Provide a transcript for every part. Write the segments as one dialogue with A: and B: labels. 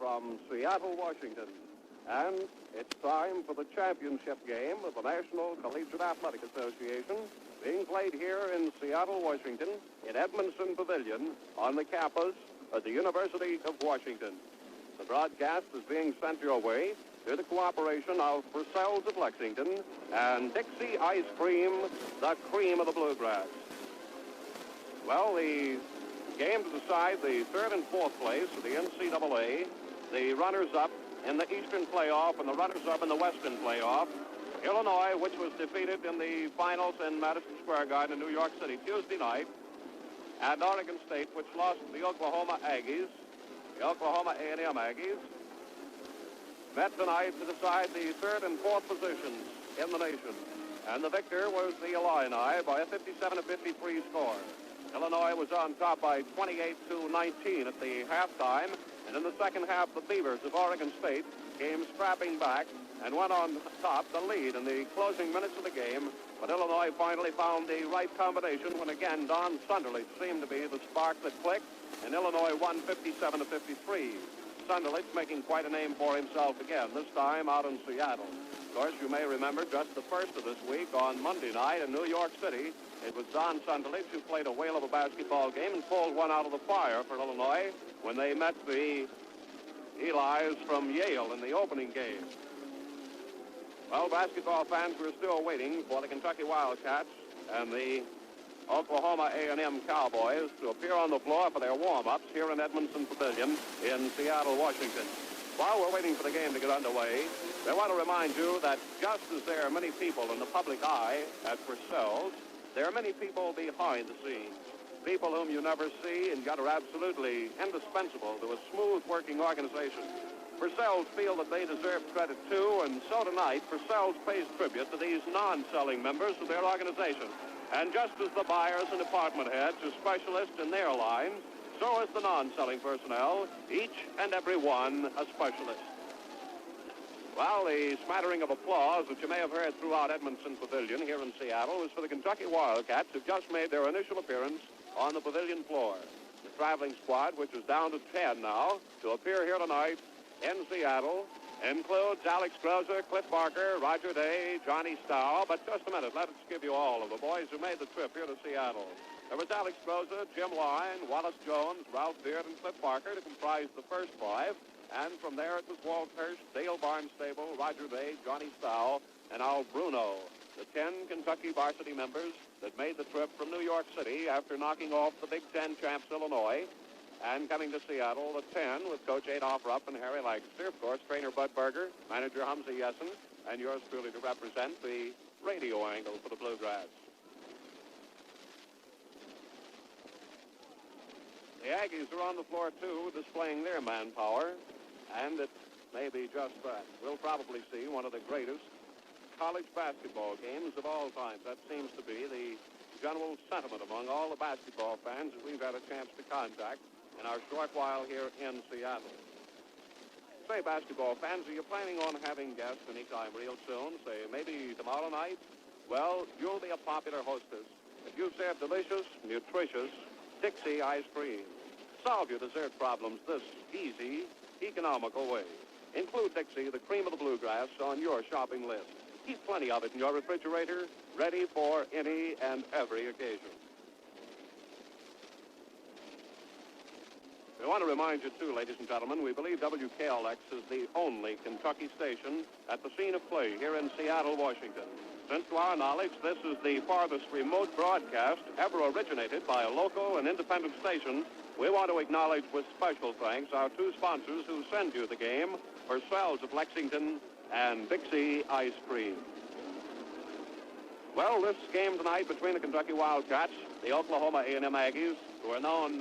A: from Seattle, Washington. And it's time for the championship game of the National Collegiate Athletic Association, being played here in Seattle, Washington, in Edmondson Pavilion, on the campus of the University of Washington. The broadcast is being sent your way through the cooperation of Purcell's of Lexington and Dixie Ice Cream, the cream of the bluegrass. Well, the game to decide the third and fourth place of the NCAA, the runners-up in the Eastern playoff and the runners-up in the Western playoff. Illinois, which was defeated in the finals in Madison Square Garden in New York City Tuesday night, and Oregon State, which lost to the Oklahoma Aggies, the Oklahoma A&M Aggies, met tonight to decide the third and fourth positions in the nation. And the victor was the Illini by a 57-53 score. Illinois was on top by 28-19 at the halftime, and in the second half, the Beavers of Oregon State came strapping back and went on top the lead in the closing minutes of the game. But Illinois finally found the right combination when again Don Sunderlich seemed to be the spark that clicked, and Illinois won 57-53. Sunderlich making quite a name for himself again, this time out in Seattle. Of course, you may remember just the first of this week on Monday night in New York City, it was Don Sunderlich who played a whale of a basketball game and pulled one out of the fire for Illinois when they met the Eli's from Yale in the opening game. Well, basketball fans, we're still waiting for the Kentucky Wildcats and the Oklahoma A&M Cowboys to appear on the floor for their warm-ups here in Edmondson Pavilion in Seattle, Washington. While we're waiting for the game to get underway, I want to remind you that just as there are many people in the public eye at Purcell's, there are many people behind the scenes, people whom you never see and yet are absolutely indispensable to a smooth-working organization. Purcell's feel that they deserve credit too, and so tonight, Purcell's pays tribute to these non-selling members of their organization. And just as the buyers and department heads are specialists in their lines, so is the non-selling personnel, each and every one a specialist. Well, the smattering of applause that you may have heard throughout Edmondson Pavilion here in Seattle was for the Kentucky Wildcats who've just made their initial appearance on the pavilion floor. The traveling squad, which is down to 10 now, to appear here tonight in Seattle, includes Alex Grozer, Cliff Barker, Roger Day, Johnny Stow. But just a minute, let us give you all of the boys who made the trip here to Seattle. There was Alex Grozer, Jim Line, Wallace Jones, Ralph Beard, and Cliff Barker to comprise the first five. And from there it was Walt Hirsch, Dale Barnstable, Roger Day, Johnny Stow, and Al Bruno, the 10 Kentucky varsity members that made the trip from New York City after knocking off the Big Ten champs Illinois. And coming to Seattle, the 10 with Coach Adolph Rupp and Harry Lancaster, of course, trainer Bud Berger, manager Humza Yessen, and yours truly to represent the radio angle for the Bluegrass. The Aggies are on the floor, too, displaying their manpower, and it may be just that. We'll probably see one of the greatest college basketball games of all time. That seems to be the general sentiment among all the basketball fans that we've had a chance to contact in our short while here in Seattle. Say, basketball fans, are you planning on having guests anytime real soon? Say, maybe tomorrow night? Well, you'll be a popular hostess if you serve delicious, nutritious Dixie ice cream. Solve your dessert problems this easy, economical way. Include Dixie, the cream of the bluegrass, on your shopping list. Keep plenty of it in your refrigerator, ready for any and every occasion. We want to remind you, too, ladies and gentlemen, we believe WKLX is the only Kentucky station at the scene of play here in Seattle, Washington. Since, to our knowledge, this is the farthest remote broadcast ever originated by a local and independent station, we want to acknowledge with special thanks our two sponsors who send you the game, Purcell's of Lexington and Dixie Ice Cream. Well, this game tonight between the Kentucky Wildcats, the Oklahoma A&M Aggies, who are known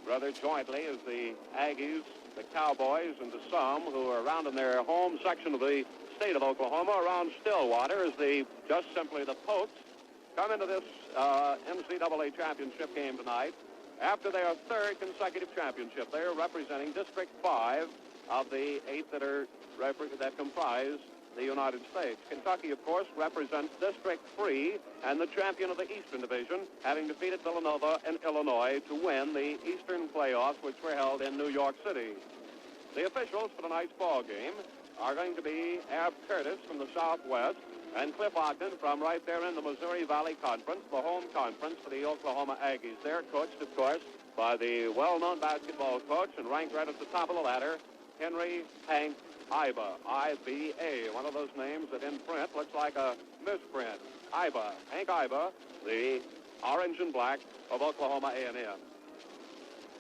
A: rather jointly as the Aggies, the Cowboys, and to some who are around in their home section of the state of Oklahoma, around Stillwater, as just simply the Pokes, come into this NCAA championship game tonight after their third consecutive championship. They are representing District 5 of the 8 that comprise the United States. Kentucky, of course, represents District 3 and the champion of the Eastern Division, having defeated Villanova and Illinois to win the Eastern playoffs, which were held in New York City. The officials for tonight's ball game are going to be Ab Curtis from the Southwest and Cliff Ogden from right there in the Missouri Valley Conference, the home conference for the Oklahoma Aggies. They're coached, of course, by the well-known basketball coach and ranked right at the top of the ladder, Henry Hank Iba, I-B-A, one of those names that in print looks like a misprint. Iba, Hank Iba, the orange and black of Oklahoma A&M.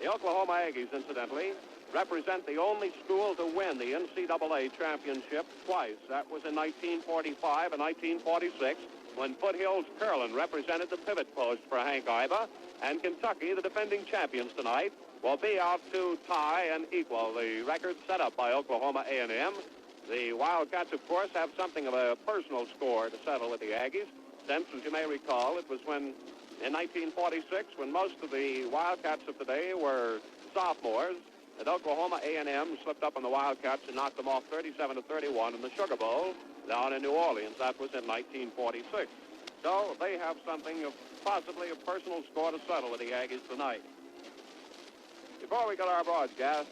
A: The Oklahoma Aggies, incidentally, represent the only school to win the NCAA championship twice. That was in 1945 and 1946 when Foothills Curlin represented the pivot post for Hank Iba, and Kentucky, the defending champions tonight, will be out to tie and equal the record set up by Oklahoma A&M. The Wildcats, of course, have something of a personal score to settle with the Aggies, since, as you may recall, it was when, in 1946, when most of the Wildcats of today were sophomores, that Oklahoma A&M slipped up on the Wildcats and knocked them off 37-31 in the Sugar Bowl down in New Orleans. That was in 1946. So they have something of possibly a personal score to settle with the Aggies tonight. Before we get our broadcast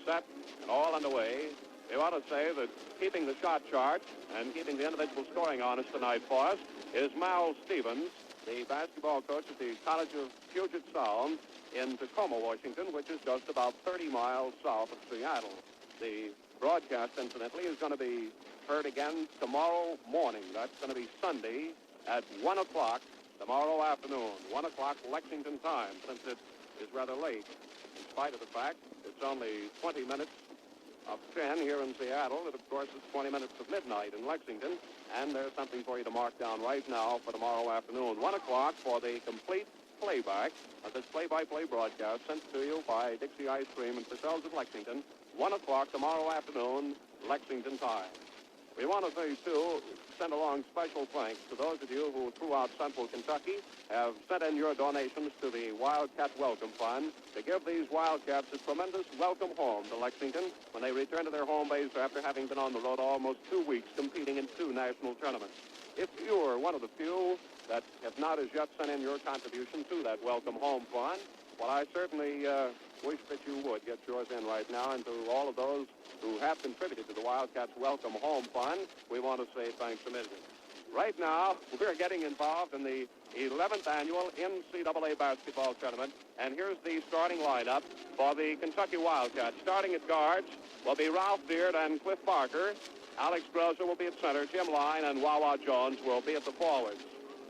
A: set and all underway, we want to say that keeping the shot chart and keeping the individual scoring honest tonight for us is Mal Stevens, the basketball coach at the College of Puget Sound in Tacoma, Washington, which is just about 30 miles south of Seattle. The broadcast, incidentally, is going to be heard again tomorrow morning. That's going to be Sunday at 1 o'clock tomorrow afternoon, 1 o'clock Lexington time, since it is rather late. In spite of the fact it's only 20 minutes of 10 here in Seattle, and of course it's 20 minutes of midnight in Lexington, and there's something for you to mark down right now for tomorrow afternoon. 1 o'clock for the complete playback of this play-by-play broadcast sent to you by Dixie Ice Cream and Purcell's of Lexington, 1 o'clock tomorrow afternoon, Lexington time. We want to say, too, send along special thanks to those of you who, throughout central Kentucky, have sent in your donations to the Wildcat Welcome Fund to give these Wildcats a tremendous welcome home to Lexington when they return to their home base after having been on the road almost 2 weeks competing in 2 national tournaments. If you are one of the few that have not as yet sent in your contribution to that Welcome Home Fund, well, I certainly wish that you would get yours in right now. And to all of those who have contributed to the Wildcats Welcome Home Fund, we want to say thanks a million. Right now, we're getting involved in the 11th annual NCAA basketball tournament, and here's the starting lineup for the Kentucky Wildcats. Starting at guards will be Ralph Beard and Cliff Parker. Alex Groza will be at center. Jim Line and Wawa Jones will be at the forwards.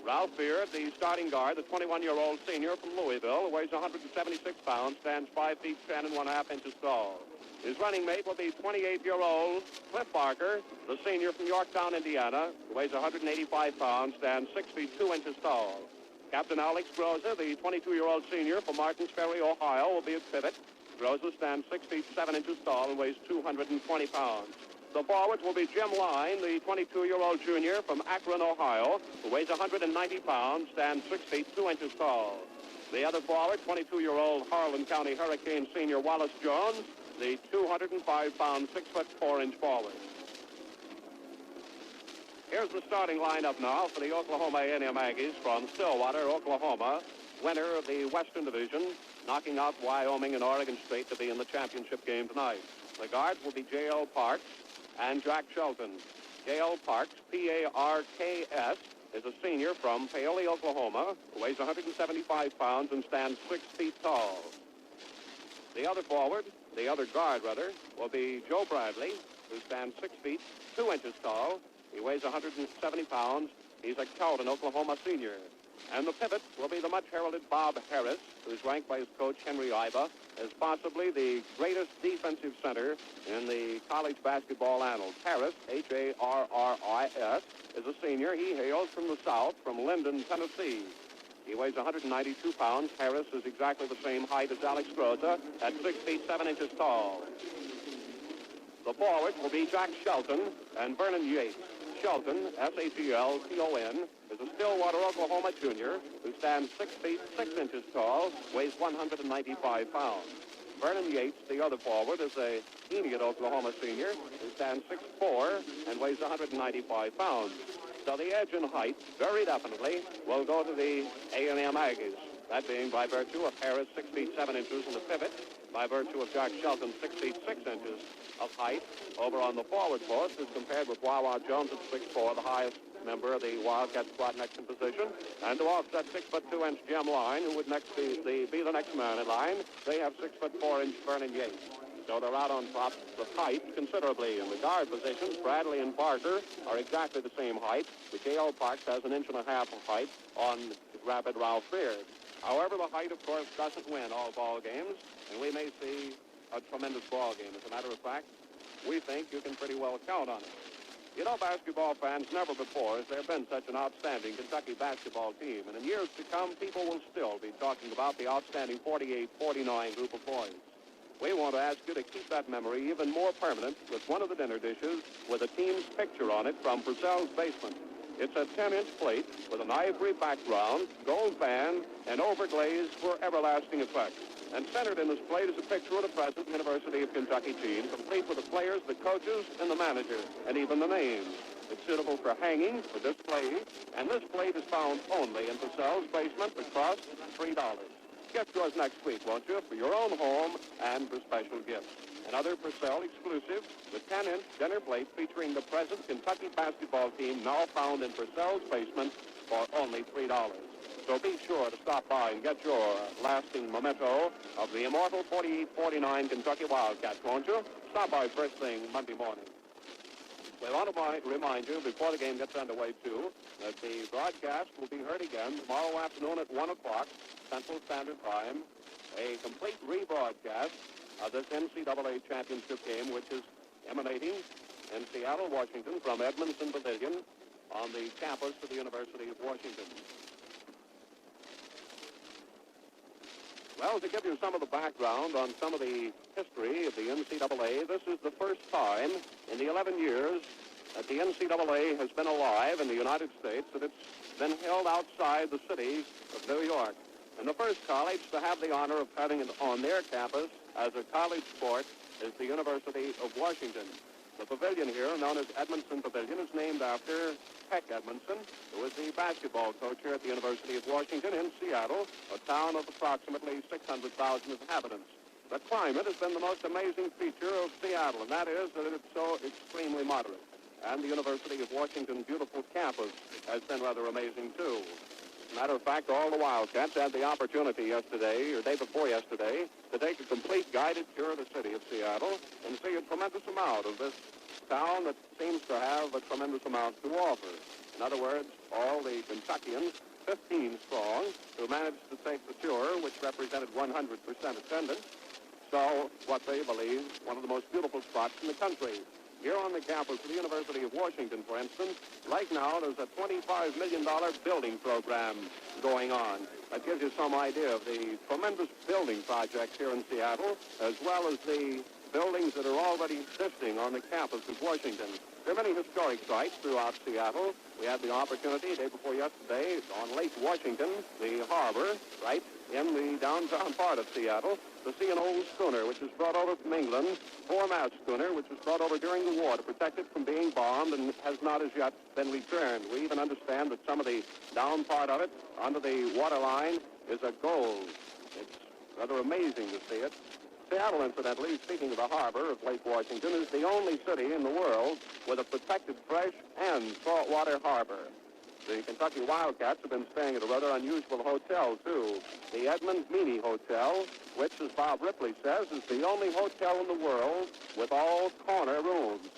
A: Ralph Beard, the starting guard, the 21-year-old senior from Louisville, who weighs 176 pounds, stands 5 feet 10 and 1/2 inches tall. His running mate will be 28-year-old Cliff Parker, the senior from Yorktown, Indiana, who weighs 185 pounds, stands 6 feet 2 inches tall. Captain Alex Groza, the 22-year-old senior from Martins Ferry, Ohio, will be at pivot. Groza stands 6 feet 7 inches tall and weighs 220 pounds. The forwards will be Jim Line, the 22-year-old junior from Akron, Ohio, who weighs 190 pounds, stands 6 feet 2 inches tall. The other forward, 22-year-old Harlan County Hurricane senior Wallace Jones, the 205-pound, 6 foot 4 inch forward. Here's the starting lineup now for the Oklahoma A&M Aggies from Stillwater, Oklahoma, winner of the Western Division, knocking out Wyoming and Oregon State to be in the championship game tonight. The guards will be J.L. Parks and Jack Shelton. J.L. Parks, P-A-R-K-S, is a senior from Paoli, Oklahoma, who weighs 175 pounds and stands 6 feet tall. The other forward, the other guard, rather, will be Joe Bradley, who stands 6 feet 2 inches tall. He weighs 170 pounds. He's a Calton, Oklahoma senior. And the pivot will be the much-heralded Bob Harris, who's ranked by his coach, Henry Iba, as possibly the greatest defensive center in the college basketball annals. Harris, H-A-R-R-I-S, is a senior. He hails from the south, from Linden, Tennessee. He weighs 192 pounds. Harris is exactly the same height as Alex Groza, at 6 feet 7 inches tall. The forwards will be Jack Shelton and Vernon Yates. Shelton, S-H-E-L-T-O-N, is a Stillwater, Oklahoma junior who stands 6 feet 6 inches tall, weighs 195 pounds. Vernon Yates, the other forward, is a Enid, Oklahoma senior who stands 6'4" and weighs 195 pounds. So the edge in height, very definitely, will go to the A&M Aggies. That being by virtue of Harris 6 feet 7 inches in the pivot, by virtue of Jack Shelton's 6 feet 6 inches of height over on the forward post as compared with Wawa Jones at 6'4", the highest member of the Wildcat squad next in position. And to offset 6'2" Jim Line, who would be the next man in line, they have 6'4" Vernon Yates. So they're out on top of height considerably. In the guard positions, Bradley and Barker are exactly the same height. J.L. Parks has 1.5 inches of height on Rapid Ralph Beard. However, the height, of course, doesn't win all ball games, and we may see a tremendous ball game. As a matter of fact, we think you can pretty well count on it. You know, basketball fans, never before has there been such an outstanding Kentucky basketball team. And in years to come, people will still be talking about the outstanding 48-49 group of boys. We want to ask you to keep that memory even more permanent with one of the dinner dishes with a team's picture on it from Purcell's Basement. It's a 10-inch plate with an ivory background, gold band, and overglaze for everlasting effect. And centered in this plate is a picture of the present University of Kentucky team, complete with the players, the coaches, and the manager, and even the names. It's suitable for hanging, for display, and this plate is found only in Purcell's Basement for cost $3. Get yours next week, won't you, for your own home and for special gifts. Another Purcell exclusive, the 10-inch dinner plate featuring the present Kentucky basketball team now found in Purcell's Basement for only $3. So be sure to stop by and get your lasting memento of the immortal 48-49 Kentucky Wildcats, won't you? Stop by first thing Monday morning. We want to remind you, before the game gets underway, too, that the broadcast will be heard again tomorrow afternoon at 1 o'clock Central Standard Time, a complete rebroadcast of this NCAA championship game, which is emanating in Seattle, Washington, from Edmondson Pavilion on the campus of the University of Washington. Well, to give you some of the background on some of the history of the NCAA, this is the first time in the 11 years that the NCAA has been alive in the United States that it's been held outside the city of New York. And the first college to have the honor of having it on their campus as a college sport is the University of Washington. The pavilion here, known as Edmondson Pavilion, is named after Peck Edmondson, who was the basketball coach here at the University of Washington in Seattle, a town of approximately 600,000 inhabitants. The climate has been the most amazing feature of Seattle, and that is that it's so extremely moderate. And the University of Washington's beautiful campus has been rather amazing, too. As a matter of fact, all the Wildcats had the opportunity yesterday, or day before yesterday, to take a complete guided tour of the city of Seattle and see a tremendous amount of this town that seems to have a tremendous amount to offer. In other words, all the Kentuckians, 15 strong, who managed to take the tour, which represented 100% attendance, saw what they believe one of the most beautiful spots in the country. Here on the campus of the University of Washington, for instance, right now there's a $25 million building program going on. That gives you some idea of the tremendous building projects here in Seattle, as well as the buildings that are already existing on the campus of Washington. There are many historic sites throughout Seattle. We had the opportunity, day before yesterday, on Lake Washington, the harbor, right in the downtown part of Seattle, to see an old schooner which was brought over from England, four-mast schooner, which was brought over during the war to protect it from being bombed and has not as yet been returned. We even understand that some of the down part of it, under the waterline, is a gold. It's rather amazing to see it. Seattle, incidentally, speaking of the harbor of Lake Washington, is the only city in the world with a protected fresh and saltwater harbor. The Kentucky Wildcats have been staying at a rather unusual hotel, too. The Edmund Meany Hotel, which, as Bob Ripley says, is the only hotel in the world with all corner rooms.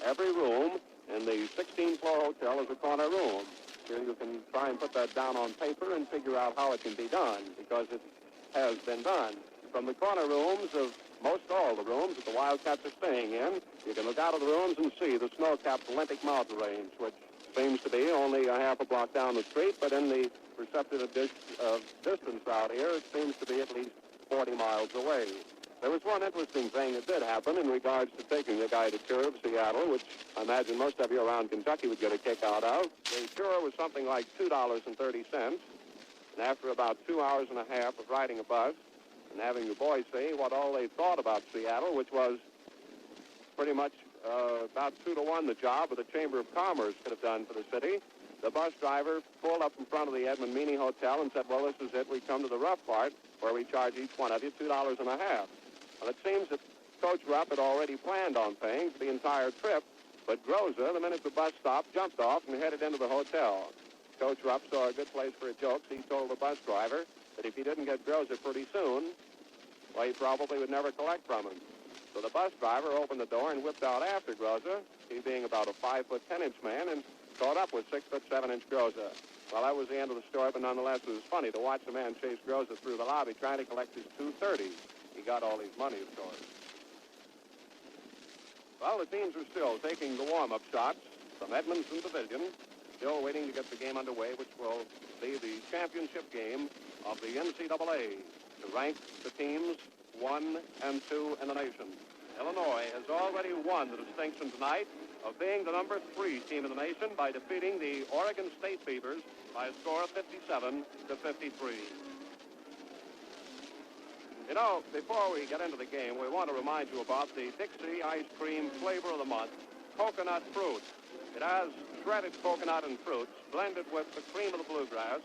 A: Every room in the 16th-floor hotel is a corner room. Here you can try and put that down on paper and figure out how it can be done, because it has been done. From the corner rooms of most all the rooms that the Wildcats are staying in, you can look out of the rooms and see the snow-capped Olympic Mountain Range, which seems to be only a half a block down the street, but in the perceptive distance out here, it seems to be at least 40 miles away. There was one interesting thing that did happen in regards to taking a guided tour of Seattle, which I imagine most of you around Kentucky would get a kick out of. The tour was something like $2.30, and after about 2 hours and a half of riding a bus and having the boys say what all they thought about Seattle, which was pretty much about 2-to-1 the job of the Chamber of Commerce could have done for the city, the bus driver pulled up in front of the Edmund Meany Hotel and said, well, this is it. We come to the rough part where we charge each one of you $2.50. Well, it seems that Coach Rupp had already planned on paying for the entire trip, but Groza, the minute the bus stopped, jumped off and headed into the hotel. Coach Rupp saw a good place for a joke. He told the bus driver that if he didn't get Groza pretty soon, well, he probably would never collect from him. So the bus driver opened the door and whipped out after Groza, he being about a 5-foot 10-inch man, and caught up with 6-foot 7-inch Groza. Well, that was the end of the story, but nonetheless, it was funny to watch the man chase Groza through the lobby trying to collect his $2.30. He got all his money, of course. Well, the teams are still taking the warm-up shots from Edmondson Pavilion, still waiting to get the game underway, which will be the championship game of the NCAA to rank the teams 1 and 2 in the nation. Illinois has already won the distinction tonight of being the number 3 team in the nation by defeating the Oregon State Beavers by a score of 57-53. You know, before we get into the game, we want to remind you about the Dixie Ice Cream Flavor of the Month, Coconut Fruit. It has shredded coconut and fruits blended with the cream of the bluegrass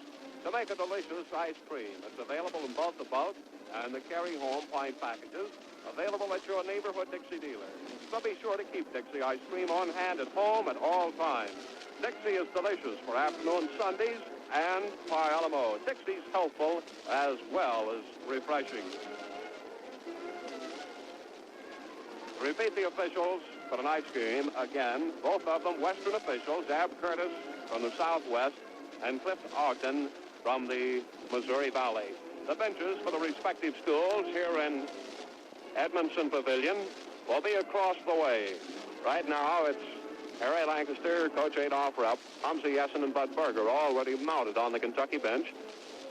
A: to make a delicious ice cream. It's available in both the bulk and the carry-home pint packages, available at your neighborhood Dixie dealer. So be sure to keep Dixie ice cream on hand at home at all times. Dixie is delicious for afternoon sundaes and pie a la mode. Dixie's healthful as well as refreshing. Repeat the officials for tonight's game again. Both of them Western officials, Ab Curtis from the Southwest and Cliff Ogden from the Missouri Valley. The benches for the respective schools here in Edmondson Pavilion will be across the way. Right now, it's Harry Lancaster, Coach Adolph Rupp, Humsey Essen, and Bud Berger already mounted on the Kentucky bench,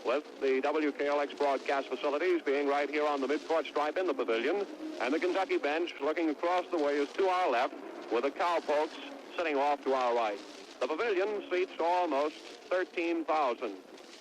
A: with the WKLX broadcast facilities being right here on the midcourt stripe in the pavilion, and the Kentucky bench looking across the way is to our left, with the cowpokes sitting off to our right. The pavilion seats almost 13,000.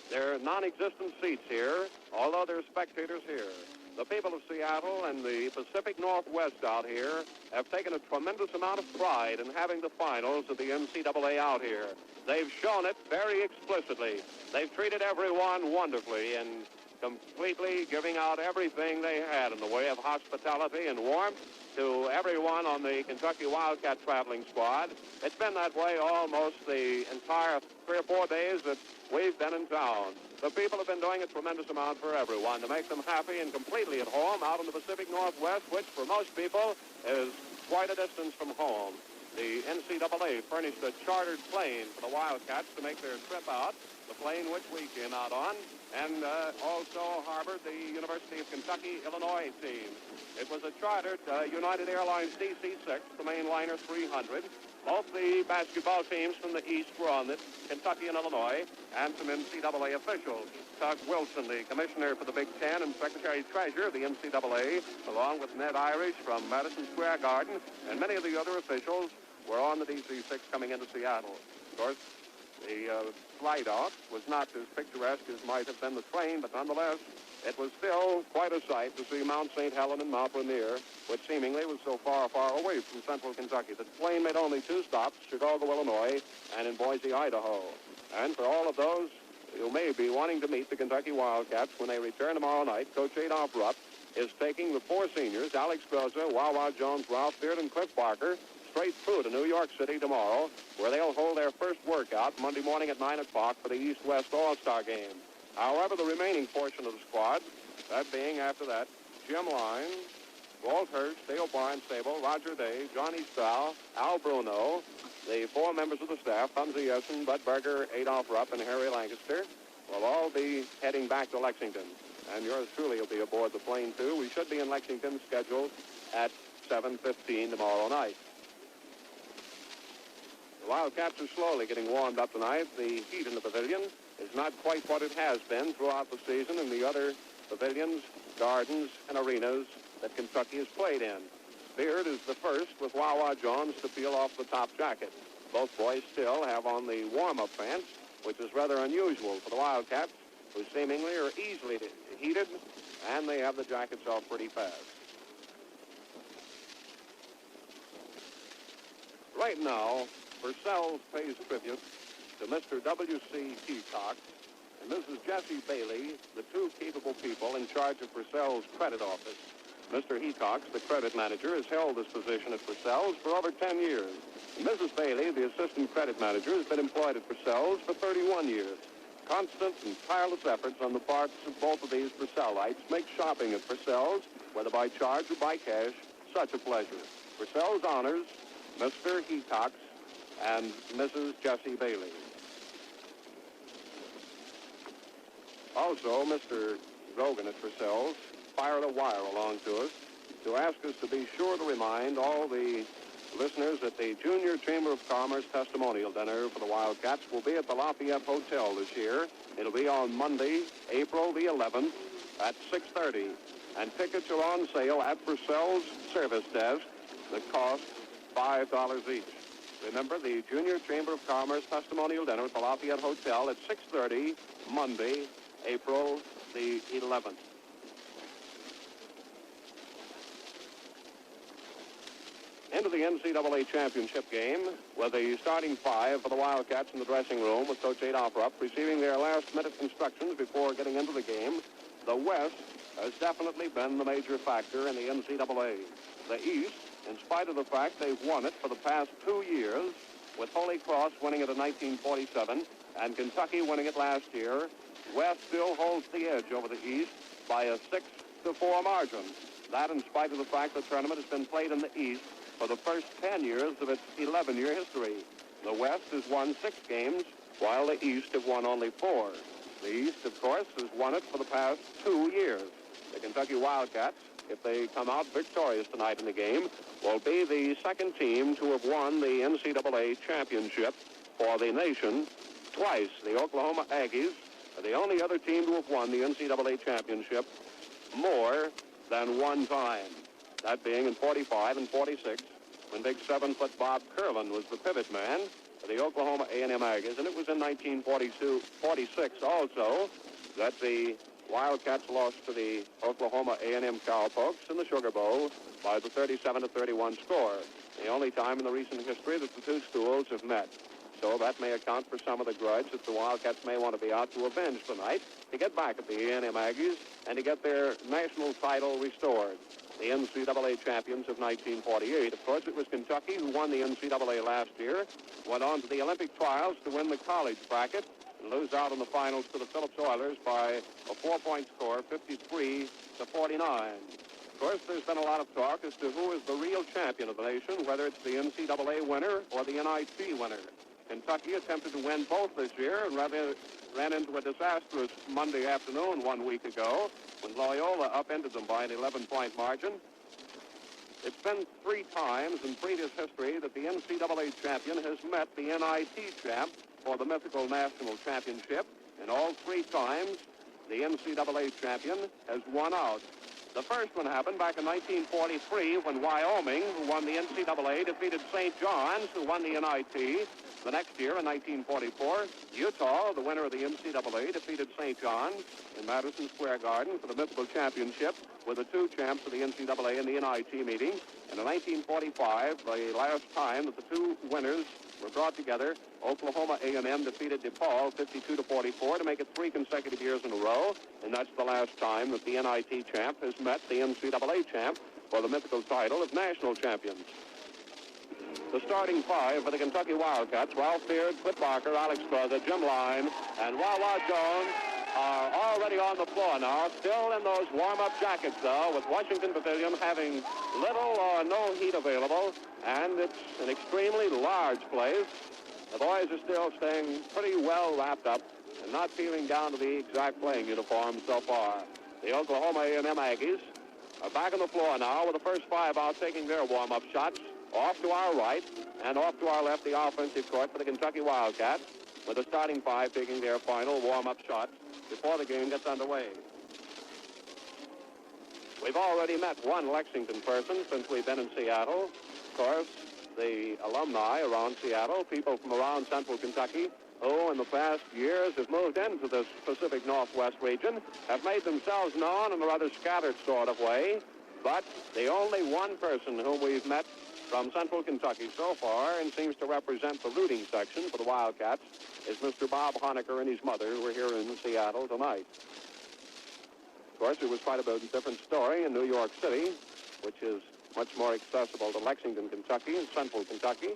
A: There are non-existent seats here, although there are spectators here. The people of Seattle and the Pacific Northwest out here have taken a tremendous amount of pride in having the finals of the NCAA out here. They've shown it very explicitly. They've treated everyone wonderfully and completely giving out everything they had in the way of hospitality and warmth to everyone on the Kentucky Wildcat traveling squad. It's been that way almost the entire 3 or 4 days that we've been in town. The people have been doing a tremendous amount for everyone to make them happy and completely at home out in the Pacific Northwest, which for most people is quite a distance from home. The NCAA furnished a chartered plane for the Wildcats to make their trip out, the plane which we came out on, and also harbored the University of Kentucky, Illinois team. It was a chartered United Airlines DC-6, the mainliner 300. Both the basketball teams from the East were on it, Kentucky and Illinois, and some NCAA officials. Tug Wilson, the commissioner for the Big Ten and secretary-treasurer of the NCAA, along with Ned Irish from Madison Square Garden, and many of the other officials were on the DC-6 coming into Seattle. Of course, the flight out was not as picturesque as might have been the train, but nonetheless, it was still quite a sight to see Mount St. Helens and Mount Rainier, which seemingly was so far, far away from central Kentucky. The plane made only 2 stops, Chicago, Illinois, and in Boise, Idaho. And for all of those who may be wanting to meet the Kentucky Wildcats when they return tomorrow night, Coach Adolph Rupp is taking the 4 seniors, Alex Groza, Wawa Jones, Ralph Beard, and Cliff Barker, straight through to New York City tomorrow, where they'll hold their first workout Monday morning at 9 o'clock for the East-West All-Star game. However, the remaining portion of the squad, that being after that, Jim Line, Walt Hurst, Dale Barnstable, Roger Day, Johnny Strow, Al Bruno, the 4 members of the staff, Humsey Essen, Bud Berger, Adolph Rupp, and Harry Lancaster, will all be heading back to Lexington. And yours truly will be aboard the plane, too. We should be in Lexington scheduled at 7:15 tomorrow night. The Wildcats are slowly getting warmed up tonight. The heat in the pavilion is not quite what it has been throughout the season in the other pavilions, gardens, and arenas that Kentucky has played in. Beard is the first with Wawa Jones to peel off the top jacket. Both boys still have on the warm-up pants, which is rather unusual for the Wildcats, who seemingly are easily heated, and they have the jackets off pretty fast. Right now, Purcell pays tribute to Mr. W.C. Peacock and Mrs. Jessie Bailey, the 2 capable people in charge of Purcell's credit office. Mr. Hecox, the credit manager, has held this position at Purcell's for over 10 years. And Mrs. Bailey, the assistant credit manager, has been employed at Purcell's for 31 years. Constant and tireless efforts on the parts of both of these Purcellites make shopping at Purcell's, whether by charge or by cash, such a pleasure. Purcell's honors Mr. Hecox and Mrs. Jessie Bailey. Also, Mr. Grogan at Purcell's fired a wire along to us to ask us to be sure to remind all the listeners that the Junior Chamber of Commerce testimonial dinner for the Wildcats will be at the Lafayette Hotel this year. It'll be on Monday, April the 11th at 6:30. And tickets are on sale at Purcell's service desk that cost $5 each. Remember, the Junior Chamber of Commerce testimonial dinner at the Lafayette Hotel at 6:30, Monday, April the 11th. Into the NCAA championship game with the starting five for the Wildcats in the dressing room with Coach Adolph receiving their last-minute instructions before getting into the game. The West has definitely been the major factor in the NCAA. The East, in spite of the fact they've won it for the past 2 years, with Holy Cross winning it in 1947 and Kentucky winning it last year, West still holds the edge over the East by a 6-4 margin. That in spite of the fact the tournament has been played in the East for the first 10 years of its 11-year history. The West has won 6 games, while the East have won only 4. The East, of course, has won it for the past 2 years. The Kentucky Wildcats, if they come out victorious tonight in the game, will be the second team to have won the NCAA championship for the nation twice. The Oklahoma Aggies are the only other team to have won the NCAA championship more than one time. That being in 45 and 46, when big 7-foot Bob Curlin was the pivot man for the Oklahoma A&M Aggies. And it was in 1946 also that the Wildcats lost to the Oklahoma A&M Cowpokes in the Sugar Bowl by the 37-31 score. The only time in the recent history that the two schools have met. So that may account for some of the grudge that the Wildcats may want to be out to avenge tonight, to get back at the A&M Aggies and to get their national title restored. The NCAA champions of 1948. Of course, it was Kentucky who won the NCAA last year, went on to the Olympic trials to win the college bracket, and lose out in the finals to the Phillips Oilers by a 4-point score, 53-49. Of course, there's been a lot of talk as to who is the real champion of the nation, whether it's the NCAA winner or the NIT winner. Kentucky attempted to win both this year and ran into a disastrous Monday afternoon 1 week ago when Loyola upended them by an 11-point margin. It's been 3 times in previous history that the NCAA champion has met the NIT champ for the mythical national championship, and all 3 times the NCAA champion has won out. The first one happened back in 1943 when Wyoming, who won the NCAA, defeated St. John's, who won the NIT. The next year, in 1944, Utah, the winner of the NCAA, defeated St. John's in Madison Square Garden for the mythical championship with the 2 champs of the NCAA and the NIT meeting. And in 1945, the last time that the 2 winners were brought together, Oklahoma A&M defeated DePaul 52-44 to make it 3 consecutive years in a row. And that's the last time that the NIT champ has met the NCAA champ for the mythical title of national champions. The starting 5 for the Kentucky Wildcats, Ralph Beard, Whit Barker, Alex Croza, Jim Line, and Wawa Jones are already on the floor now, still in those warm-up jackets, though, with Washington Pavilion having little or no heat available, and it's an extremely large place. The boys are still staying pretty well wrapped up and not feeling down to the exact playing uniform so far. The Oklahoma A&M Aggies are back on the floor now with the first 5 out taking their warm-up shots. Off to our right and off to our left, the offensive court for the Kentucky Wildcats, with the starting 5 taking their final warm-up shots before the game gets underway. We've already met one Lexington person since we've been in Seattle. Of course, the alumni around Seattle, people from around central Kentucky, who in the past years have moved into this Pacific Northwest region, have made themselves known in a rather scattered sort of way. But the only one person whom we've met from central Kentucky so far, and seems to represent the looting section for the Wildcats, is Mr. Bob Honecker and his mother, who are here in Seattle tonight. Of course, it was quite a different story in New York City, which is much more accessible to Lexington, Kentucky, and central Kentucky.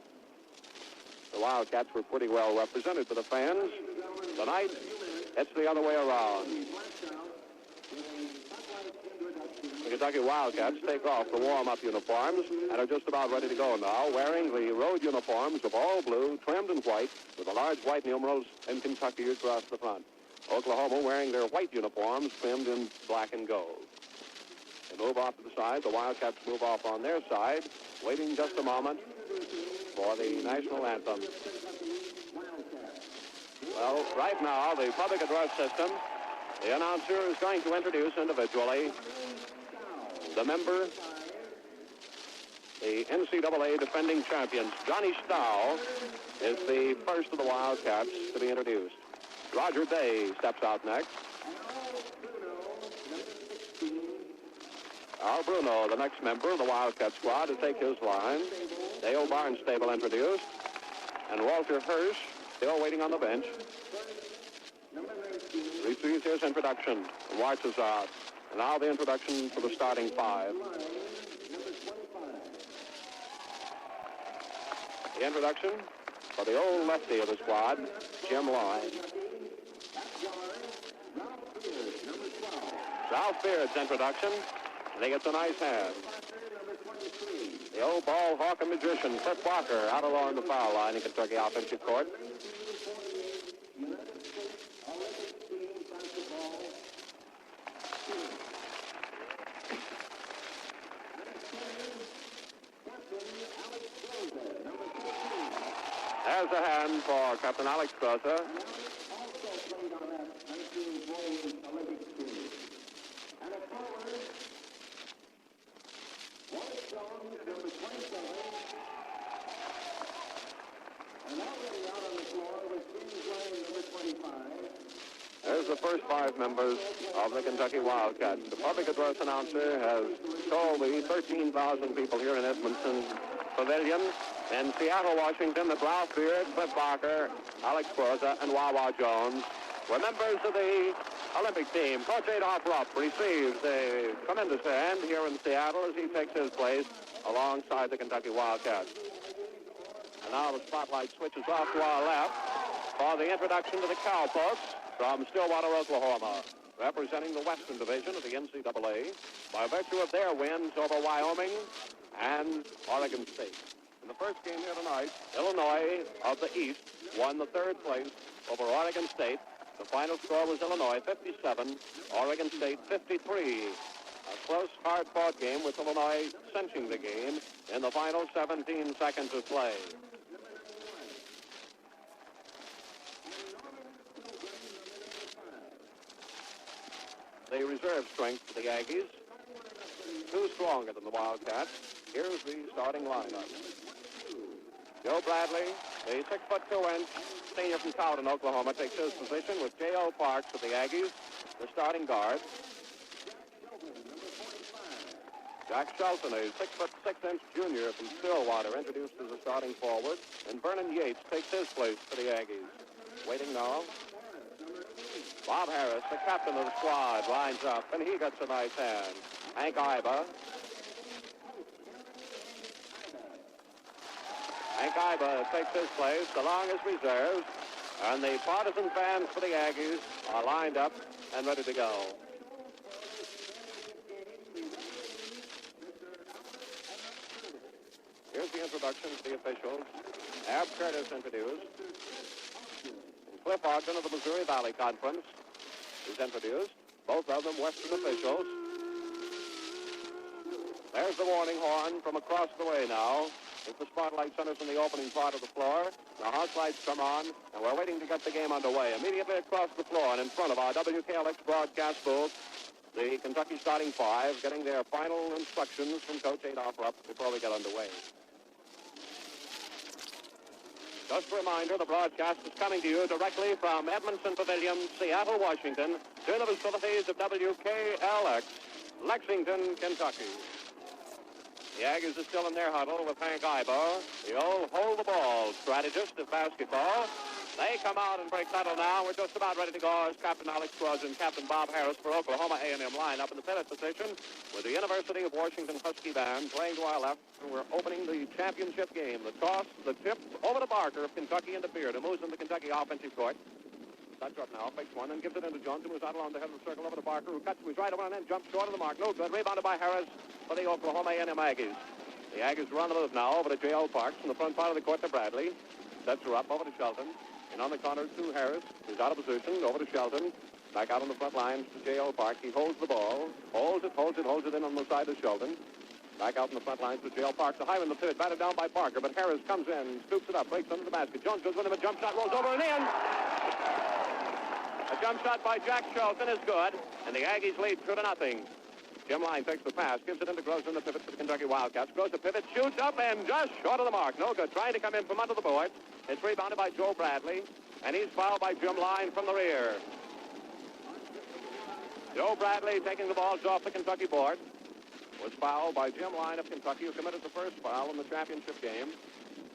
A: The Wildcats were pretty well represented to the fans. Tonight, it's the other way around. The Kentucky Wildcats take off the warm-up uniforms and are just about ready to go now, wearing the road uniforms of all blue, trimmed in white, with the large white numerals in Kentucky across the front. Oklahoma wearing their white uniforms trimmed in black and gold. They move off to the side. The Wildcats move off on their side, waiting just a moment for the national anthem. Well, right now, the public address system, the announcer is going to introduce individually the member, the NCAA defending champions. Johnny Stow is the first of the Wildcats to be introduced. Roger Day steps out next. Al Bruno, the next member of the Wildcat squad, to take his line. Dale Barnstable introduced. And Walter Hirsch, still waiting on the bench, receives his introduction and marches out. And now the introduction for the starting five. The introduction for the old lefty of the squad, Jim Lloyd. Ralph Beard's introduction, and he gets a nice hand. The old ball hawk and magician, Cliff Walker, out along the foul line in Kentucky offensive court. There's a hand for Captain Alex Crosser. There's the first five members of the Kentucky Wildcats. The public address announcer has told the 13,000 people here in Edmonton Pavilion in Seattle, Washington, that Ralph Beard, Cliff Barker, Alex Croza, and Wawa Jones were members of the Olympic team. Coach Adolph Rupp receives a tremendous hand here in Seattle as he takes his place alongside the Kentucky Wildcats. And now the spotlight switches off to our left for the introduction to the Cowpokes from Stillwater, Oklahoma, representing the Western Division of the NCAA by virtue of their wins over Wyoming and Oregon State. In the first game here tonight, Illinois of the East won the third place over Oregon State. The final score was Illinois 57, Oregon State 53. A close, hard-fought game with Illinois cinching the game in the final 17 seconds of play. The reserve strength for the Aggies, two stronger than the Wildcats. Here's the starting lineup. Joe Bradley, the 6'2" senior from Cowden, Oklahoma, takes his position with J.O. Parks of the Aggies, the starting guard. Jack Shelton, a 6'6" junior from Stillwater, introduced as a starting forward. And Vernon Yates takes his place for the Aggies. Waiting now. Bob Harris, the captain of the squad, lines up, and he gets a nice hand. Hank Iba. Hank Iba takes his place along his reserves, and the partisan fans for the Aggies are lined up and ready to go. Here's the introduction to the officials. Ab Curtis introduced. And Cliff Ogden of the Missouri Valley Conference is introduced. Both of them Western officials. There's the warning horn from across the way now. As the spotlight centers in the opening part of the floor, the house lights come on, and we're waiting to get the game underway. Immediately across the floor and in front of our WKLX broadcast booth, the Kentucky starting five getting their final instructions from Coach Adolph Rupp before we get underway. Just a reminder, the broadcast is coming to you directly from Edmondson Pavilion, Seattle, Washington, to the facilities of WKLX, Lexington, Kentucky. The Aggies are still in their huddle with Hank Ibo, the old hold-the-ball strategist of basketball. They come out and break huddle now. We're just about ready to go as Captain Alex Cross and Captain Bob Harris for Oklahoma A&M line up in the pivot position with the University of Washington Husky band playing to our left. And we're opening the championship game. The toss, the tip over to Barker of Kentucky into Beard, who moves in the Kentucky offensive court. That's up now, fakes one, and gives it into Jones, who moves out along the head of the circle over to Barker, who cuts to his right over and then jumps short of the mark. No good. Rebounded by Harris for the Oklahoma A&M Aggies. The Aggies are on the move now over to J.L. Parks from the front part of the court to Bradley. Sets her up over to Shelton. And on the corner to Harris, who's out of position, over to Shelton. Back out on the front lines to J.L. Parks. He holds the ball. Holds it in on the side of Shelton. Back out in the front lines to J.L. Parks. The high in the pivot, batted down by Parker, but Harris comes in, scoops it up, breaks under the basket. Jones goes with him, a jump shot, rolls over and in. A jump shot by Jack Shelton is good, and the Aggies lead 2-0. Jim Line takes the pass, gives it into Gross in the pivot for the Kentucky Wildcats. Gross the pivot, shoots up, and just short of the mark. No good. Trying to come in from under the board. It's rebounded by Joe Bradley, and he's fouled by Jim Line from the rear. Joe Bradley taking the balls off the Kentucky board was fouled by Jim Line of Kentucky, who committed the first foul in the championship game.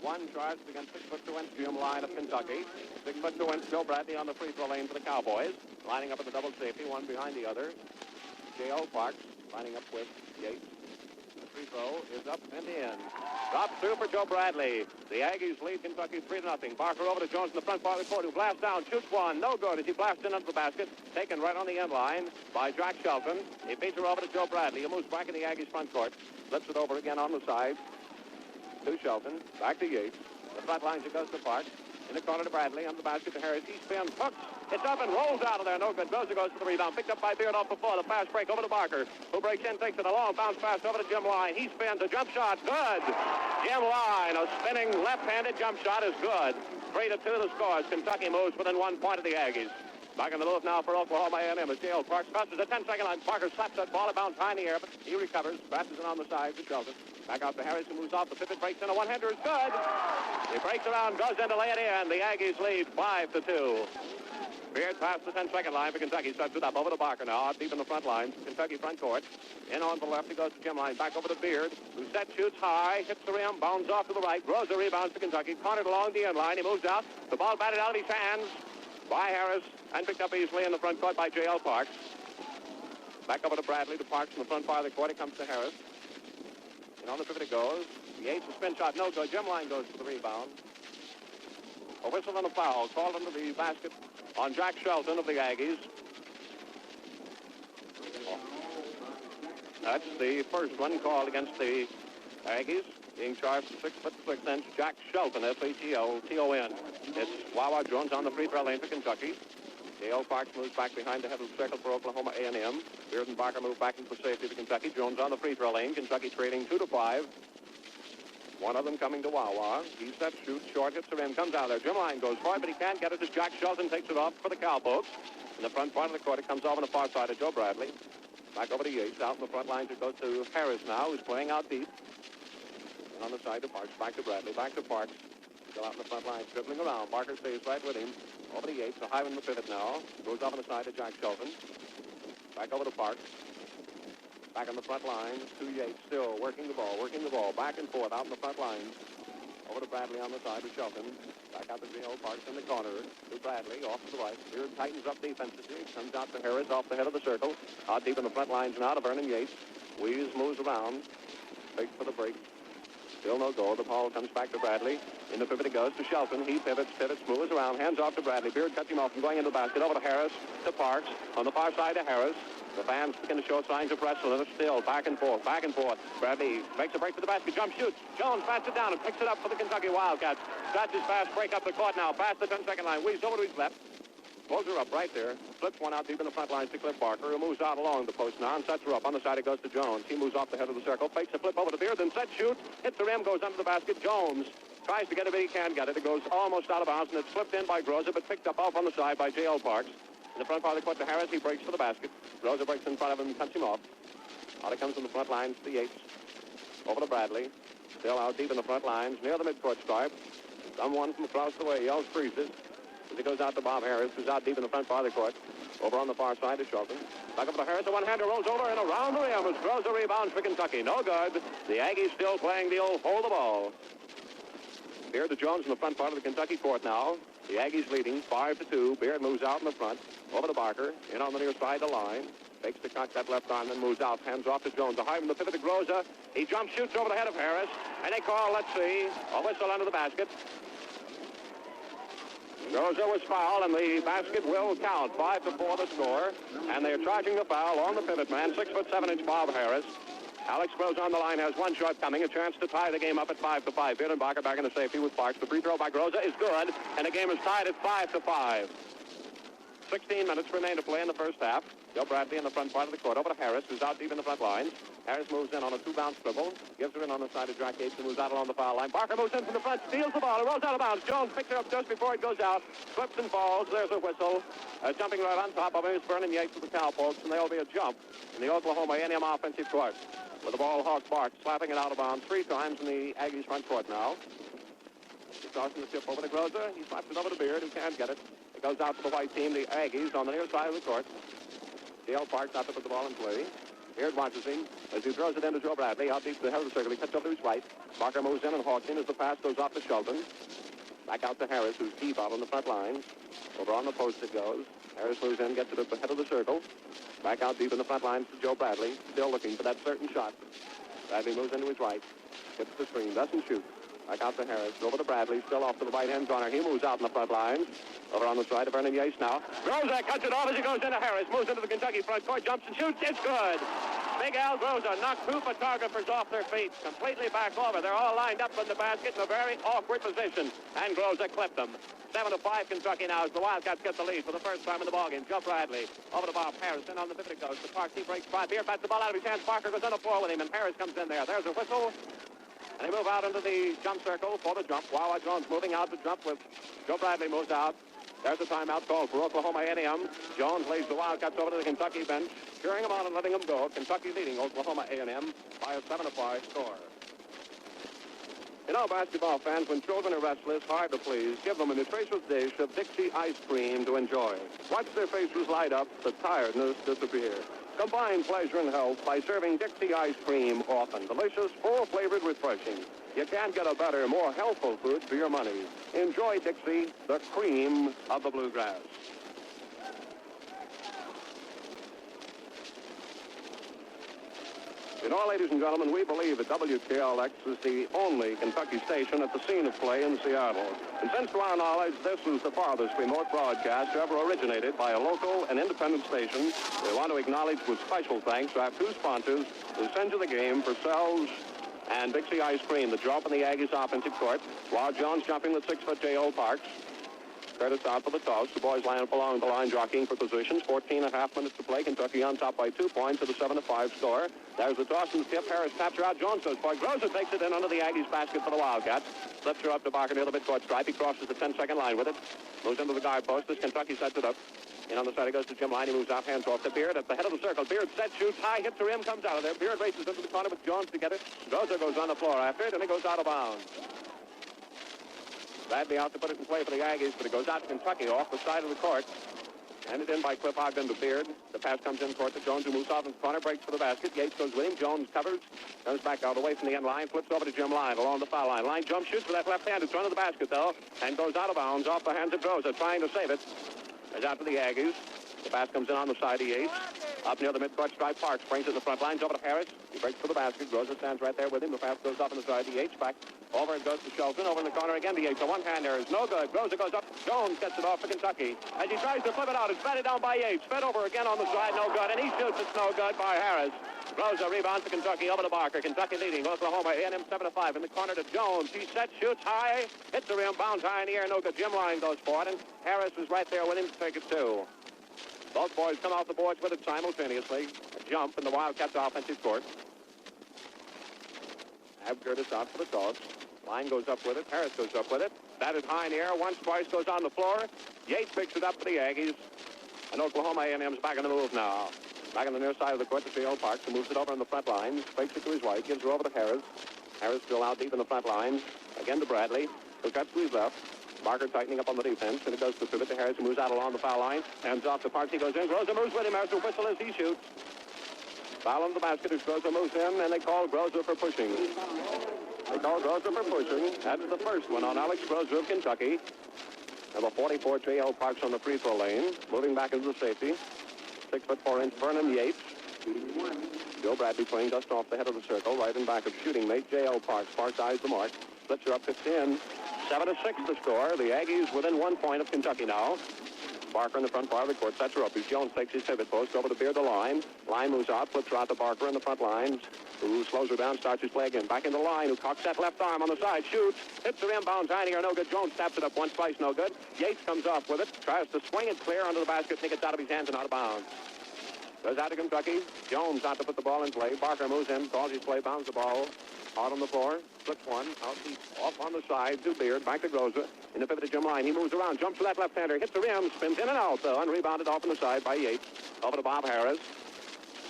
A: One charged against 6'2" Jim Line of Kentucky. 6'2" Joe Bradley on the free throw lane for the Cowboys, lining up at the double safety, one behind the other. J.L. Parks lining up with Yates. The free throw is up and in. Drops through for Joe Bradley. The Aggies lead Kentucky 3-0. Barker over to Jones in the front part of the court, who blasts down, shoots one, no good as he blasts in under the basket. Taken right on the end line by Jack Shelton. He feeds her over to Joe Bradley, who moves back in the Aggies front court. Flips it over again on the side to Shelton. Back to Yates. The front lines, it goes to Parks. In the corner to Bradley, under the basket to Harris. He spins, hooks. It's up and rolls out of there. No good. Goes to the rebound. Picked up by Beard off the floor. The fast break over to Barker, who breaks in, takes it a long bounce pass over to Jim Line. He spins. A jump shot. Good. Jim Line, a spinning left-handed jump shot is good. 3-2 the scores. Kentucky moves within 1 point of the Aggies. Back in the move now for Oklahoma A&M as J.L. Parks crosses the 10-second line. Parker slaps that ball. It bounces high in the air, but he recovers. Passes it on the side to Shelton. Back out to Harris, who moves off the pivot, breaks in a one-hander. Is good. He breaks around, goes in to lay it in. The Aggies lead 5-2. Beard past the 10-second line for Kentucky. Sets it up over to Barker now, out deep in the front lines. Kentucky front court. In on the left, he goes to Jim Line. Back over to Beard, who set, shoots high, hits the rim, bounds off to the right. Grows a rebound for Kentucky. Cornered along the end line. He moves out. The ball batted out of his hands by Harris and picked up easily in the front court by J.L. Parks. Back over to Bradley, to Parks in the front part of the court. He comes to Harris. And on the pivot it goes. Yates, a spin shot, no good. Jim Line goes for the rebound. A whistle and a foul called into the basket on Jack Shelton of the Aggies. That's the first one called against the Aggies. Being charged for 6'6" Jack Shelton, S-H-E-L-T-O-N. It's Wawa Jones on the free throw lane for Kentucky. J.L. Parks moves back behind the head of the circle for Oklahoma A&M. Beard and Barker move back into safety to Kentucky. Jones on the free throw lane. Kentucky trailing 2-5. One of them coming to Wawa. He sets, shoots, short, hits the rim, comes out there. Jim Line goes for it, but he can't get it as Jack Shelton takes it off for the Cowpokes. In the front part of the court, it comes off on the far side of Joe Bradley. Back over to Yates. Out in the front lines, it goes to Harris now, who's playing out deep. And on the side to Parks. Back to Bradley. Back to Parks. Still out in the front line, dribbling around. Barker stays right with him. Over to Yates, a high in the pivot now. Goes off on the side to Jack Shelton. Back over to Parks. Back on the front line to Yates, still working the ball, back and forth out in the front line. Over to Bradley on the side to Shelton. Back out to J.L. Parks in the corner to Bradley, off to the right. Beard tightens up defensively, comes out to Harris off the head of the circle. Out deep in the front lines now to Vernon Yates. Weaves, moves around, fakes for the break. Still no goal. The ball comes back to Bradley. In the pivot it goes to Shelton. He pivots, moves around, hands off to Bradley. Beard cuts him off from going into the basket. Over to Harris, to Parks. On the far side to Harris. The fans begin to show signs of wrestling. Still back and forth. Bradley makes a break for the basket. Jump, shoots. Jones bats it down and picks it up for the Kentucky Wildcats. That's his fast break up the court now. Past the 10-second line. Weaves over to his left. Pulls her up right there. Flips one out deep in the front lines to Cliff Barker, who moves out along the post now and sets her up. On the side it goes to Jones. He moves off the head of the circle. Fakes a flip over to Beard. Then set, shoot. Hits the rim. Goes under the basket. Jones tries to get it, but he can't get it. It goes almost out of bounds, and it's flipped in by Groza, but picked up off on the side by J.L. Parks. In the front part of the court to Harris. He breaks for the basket. Groza breaks in front of him and cuts him off. Out it comes from the front lines to Yates. Over to Bradley. Still out deep in the front lines, near the midcourt stripe. Someone from across the way yells, freezes. As he goes out to Bob Harris, who's out deep in the front part of the court. Over on the far side is Shelton. Back up to Harris. A one-hander rolls over and around the rim as Groza rebounds for Kentucky. No good. The Aggies still playing the old hold the ball. Beard to Jones in the front part of the Kentucky court now. The Aggies leading 5-2. Beard moves out in the front. Over to Barker. In on the near side of the line. Takes the cock that left arm, then moves out. Hands off to Jones. A high from the pivot to Groza. He jumps, shoots over the head of Harris. And they call, let's see, a whistle under the basket. Groza was fouled, and the basket will count. 5-4 the score. And they're charging the foul on the pivot man. 6'7" Bob Harris. Alex Groza on the line has one shortcoming, a chance to tie the game up at 5-5. Beard and Barker back in the safety with Parks. The free throw by Groza is good, and the game is tied at 5-5. 16 minutes remain to play in the first half. Joe Bradley in the front part of the court. Over to Harris, who's out deep in the front lines. Harris moves in on a two-bounce dribble. Gives her in on the side of Jack Yates, who moves out along the foul line. Barker moves in from the front, steals the ball. It rolls out of bounds. Jones picks it up just before it goes out. Slips and falls. There's a whistle. Jumping right on top of him is Vernon Yates with the Cowpokes, and there'll be a jump in the Oklahoma A&M offensive court. With the ball, Hawk Barks slapping it out of bounds 3 times in the Aggies front court now. He's tossing the chip over to Groza. He slaps it over to Beard, who can't get it. It goes out to the white team, the Aggies, on the near side of the court. Dale Parks out to put the ball in play. Beard watches him as he throws it into Joe Bradley. Out deep to the head of the circle. He cuts up to his right. Barker moves in and hawks in as the pass goes off to Shelton. Back out to Harris, who's deep out on the front line. Over on the post it goes. Harris moves in, gets it at the head of the circle. Back out deep in the front lines to Joe Bradley. Still looking for that certain shot. Bradley moves into his right. Gets the screen. Doesn't shoot. Back out to Harris. Over to Bradley. Still off to the right-hand corner. He moves out in the front lines. Over on the side of Vernon Yates now. Groza cuts it off as he goes into Harris. Moves into the Kentucky front court. Jumps and shoots. It's good. Big Al Groza knocked 2 photographers off their feet. Completely back over. They're all lined up in the basket in a very awkward position. And Groza clipped them. 7-5 Kentucky now as the Wildcats get the lead for the first time in the ballgame. Joe Bradley over to Bob Harris. In on the pivot it goes. The Parks, he breaks 5. Beard bats the ball out of his hands. Parker goes on the floor with him, and Harris comes in there. There's a whistle. And they move out into the jump circle for the jump. Wawa Jones moving out to jump with Joe Bradley moves out. There's a timeout call for Oklahoma A&M. Jones leads the Wildcats over to the Kentucky bench, cheering them on and letting them go. Kentucky leading Oklahoma A&M by a 7-5 score. You know, basketball fans, when children are restless, hard to please, give them a nutritious dish of Dixie ice cream to enjoy. Watch their faces light up, the tiredness disappear. Combine pleasure and health by serving Dixie ice cream often. Delicious, full-flavored, refreshing. You can't get a better, more healthful food for your money. Enjoy Dixie, the cream of the bluegrass. You know, ladies and gentlemen, we believe that WKLX is the only Kentucky station at the scene of play in Seattle. And since to our knowledge, this is the farthest remote broadcast ever originated by a local and independent station, we want to acknowledge with special thanks our 2 sponsors who send you the game for Sells and Dixie Ice Cream, the jump in the Aggies offensive court. While Jones jumping with 6-foot J.O. Parks. Curtis out for the toss. The boys line up along the line, jockeying for positions. 14.5 minutes to play. Kentucky on top by 2 points at a 7-5 score. There's the toss and the tip. Harris taps her out. Jones goes for it. Groza takes it in under the Aggies basket for the Wildcats. Flips her up to Barker near the midcourt stripe. He crosses the 10-second line with it. Moves into the guard post as Kentucky sets it up. In on the side, he goes to Jim Line. He moves off, hands off to Beard at the head of the circle. Beard sets, shoots high, hits the rim, comes out of there. Beard races into the corner with Jones to get it. Groza goes on the floor after it, and he goes out of bounds. Bradley out to put it in play for the Aggies, but it goes out to Kentucky off the side of the court. Handed in by Cliff Ogden to Beard. The pass comes in court to Jones, who moves off in the corner, breaks for the basket. Yates goes with him. Jones covers, comes back out away from the end line, flips over to Jim Line along the foul line. Line jump shoots with that left hand in front of the basket, though, and goes out of bounds off the hands of Groza, trying to save it. It's out to the Aggies. The pass comes in on the side of Yates. Up near the midcourt stripe, Parks brings it in the front lines over to Harris. He breaks for the basket. Groza stands right there with him. The pass goes up on the side to Yates. Back over it goes to Shelton. Over in the corner again to Yates. A one-hander is no good. Groza goes up. Jones gets it off for Kentucky. As he tries to flip it out, it's batted down by Yates. Fed over again on the side, no good. And he shoots, it's no good by Harris. Groza rebounds to Kentucky over to Barker. Kentucky leading Oklahoma A&M 7-5 in the corner to Jones. He sets, shoots high, hits the rim, bounds high in the air, no good. Jim Line goes for it, and Harris is right there with him to take it too. Both boys come off the boards with it simultaneously. A jump in the Wildcats' offensive court. Ab Curtis out for the toss. Line goes up with it. Harris goes up with it. Batted high in the air. Once, twice goes on the floor. Yates picks it up for the Aggies. And Oklahoma A&M's back in the move now. Back on the near side of the court to J.O. Parks, who moves it over on the front line. Fakes it to his right. Gives her over to Harris. Harris still out deep in the front line. Again to Bradley, who cuts to his left. Barker tightening up on the defense, and it goes to pivot to Harris, who moves out along the foul line. Hands off to Parks. He goes in. Groza moves with him. There's a whistle as he shoots. Foul on the basket as Groza moves in, and they call Groza for pushing. They call Groza for pushing. That's the first one on Alex Groza of Kentucky. Number 44, J.L. Parks on the free throw lane, moving back into the safety. 6'4" Vernon Yates. Joe Bradley playing just off the head of the circle, right in back of shooting mate J.L. Parks. Parks eyes the mark. Splits her up 15. 7-6 the score. The Aggies within 1 point of Kentucky now. Barker in the front part of the court sets her up as Jones takes his pivot post over to Beard the line. Line moves out, flips her out to Barker in the front lines, who slows her down, starts his play again. Back in the line, who cocks that left arm on the side, shoots, hits the inbound, tiny or no good. Jones taps it up once, twice, no good. Yates comes off with it, tries to swing it clear under the basket, think it's out of his hands and out of bounds. Goes out to Kentucky. Jones out to put the ball in play. Barker moves in, calls his play, bounds the ball. Out on the floor, flips one, out deep, off on the side to Beard, back to Groza. In the pivot to Jim line, he moves around, jumps to that left-hander, hits the rim, spins in and out, though, unrebounded off on the side by Yates. Over to Bob Harris.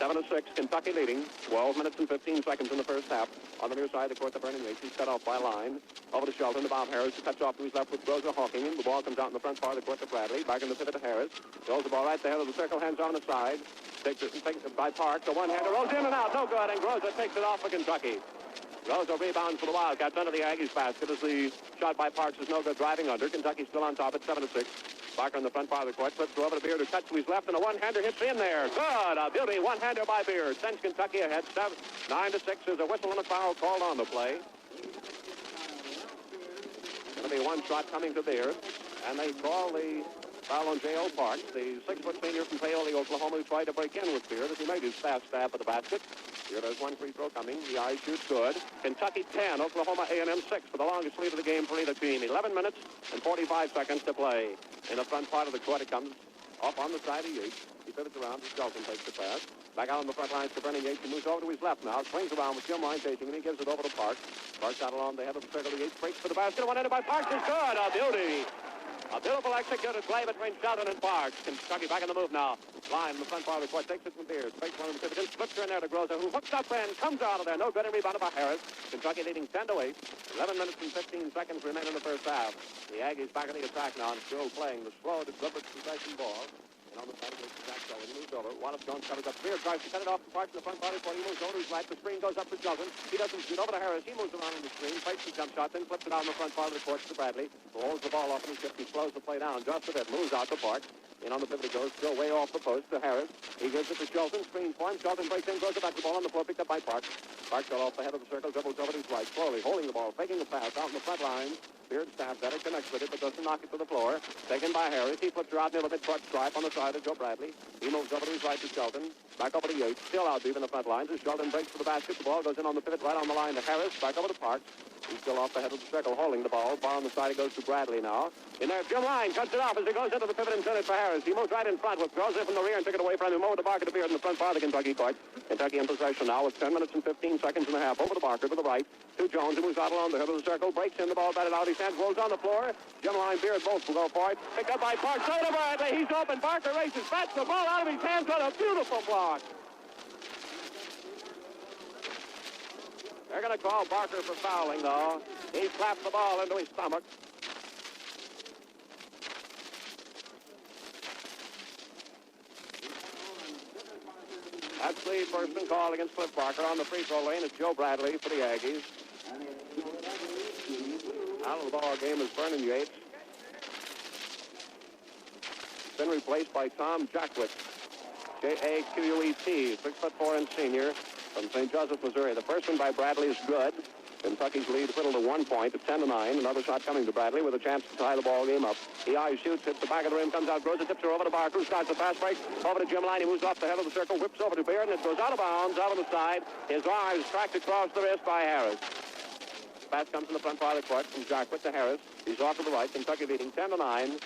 A: 7-6, Kentucky leading. 12 minutes and 15 seconds in the first half. On the near side of the court, the Vernon Yates. He's cut off by line. Over to Shelton, to Bob Harris, who cuts off to his left with Groza hawking him. The ball comes out in the front part of the court to Bradley. Back in the pivot to Harris. Throws the ball right to the head of the circle, hands on the side. Takes it by Park. The one-hander rolls in and out, no good, and Groza takes it off for Kentucky. Groza rebounds for the Wildcats under the Aggies basket as the shot by Parks is no good, driving under. Kentucky still on top at 7-6. Barker in the front part of the court, flips over to Beard, who cuts to his left, and a one-hander hits in there. Good, a beauty one-hander by Beard. Sends Kentucky ahead, 9-6. There's a whistle and a foul called on the play. Going to be one shot coming to Beard, and they call the foul on J.L. Parks, the 6-foot senior from Paoli, Oklahoma, who tried to break in with Beard as he made his fast stab at the basket. Here there's one free throw coming. The eye shoots good. Kentucky 10, Oklahoma A&M 6 for the longest lead of the game for either team. 11 minutes and 45 seconds to play. In the front part of the court, it comes off on the side of Yates. He pivots around. Shelton takes the pass. Back out on the front lines to Vernon Yates. He moves over to his left now. Swings around with Jim Line chasing, and he gives it over to Parks. Parks out along the head of the circle. Yates breaks for the basket. One-handed by Parks is good. A beauty. A beautiful executed play between Shelton and Parks. Kentucky back in the move now. Line in the front part of the court. Takes it from Beard. Fakes one of the Pipkins. Flips her in there to Groza, who hooks up and comes out of there. No good, and rebounded by Harris. Kentucky leading 10-8. 11 minutes and 15 seconds remain in the first half. The Aggies back in the attack now and still playing the slow, deliberate possession ball. And on the side of the back side, he moves over. Wallace Jones covers up. Beard tries to cut it off to Parks in the front part of the court. He moves over to his right. The screen goes up to Shelton. He doesn't shoot. Over to Harris. He moves around in the screen. Fakes the jump shot. Then flips it out in the front part of the court to Bradley. Rolls the ball off in his hip. He slows the play down just a bit. Moves out to Parks. In on the pivot it goes. Still way off the post to Harris. He gives it to Shelton. Screen for him. Shelton breaks in. Goes back the ball on the floor. Picked up by Parks. Parks got off the head of the circle. Dribbles over to his right. Slowly holding the ball. Faking the pass out in the front line. Beard stabs at it, connects with it, but doesn't knock it to the floor. Taken by Harris. He flips her out near the mid-court stripe on the side of Joe Bradley. He moves over to his right to Shelton. Back over to Yates. Still out deep in the front lines as Shelton breaks for the basket. The ball goes in on the pivot right on the line to Harris. Back over to Parks. He's still off the head of the circle, holding the ball. Far on the side, it goes to Bradley now. In there, Jim Line cuts it off as he goes into the pivot and sends it for Harris. He moves right in front with Groza from the rear and took it away from him. Over to Barker to Beard in the front part of the Kentucky court. Kentucky in possession now with 10 minutes and 15 seconds and a half. Over to Barker to the right. To Jones, who moves out along the head of the circle. Breaks in the ball, batted out. His hands rolls on the floor. Jim Line, Beard both will go for it. Picked up by Parks. Over to Bradley. He's open. Barker races. Bats the ball out of his hands on a beautiful block. They're going to call Barker for fouling, though. He slapped the ball into his stomach. That's the person called against Cliff Barker. On the free throw lane, it's Joe Bradley for the Aggies. Out of the ball game is Vernon Yates. Been replaced by Tom Jackwet. J-A-Q-U-E-T, 6'4" senior from St. Joseph, Missouri. The first one by Bradley is good. Kentucky's lead whittled to 1 point at 10-9. Another shot coming to Bradley with a chance to tie the ball game up. He eyes shoots, hits the back of the rim, comes out, Groza, tips her over to Barker, who starts the fast break. Over to Jim Line, he moves off the head of the circle, whips over to Beard, and it goes out of bounds, out on the side. His arm is tracked across the wrist by Harris. Pass comes in the front part of the court from Jackwet to Harris. He's off to the right. Kentucky leading 10-9.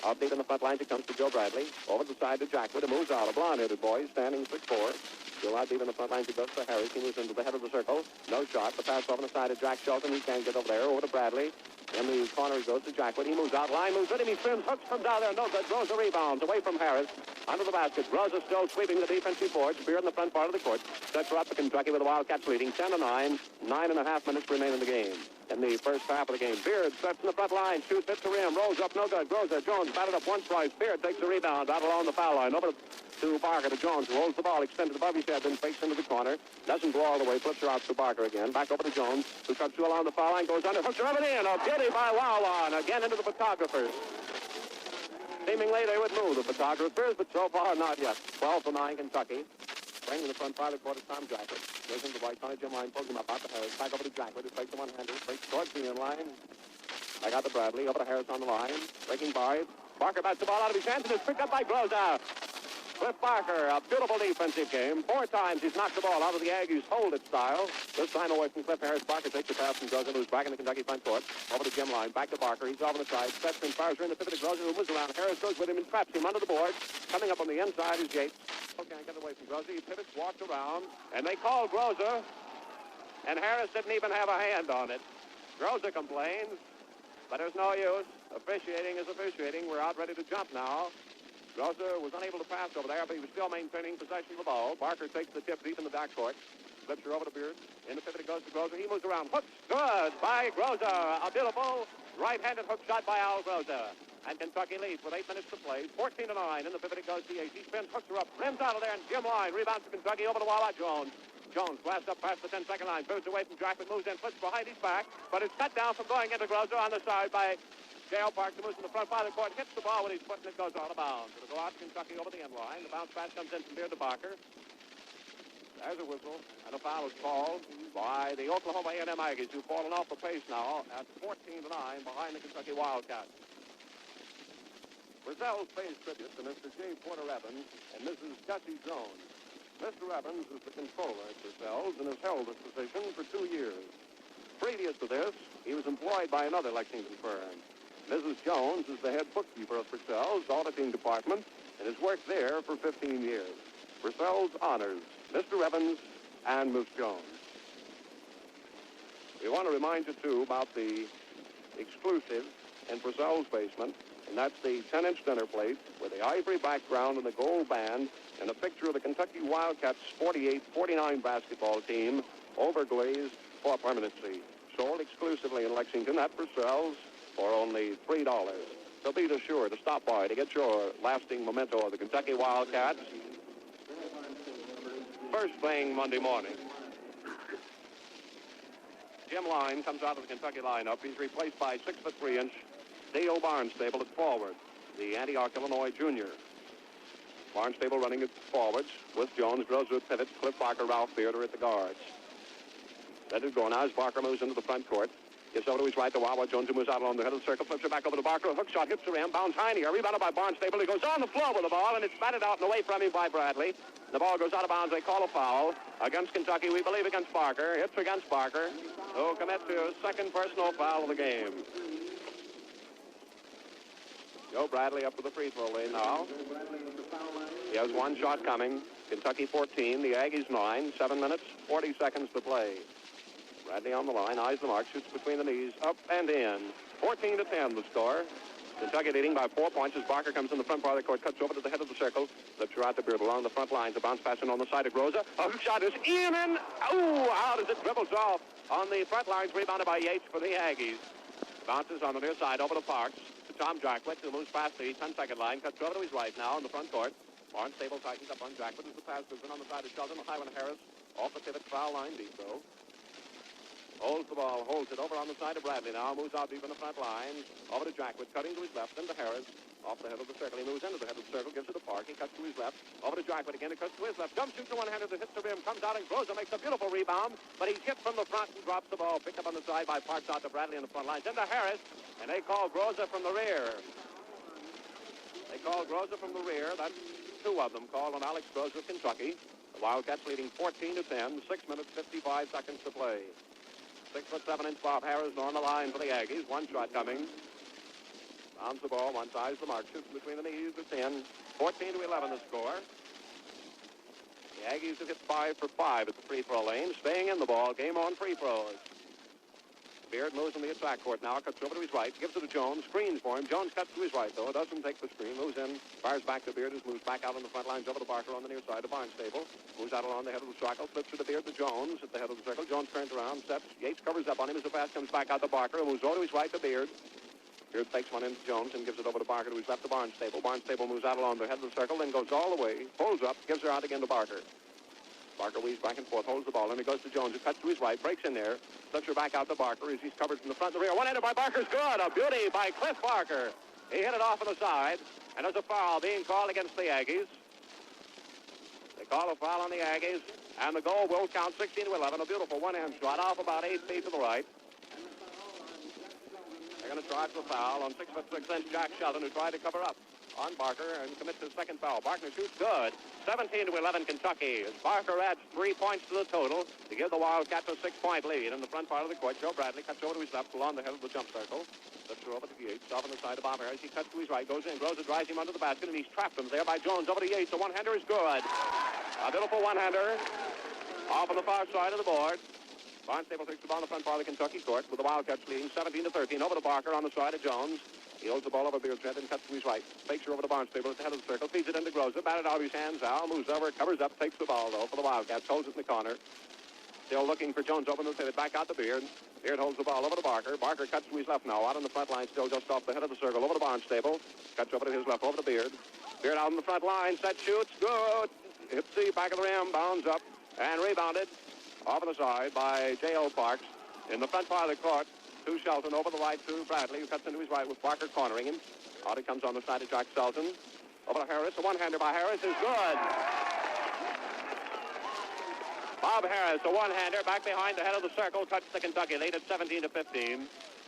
A: Out deep in the front lines, it comes to Joe Bradley. Over to the side to Jackwet. It moves out. A blonde-headed boy standing 6'4". Still out deep in the front lines, it goes to Harris. He moves into the head of the circle. No shot. The pass over the side of Jack Shelton. He can't get over there. Over to Bradley. In the corner, he goes to Jackwet. He moves out. Line moves with him. He spins. Hooks from down there. No good. Throws the rebounds away from Harris. Under the basket. Groza still sweeping the defensive boards. Beard in the front part of the court. Sets her up for Kentucky with the Wildcats leading 10-9. 9.5 minutes remain in the game. And in the first half of the game. Beard sets in the front line, shoots, hits the rim, rolls up, no good. Groza, Jones batted up one twice. Beard takes the rebound out along the foul line. Over to Barker, to Jones, who holds the ball, extended above his head, then fakes into the corner. Doesn't go all the way, flips her out to Barker again. Back over to Jones, who cuts through along the foul line, goes under, hooks her up and in. A beauty by Wawan, again into the photographers. Seemingly they would move the photographers, but so far not yet. 12-9 Kentucky. Bringing the front part of the court is Tom Jackett. Goes into the right corner, Jim Line pulls him up out to Harris. Back over to Jackett, who takes the one-hander, breaks towards the in-line. Back out to Bradley, over to Harris on the line. Breaking by. Barker bats the ball out of his hands and is picked up by Groza. Cliff Barker, a beautiful defensive game. 4 times he's knocked the ball out of the Aggies' hold-it style. This time away from Cliff Harris. Barker takes the pass from Groza, who's back in the Kentucky front court. Over to Jim Line, back to Barker. He's off on the side. Steps and fires her in the pivot to Groza, who moves around. Harris goes with him and traps him under the board. Coming up on the inside is Yates. Can't get away from Groza. He pivots, walks around, and they call Groza, and Harris didn't even have a hand on it. Groza complains, but there's no use. Officiating is officiating. We're out ready to jump now. Groza was unable to pass over there, but he was still maintaining possession of the ball. Barker takes the tip deep in the backcourt. Flips her over to Beard. In the pivot it goes to Groza. He moves around. Hooks. Good by Groza. A beautiful right-handed hook shot by Al Groza. And Kentucky leads with 8 minutes to play. 14-9. In the pivot it goes to Yates. He spins, hooks her up, rims out of there, and Jim Line rebounds to Kentucky over to Wawa Jones. Jones blasts up past the 10-second line. Moves away from Jackman, moves in, flips behind his back, but it's cut down from going into Groza on the side by J.L. Parks, who moves in the front part of the court, hits the ball with his foot, and it goes out of bounds. It'll go out to Kentucky over the end line. The bounce pass comes in from Beard to Barker. There's a whistle, and a foul is called by the Oklahoma A&M Aggies, who've fallen off the pace now at 14-9 behind the Kentucky Wildcats. Brazell pays tribute to Mr. J. Porter Evans and Mrs. Gussie Jones. Mr. Evans is the controller at Brazell's and has held this position for 2 years. Previous to this, he was employed by another Lexington firm. Mrs. Jones is the head bookkeeper of Brazell's auditing department and has worked there for 15 years. Brazell's honors Mr. Evans and Miss Jones. We want to remind you, too, about the exclusive in Brazell's basement, and that's the 10-inch dinner plate with the ivory background and the gold band and a picture of the Kentucky Wildcats 48-49 basketball team overglazed for permanency. Sold exclusively in Lexington at Brazell's for only $3. So be sure to stop by to get your lasting memento of the Kentucky Wildcats. First playing Monday morning. Jim Line comes out of the Kentucky lineup. He's replaced by 6'3" Dale Barnstable at forward, the Antioch, Illinois junior. Barnstable running at forwards with Jones, Groza at pivot, Cliff Barker, Ralph Beard are at the guards. Let it go now as Barker moves into the front court. Gets over to his right to Wawa Jones, who moves out along the head of the circle, flips it back over to Barker. A hook shot hits the rim, bounds high in the air, rebounded by Barnstable. He goes on the floor with the ball, and it's batted out and away from him by Bradley. The ball goes out of bounds. They call a foul against Kentucky. We believe against Barker. Hits against Barker, who commits his second personal foul of the game. Joe Bradley up to the free throw lane now. He has one shot coming. Kentucky 14, the Aggies 9. 7 minutes, 40 seconds to play. Bradley on the line, eyes the mark, shoots between the knees, up and in. 14-10 the score. Kentucky leading by 4 points as Barker comes in the front part of the court, cuts over to the head of the circle, flips her out to Beard along the front lines, a bounce pass in on the side of Groza. A hook shot is in and, out as it dribbles off on the front lines, rebounded by Yates for the Aggies. Bounces on the near side over to Parks, to Tom Jackwett, who moves past the 10-second line, cuts over to his right now in the front court. Barnstable tightens up on Jackwett as the pass goes in on the side of Sheldon. Highland Harris off the pivot, foul line deep though. Holds the ball, holds it over on the side of Bradley now, moves out deep in the front line, over to Jackwett, cutting to his left, then to Harris, off the head of the circle. He moves into the head of the circle, gives it to Park, he cuts to his left, over to Jackwett again, he cuts to his left, jump shoots the one-hander that hits the rim, comes out and Groza makes a beautiful rebound, but he's hit from the front and drops the ball, picked up on the side by Parks out to Bradley in the front line, then to Harris, and they call Groza from the rear. They call Groza from the rear, that's 2 of them called on Alex Groza of Kentucky. The Wildcats leading 14-10, 6 minutes, 55 seconds to play. 6'7" Bob Harris on the line for the Aggies. One shot coming. Bounds the ball, one size the mark. Shoots between the knees. It's in. 14-11 the score. The Aggies have hit 5 for 5 at the free throw lane. Staying in the ball. Game on free throws. Beard moves in the attack court now, cuts over to his right, gives it to Jones, screens for him. Jones cuts to his right, though. Doesn't take the screen, moves in, fires back to Beard, who moves back out on the front lines over to Barker on the near side of Barnstable. Moves out along the head of the circle, flips to the Beard to Jones at the head of the circle. Jones turns around, steps. Yates covers up on him as the pass comes back out to Barker, who moves over to his right to Beard. Beard fakes one into Jones and gives it over to Barker, who's left to Barnstable. Barnstable moves out along the head of the circle, then goes all the way, pulls up, gives her out again to Barker. Barker weaves back and forth, holds the ball, and he goes to Jones, who cuts to his right, breaks in there, flips her back out to Barker as he's covered from the front and the rear. One-hander by Barker's good. A beauty by Cliff Barker. He hit it off on the side, and there's a foul being called against the Aggies. They call a foul on the Aggies, and the goal will count 16-11. A beautiful one-hand shot off about 8 feet to the right. They're going to try for a foul on 6'6" Jack Shelton, who tried to cover up on Barker and commits his second foul. Barker shoots good. 17-11 Kentucky. As Barker adds 3 points to the total to give the Wildcats a 6-point lead. In the front part of the court, Joe Bradley cuts over to his left along the head of the jump circle. Lifts her over to Yates, off on the side of Bob Harris. He cuts to his right, goes in, Groza drives him under the basket, and he's trapped him there by Jones. Over to Yates. The one-hander is good. A beautiful one-hander off on the far side of the board. Barnstable takes the ball in the front part of the Kentucky court with the Wildcats leading 17-13. Over to Barker on the side of Jones. He holds the ball over Beard's head and cuts to his right. Fakes her over to Barnstable at the head of the circle. Feeds it into Groza. Batted out of his hands. Al moves over, covers up, takes the ball, though, for the Wildcats. Holds it in the corner. Still looking for Jones open the pivot. Back out to Beard. Beard holds the ball over to Barker. Barker cuts to his left now. Out on the front line, still just off the head of the circle. Over to Barnstable. Cuts over to his left, over to Beard. Beard out on the front line. Set, shoots. Good. Hits the back of the rim. Bounds up. And rebounded off on the side by J.O. Parks. In the front part of the court, to Shelton, over the right to Bradley, who cuts into his right with Barker cornering him. Out it comes on the side of Jack Shelton. Over to Harris. A one-hander by Harris is good. Bob Harris, a one-hander, back behind the head of the circle, cuts the Kentucky lead at 17-15.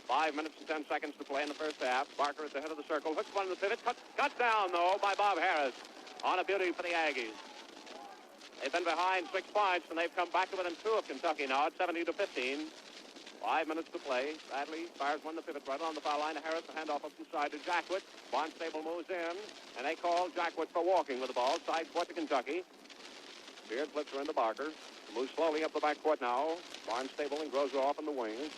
A: 5 minutes and 10 seconds to play in the first half. Barker at the head of the circle, hooks one in the pivot, cut down, though, by Bob Harris on a beauty for the Aggies. They've been behind 6 points, and they've come back to within 2 of Kentucky now at 17-15. 5 minutes to play. Bradley fires one to pivot right on the foul line to Harris. The handoff up inside to Jackwood. Barnstable moves in, and they call Jackwood for walking with the ball. Side court to Kentucky. Beard flips her into Barker. Moves slowly up the back court now. Barnstable and Groza off in the wings.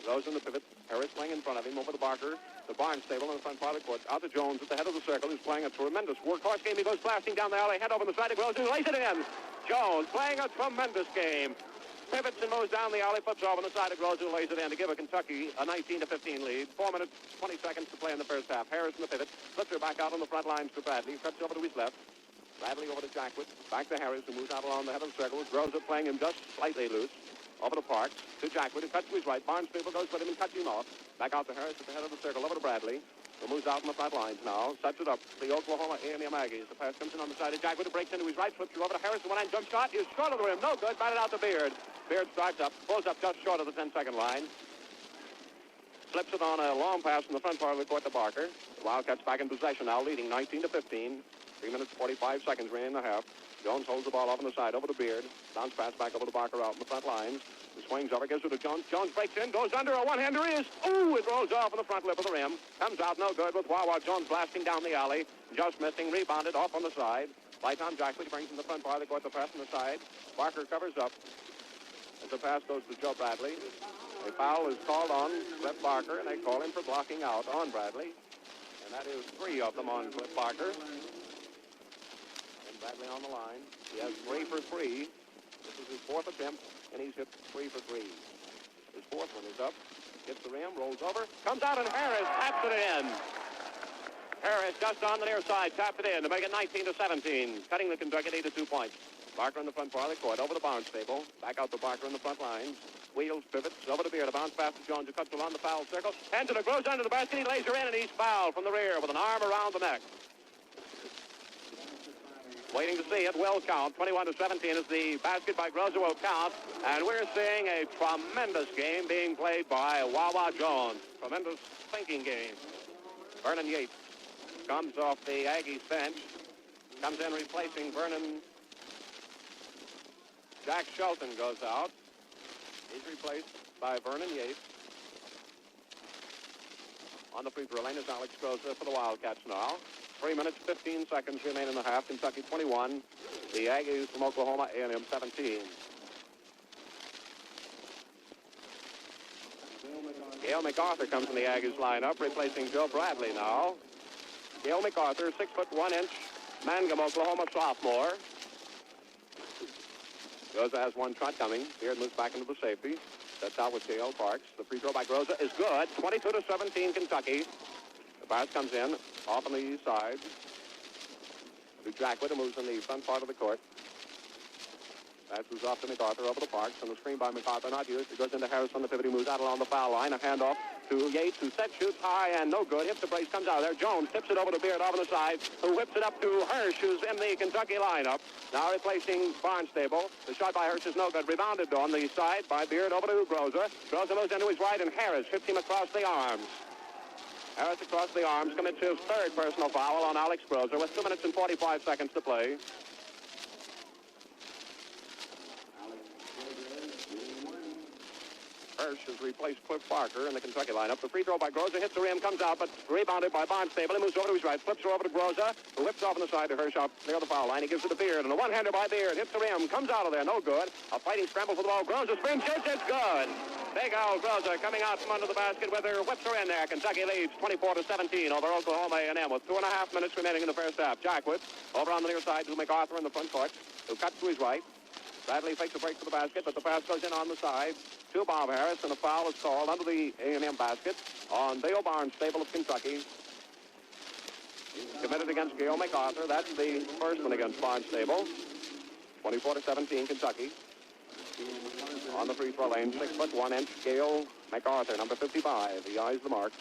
A: Goes in the pivot. Harris playing in front of him over to Barker. To Barnstable in the front part of the court. Out to Jones at the head of the circle, who's playing a tremendous workhorse game. He goes blasting down the alley. Head over the side of Groza, who lays it in. Jones playing a tremendous game. Pivots and moves down the alley, flips off on the side of Groza, who lays it in to give a Kentucky a 19-15 lead. 4 minutes, 20 seconds to play in the first half. Harris in the pivot, flips her back out on the front lines to Bradley, cuts over to his left. Bradley over to Jackwood, back to Harris, who moves out along the head of the circle. Groza playing him just slightly loose. Over to Parks, to Jackwood, who cuts to his right. Barnstable goes with him and cuts him off. Back out to Harris at the head of the circle, over to Bradley, who moves out on the front lines now. Sets it up for the Oklahoma A&M Aggies. The pass comes in on the side of Jackwood, who breaks into his right, flips it over to Harris. The one-hand jump shot is short of the rim. No good. Batted out to Beard. Beard starts up, pulls up just short of the 10-second line. Flips it on a long pass from the front part of the court to Barker. The Wildcats back in possession now, leading 19-15. 3 minutes, 45 seconds remaining in the half. Jones holds the ball off on the side, over to Beard. Bounce pass back over to Barker out in the front lines. He swings over, gives it to Jones. Jones breaks in, goes under. A one-hander is. Ooh, it rolls off on the front lip of the rim. Comes out no good with Wawa Jones blasting down the alley. Just missing, rebounded off on the side. By Tom Jackwood, brings in the front part of the court, the pass on the side. Barker covers up. As the pass goes to Joe Bradley. A foul is called on Cliff Barker, and they call him for blocking out on Bradley. And that is 3 of them on Cliff Barker. And Bradley on the line. He has 3 for 3. This is his 4th attempt, and he's hit 3 for 3. His 4th one is up. Hits the rim, rolls over, comes out, and Harris taps it in. Harris just on the near side, tapped it in to make it 19-17, cutting the Kentucky lead to 2 points. Barker in the front part of the court, over to Barnstable. Back out to Barker in the front line. Wheels, pivots, over to Beard. A bounce pass to Jones, who cuts along the foul circle. Hands it, goes under the basket. He lays her in, and he's fouled from the rear with an arm around the neck. Waiting to see it will count. 21-17 as the basket by Groza will count. And we're seeing a tremendous game being played by Wawa Jones. Tremendous thinking game. Vernon Yates comes off the Aggies bench. Comes in replacing Vernon. Jack Shelton goes out. He's replaced by Vernon Yates. On the free throw line is Alex Groza for the Wildcats now. 3 minutes, 15 seconds remain in the half. Kentucky 21. The Aggies from Oklahoma A&M 17. Gail MacArthur comes in the Aggies lineup, replacing Joe Bradley now. Gail MacArthur, 6'1" Mangum, Oklahoma sophomore. Groza has one shot coming. Beard moves back into the safety. Sets out with J.L. Parks. The free throw by Groza is good. 22-17 Kentucky. The pass comes in off on the east side to Jackwood, who moves in the front part of the court. Pass moves off to MacArthur over to Parks, and the screen by MacArthur not used. It goes into Harris on the pivot. He moves out along the foul line. A handoff to Yates, who sets, shoots high, and no good. Hits the brace, comes out of there. Jones tips it over to Beard off on the side, who whips it up to Hirsch, who's in the Kentucky lineup. Now replacing Barnstable. The shot by Hirsch is no good. Rebounded on the side by Beard over to Groza. Groza moves into his right, and Harris hits him across the arms. Harris across the arms commits his third personal foul on Alex Groza with 2 minutes and 45 seconds to play. Hirsch has replaced Cliff Parker in the Kentucky lineup. The free throw by Groza hits the rim, comes out, but rebounded by Barnstable. He moves over to his right, flips her over to Groza, who whips off on the side to Hirsch up near the foul line. He gives it to Beard, and a one-hander by Beard hits the rim, comes out of there, no good. A fighting scramble for the ball. Groza springs, hits, it's good. Big Al Groza coming out from under the basket with her, whips her in there. Kentucky leads 24-17 over Oklahoma A&M with 2.5 minutes remaining in the first half. Jackwood over on the near side to MacArthur in the front court, who cuts to his right. Bradley fakes a break for the basket, but the pass goes in on the side to Bob Harris, and a foul is called under the A&M basket on Dale Barnstable of Kentucky. Committed against Gail MacArthur. That's the first one against Barnstable. 24-17 Kentucky. On the free throw lane, 6'1" Gail MacArthur, number 55. He eyes the mark.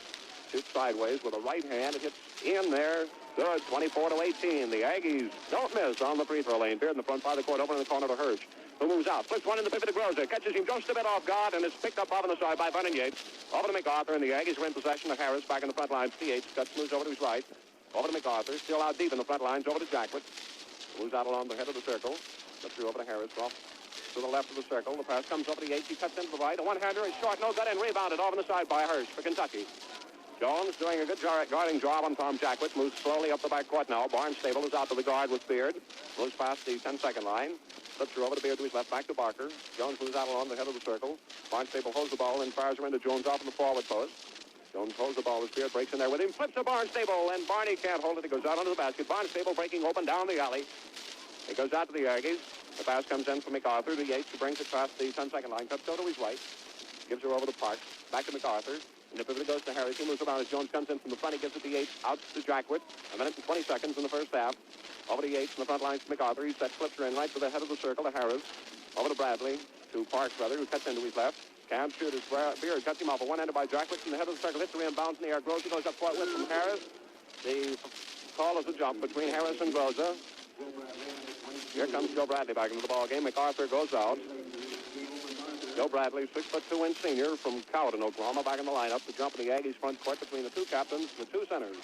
A: Shoots sideways with a right hand. It hits in there. Good, 24-18. The Aggies don't miss on the free throw lane. Beard in the front part of the court, over in the corner to Hirsch, who moves out. Flips one in the pivot to Groza. Catches him just a bit off guard, and is picked up off on the side by Vernon Yates. Over to MacArthur, and the Aggies are in possession of Harris back in the front lines. Yates cuts, moves over to his right. Over to MacArthur. Still out deep in the front lines. Over to Jackwood. Moves out along the head of the circle. Cuts through over to Harris. Off to the left of the circle. The pass comes over to Yates. He cuts into the right. A one-hander is short. No good, and rebounded off on the side by Hirsch for Kentucky. Jones doing a good guarding job on Tom Jackwood. Moves slowly up the backcourt now. Barnstable is out to the guard with Beard. Moves past the 10-second line. Flips her over to Beard to his left, back to Barker. Jones moves out along the head of the circle. Barnstable holds the ball and fires her into Jones off in the forward post. Jones holds the ball as Beard breaks in there with him. Flips to Barnstable, and Barney can't hold it. It goes out under the basket. Barnstable breaking open down the alley. It goes out to the Aggies. The pass comes in from MacArthur to Yates, who brings it past the 10-second line. Cuts over to his right. Gives her over to Parks. Back to MacArthur. And the pivot goes to Harris. He moves around as Jones comes in from the front. He gives it to Yates. Out to Jackwood. 1 minute and 20 seconds in the first half. Over to Yates in the front lines to MacArthur. He sets, flips her in right to the head of the circle to Harris. Over to Bradley. To Parks, rather, who cuts into his left. Can't shoot his Beard. Cuts him off. A one-hander by Jackwood from the head of the circle. Hits the rim. Bounds in the air. Groza goes up court with from Harris. The call is a jump between Harris and Groza. Here comes Joe Bradley back into the ball game. MacArthur goes out. Joe Bradley, 6'2" senior from Cowden, Oklahoma, back in the lineup to jump in the Aggies front court between the two captains and the two centers.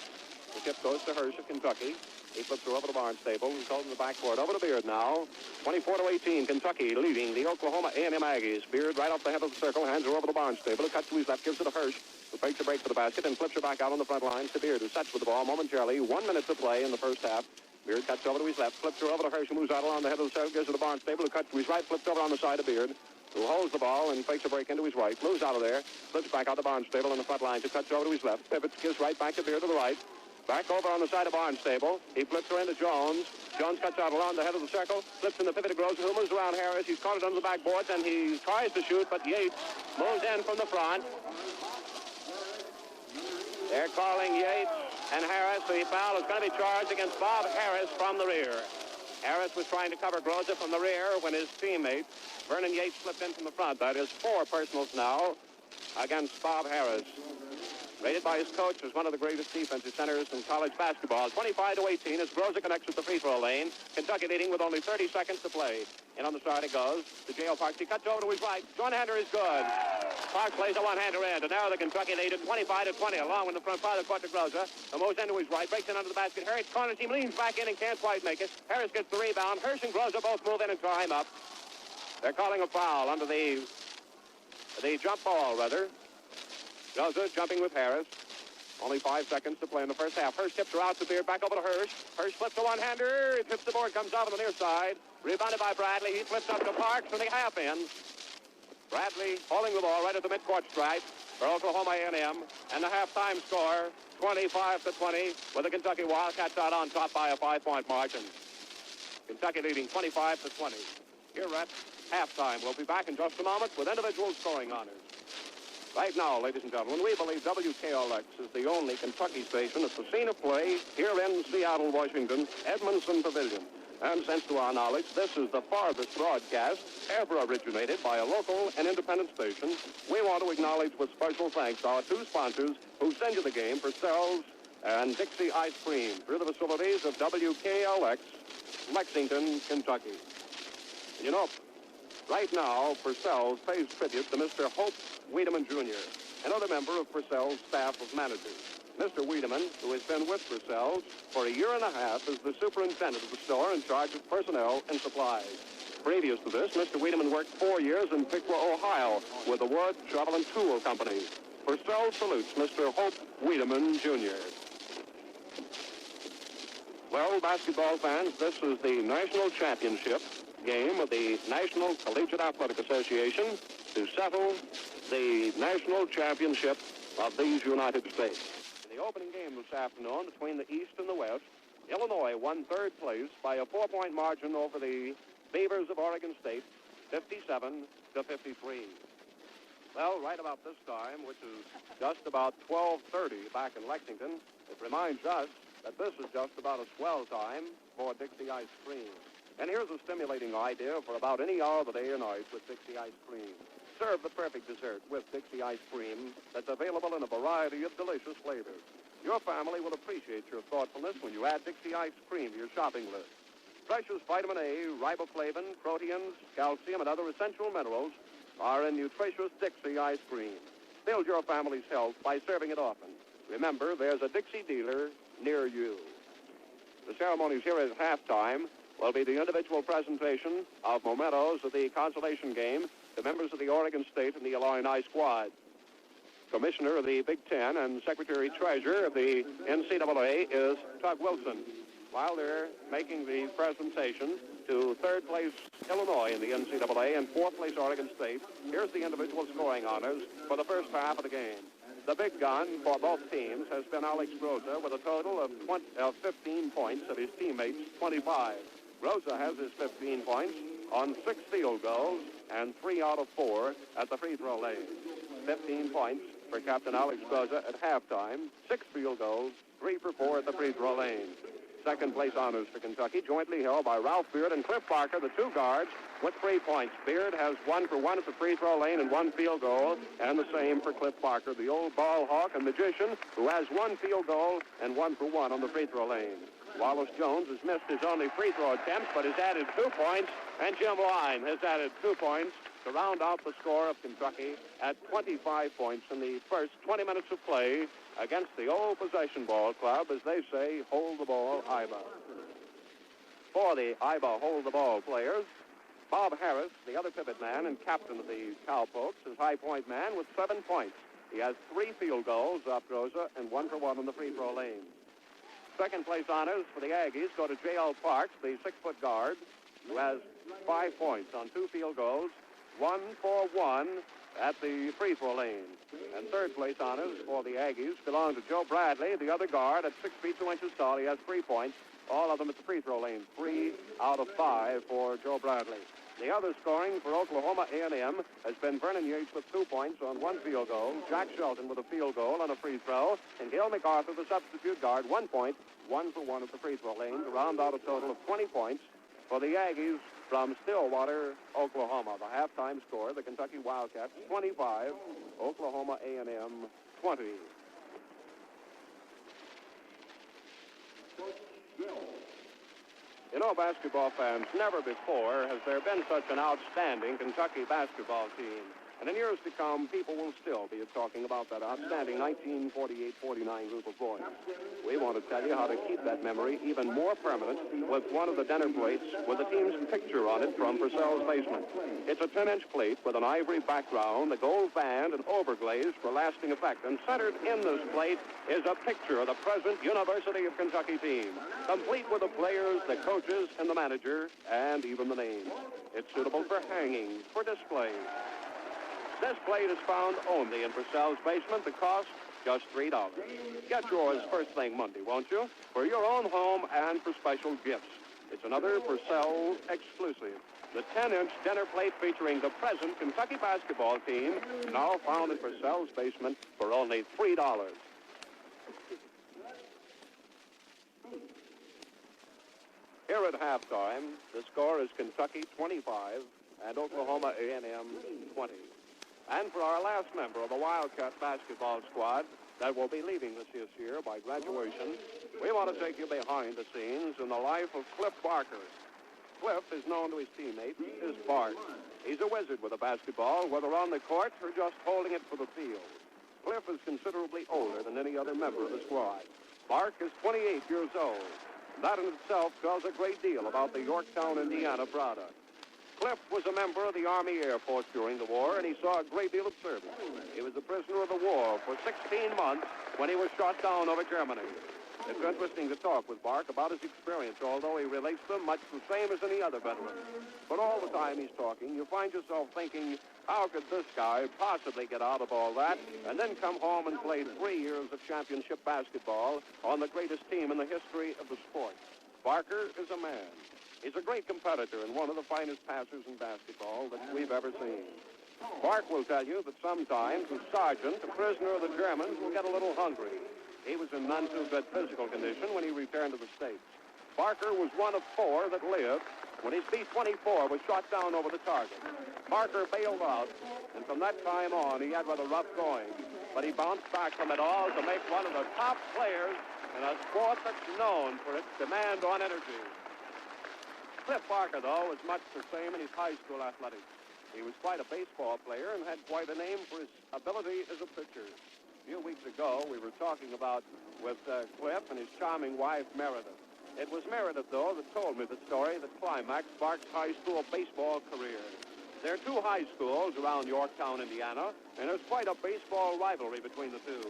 A: The tip goes to Hirsch of Kentucky. He flips her over to Barnstable, who's holding the backcourt. Over to Beard now. 24-18, Kentucky leading the Oklahoma A&M Aggies. Beard right off the head of the circle, hands her over to Barnstable, who cuts to his left, gives it to Hirsch, who fakes a break for the basket and flips her back out on the front lines to Beard, who sets with the ball momentarily. 1 minute to play in the first half. Beard cuts over to his left, flips her over to Hirsch, who moves out along the head of the circle, gives it to Barnstable, who cuts to his right, flips over on the side of Beard, who holds the ball and fakes a break into his right, moves out of there, flips back out to Barnstable on the front line, who cuts over to his left, pivots, gives right back to Beard to the right, back over on the side of Barnstable. He flips her into Jones. Jones cuts out along the head of the circle, flips in the pivot to Groza, who moves around Harris. He's caught it under the backboard, and he tries to shoot, but Yates moves in from the front. They're calling Yates and Harris. The foul is going to be charged against Bob Harris from the rear. Harris was trying to cover Groza from the rear when his teammate, Vernon Yates, slipped in from the front. That is 4 personals now against Bob Harris. Rated by his coach as one of the greatest defensive centers in college basketball. 25-18 as Groza connects with the free throw lane. Kentucky leading with only 30 seconds to play. In on the side it goes to J.L. Parks. He cuts over to his right. One-hander is good. Parks plays a one-hander in. And now the Kentucky lead at 25-20, along with the front part of the court to Groza. The moves into his right, breaks in under the basket. Harris corners him, leans back in and can't quite make it. Harris gets the rebound. Hirsch and Groza both move in and try him up. They're calling a foul under the jump ball, rather. Groza jumping with Harris. Only 5 seconds to play in the first half. Hirsch tips her out to Beard. Back over to Hirsch. Hirsch flips a one-hander. He tips the board, comes off on the near side. Rebounded by Bradley. He flips up to Parks from the half end. Bradley holding the ball right at the midcourt stripe. for Oklahoma A&M, and the halftime score, 25-20, with the Kentucky Wildcats out on top by a 5-point margin. Kentucky leading 25-20. Here at halftime. We'll be back in just a moment with individual scoring honors. Right now, ladies and gentlemen, we believe WKLX is the only Kentucky station at the scene of play here in Seattle, Washington, Edmondson Pavilion. And since to our knowledge, this is the farthest broadcast ever originated by a local and independent station, we want to acknowledge with special thanks our two sponsors who send you the game, Purcell's and Dixie Ice Cream, through the facilities of WKLX, Lexington, Kentucky. You know, right now, Purcell's pays tribute to Mr. Hope Wiedemann, Jr., another member of Purcell's staff of managers. Mr. Wiedemann, who has been with Purcell's for a year and a half, is the superintendent of the store in charge of personnel and supplies. Previous to this, Mr. Wiedemann worked 4 years in Piqua, Ohio, with the Wood, Shovel, and Tool Company. Purcell salutes Mr. Hope Wiedemann, Jr. Well, basketball fans, this is the national championship game of the National Collegiate Athletic Association to settle the national championship of these United States. In the opening game this afternoon between the East and the West, Illinois won third place by a 4-point margin over the Beavers of Oregon State, 57-53. Well, right about this time, which is just about 12:30 back in Lexington, it reminds us that this is just about a swell time for Dixie Ice Cream. And here's a stimulating idea for about any hour of the day or night with Dixie Ice Cream. Serve the perfect dessert with Dixie Ice Cream that's available in a variety of delicious flavors. Your family will appreciate your thoughtfulness when you add Dixie Ice Cream to your shopping list. Precious vitamin A, riboflavin, proteins, calcium, and other essential minerals are in nutritious Dixie Ice Cream. Build your family's health by serving it often. Remember, there's a Dixie dealer near you. The ceremonies here at halftime will be the individual presentation of mementos of the consolation game to members of the Oregon State and the Illinois squad. Commissioner of the Big Ten and Secretary-Treasurer of the NCAA is Tug Wilson. While they're making the presentation to third place Illinois in the NCAA and fourth place Oregon State, here's the individual scoring honors for the first half of the game. The big gun for both teams has been Alex Groza with a total of 15 points of his teammates' 25. Groza has his 15 points on 6 field goals and 3 out of 4 at the free throw lane. 15 points for Captain Alex Groza at halftime, 6 field goals, 3 for 4 at the free throw lane. Second place honors for Kentucky, jointly held by Ralph Beard and Cliff Barker, the two guards, with 3 points. Beard has 1 for 1 at the free throw lane and 1 field goal, and the same for Cliff Barker, the old ball hawk and magician, who has 1 field goal and 1 for 1 on the free throw lane. Wallace Jones has missed his only free throw attempt, but has added 2 points, and Jim Line has added 2 points to round out the score of Kentucky at 25 points in the first 20 minutes of play against the old possession ball club, as they say, hold the ball, IBA. For the IBA hold the ball players, Bob Harris, the other pivot man and captain of the Cowpokes, is high point man with 7 points. He has 3 field goals off Groza and 1 for 1 on the free throw lane. Second place honors for the Aggies go to J.L. Parks, the 6-foot guard, who has 5 points on 2 field goals, 1 for 1 at the free throw lane. And third place honors for the Aggies belong to Joe Bradley, the other guard, at 6 feet 2 inches tall. He has 3 points, all of them at the free throw lane. 3 out of 5 for Joe Bradley. The other scoring for Oklahoma A&M has been Vernon Yates with 2 points on 1 field goal, Jack Shelton with a field goal on a free throw, and Gil MacArthur, the substitute guard, 1 point, 1 for 1 at the free throw lane to round out a total of 20 points for the Aggies from Stillwater, Oklahoma. The halftime score, the Kentucky Wildcats 25, Oklahoma A&M 20. You know, basketball fans, never before has there been such an outstanding Kentucky basketball team. And in years to come, people will still be talking about that outstanding 1948-49 group of boys. We want to tell you how to keep that memory even more permanent with one of the dinner plates with the team's picture on it from Purcell's basement. It's a 10-inch plate with an ivory background, a gold band, and overglaze for lasting effect. And centered in this plate is a picture of the present University of Kentucky team, complete with the players, the coaches, and the manager, and even the names. It's suitable for hanging, for display. This plate is found only in Purcell's basement. The cost, just $3. Get yours first thing Monday, won't you? For your own home and for special gifts. It's another Purcell exclusive. The 10-inch dinner plate featuring the present Kentucky basketball team, now found in Purcell's basement for only $3. Here at halftime, the score is Kentucky 25 and Oklahoma A&M 20. And for our last member of the Wildcat basketball squad that will be leaving us this year by graduation, we want to take you behind the scenes in the life of Cliff Barker. Cliff is known to his teammates as Bart. He's a wizard with a basketball, whether on the court or just holding it for the field. Cliff is considerably older than any other member of the squad. Bart is 28 years old. That in itself tells a great deal about the Yorktown, Indiana product. Cliff was a member of the Army Air Force during the war, and he saw a great deal of service. He was a prisoner of the war for 16 months when he was shot down over Germany. It's interesting to talk with Bart about his experience, although he relates them much the same as any other veteran. But all the time he's talking, you find yourself thinking, how could this guy possibly get out of all that and then come home and play 3 years of championship basketball on the greatest team in the history of the sport? Barker is a man. He's a great competitor and one of the finest passers in basketball that we've ever seen. Bart will tell you that sometimes a sergeant, a prisoner of the Germans, will get a little hungry. He was in none too good physical condition when he returned to the States. Barker was one of 4 that lived when his B-24 was shot down over the target. Barker bailed out, and from that time on, he had rather rough going. But he bounced back from it all to make one of the top players in a sport that's known for its demand on energy. Cliff Barker, though, was much the same in his high school athletics. He was quite a baseball player and had quite a name for his ability as a pitcher. A few weeks ago, we were talking with Cliff and his charming wife, Meredith. It was Meredith, though, that told me the story that climaxed Bart's high school baseball career. There are 2 high schools around Yorktown, Indiana, and there's quite a baseball rivalry between the two.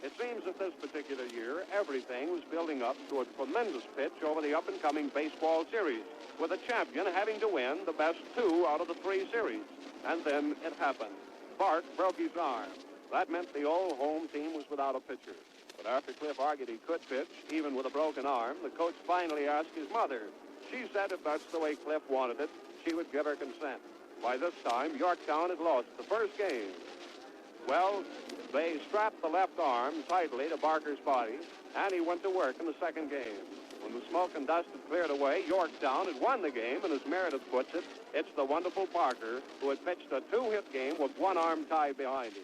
A: It seems that this particular year, everything was building up to a tremendous pitch over the up-and-coming baseball series, with the champion having to win the best 2 out of the 3 series. And then it happened. Bart broke his arm. That meant the old home team was without a pitcher. But after Cliff argued he could pitch, even with a broken arm, the coach finally asked his mother. She said if that's the way Cliff wanted it, she would give her consent. By this time, Yorktown had lost the first game. Well, they strapped the left arm tightly to Barker's body, and he went to work in the second game. When the smoke and dust had cleared away, Yorktown had won the game, and as Meredith puts it, it's the wonderful Barker who had pitched a 2-hit game with one arm tied behind him.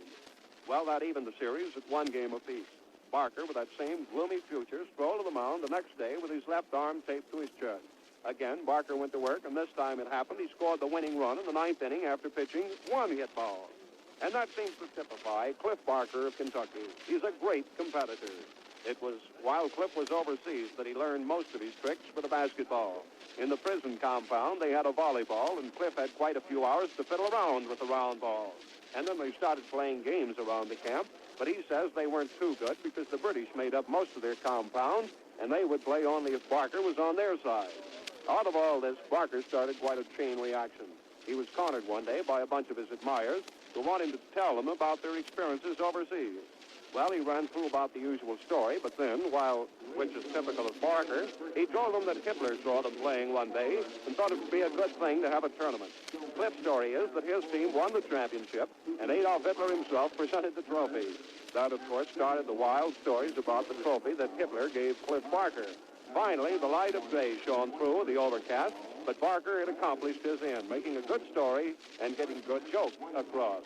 A: Well, that evened the series at 1 game apiece. Barker, with that same gloomy future, strolled to the mound the next day with his left arm taped to his chest. Again, Barker went to work, and this time it happened. He scored the winning run in the 9th inning after pitching 1 hit ball. And that seems to typify Cliff Barker of Kentucky. He's a great competitor. It was while Cliff was overseas that he learned most of his tricks for the basketball. In the prison compound, they had a volleyball, and Cliff had quite a few hours to fiddle around with the round ball. And then they started playing games around the camp, but he says they weren't too good because the British made up most of their compound, and they would play only if Barker was on their side. Out of all this, Barker started quite a chain reaction. He was cornered one day by a bunch of his admirers who wanted him to tell them about their experiences overseas. Well, he ran through about the usual story, but then, which is typical of Barker, he told them that Hitler saw them playing one day and thought it would be a good thing to have a tournament. Cliff's story is that his team won the championship, and Adolf Hitler himself presented the trophy. That, of course, started the wild stories about the trophy that Hitler gave Cliff Barker. Finally, the light of day shone through the overcast, but Barker had accomplished his end, making a good story and getting good jokes across.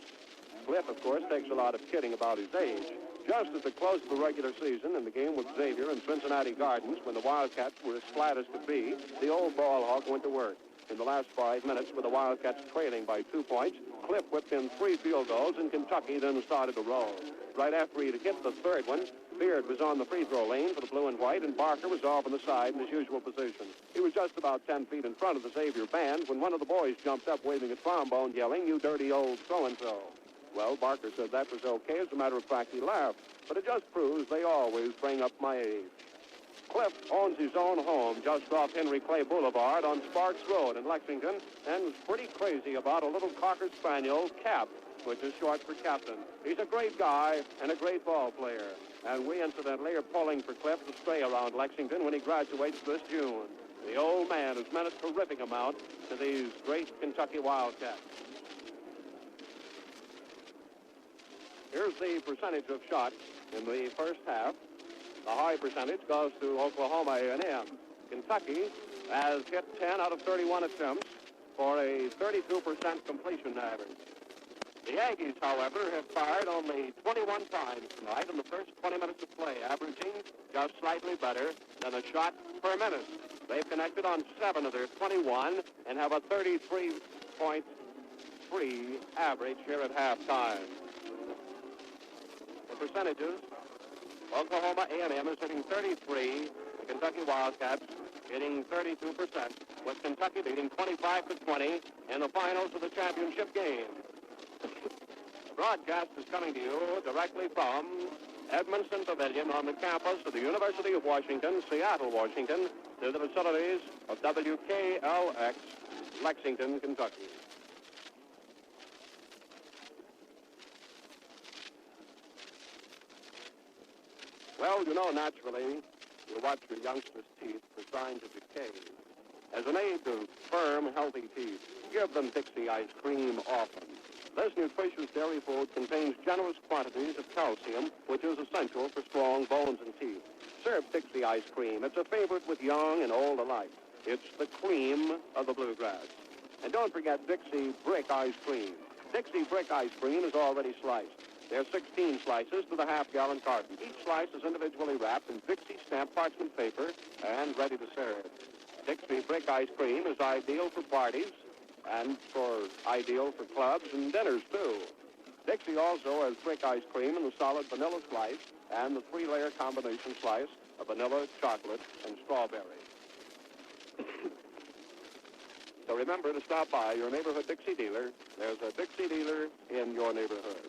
A: Cliff, of course, takes a lot of kidding about his age. Just at the close of the regular season in the game with Xavier in Cincinnati Gardens, when the Wildcats were as flat as could be, the old ball hawk went to work. In the last 5 minutes, with the Wildcats trailing by 2 points, Cliff whipped in 3 field goals, and Kentucky then started to roll. Right after he'd hit the third one, Beard was on the free throw lane for the blue and white, and Barker was off on the side in his usual position. He was just about 10 feet in front of the Xavier band when one of the boys jumped up waving a trombone, yelling, "You dirty old so-and-so." Well, Barker said that was okay. As a matter of fact, he laughed. But it just proves they always bring up my age. Cliff owns his own home just off Henry Clay Boulevard on Sparks Road in Lexington and was pretty crazy about a little Cocker Spaniel, Cap, which is short for captain. He's a great guy and a great ball player. And we, incidentally, are pulling for Cliff to stay around Lexington when he graduates this June. The old man has meant a terrific amount to these great Kentucky Wildcats. Here's the percentage of shots in the first half. The high percentage goes to Oklahoma A&M. Kentucky has hit 10 out of 31 attempts for a 32% completion average. The Aggies, however, have fired only 21 times tonight in the first 20 minutes of play, averaging just slightly better than a shot per minute. They've connected on 7 of their 21 and have a 33.3 average here at halftime. The percentages, Oklahoma A&M is hitting 33, the Kentucky Wildcats hitting 32%, with Kentucky leading 25-20 in the finals of the championship game. The broadcast is coming to you directly from Edmondson Pavilion on the campus of the University of Washington, Seattle, Washington, to the facilities of WKLX, Lexington, Kentucky. Well, you know, naturally, you watch your youngsters' teeth for signs of decay. As an aid to firm, healthy teeth, give them Dixie ice cream often. This nutritious dairy food contains generous quantities of calcium, which is essential for strong bones and teeth. Serve Dixie ice cream. It's a favorite with young and old alike. It's the cream of the bluegrass. And don't forget Dixie Brick ice cream. Dixie Brick ice cream is already sliced. There are 16 slices to the half-gallon carton. Each slice is individually wrapped in Dixie stamped parchment paper and ready to serve. Dixie Brick ice cream is ideal for parties and ideal for clubs and dinners, too. Dixie also has brick ice cream in the solid vanilla slice and the 3-layer combination slice of vanilla, chocolate, and strawberry. So remember to stop by your neighborhood Dixie dealer. There's a Dixie dealer in your neighborhood.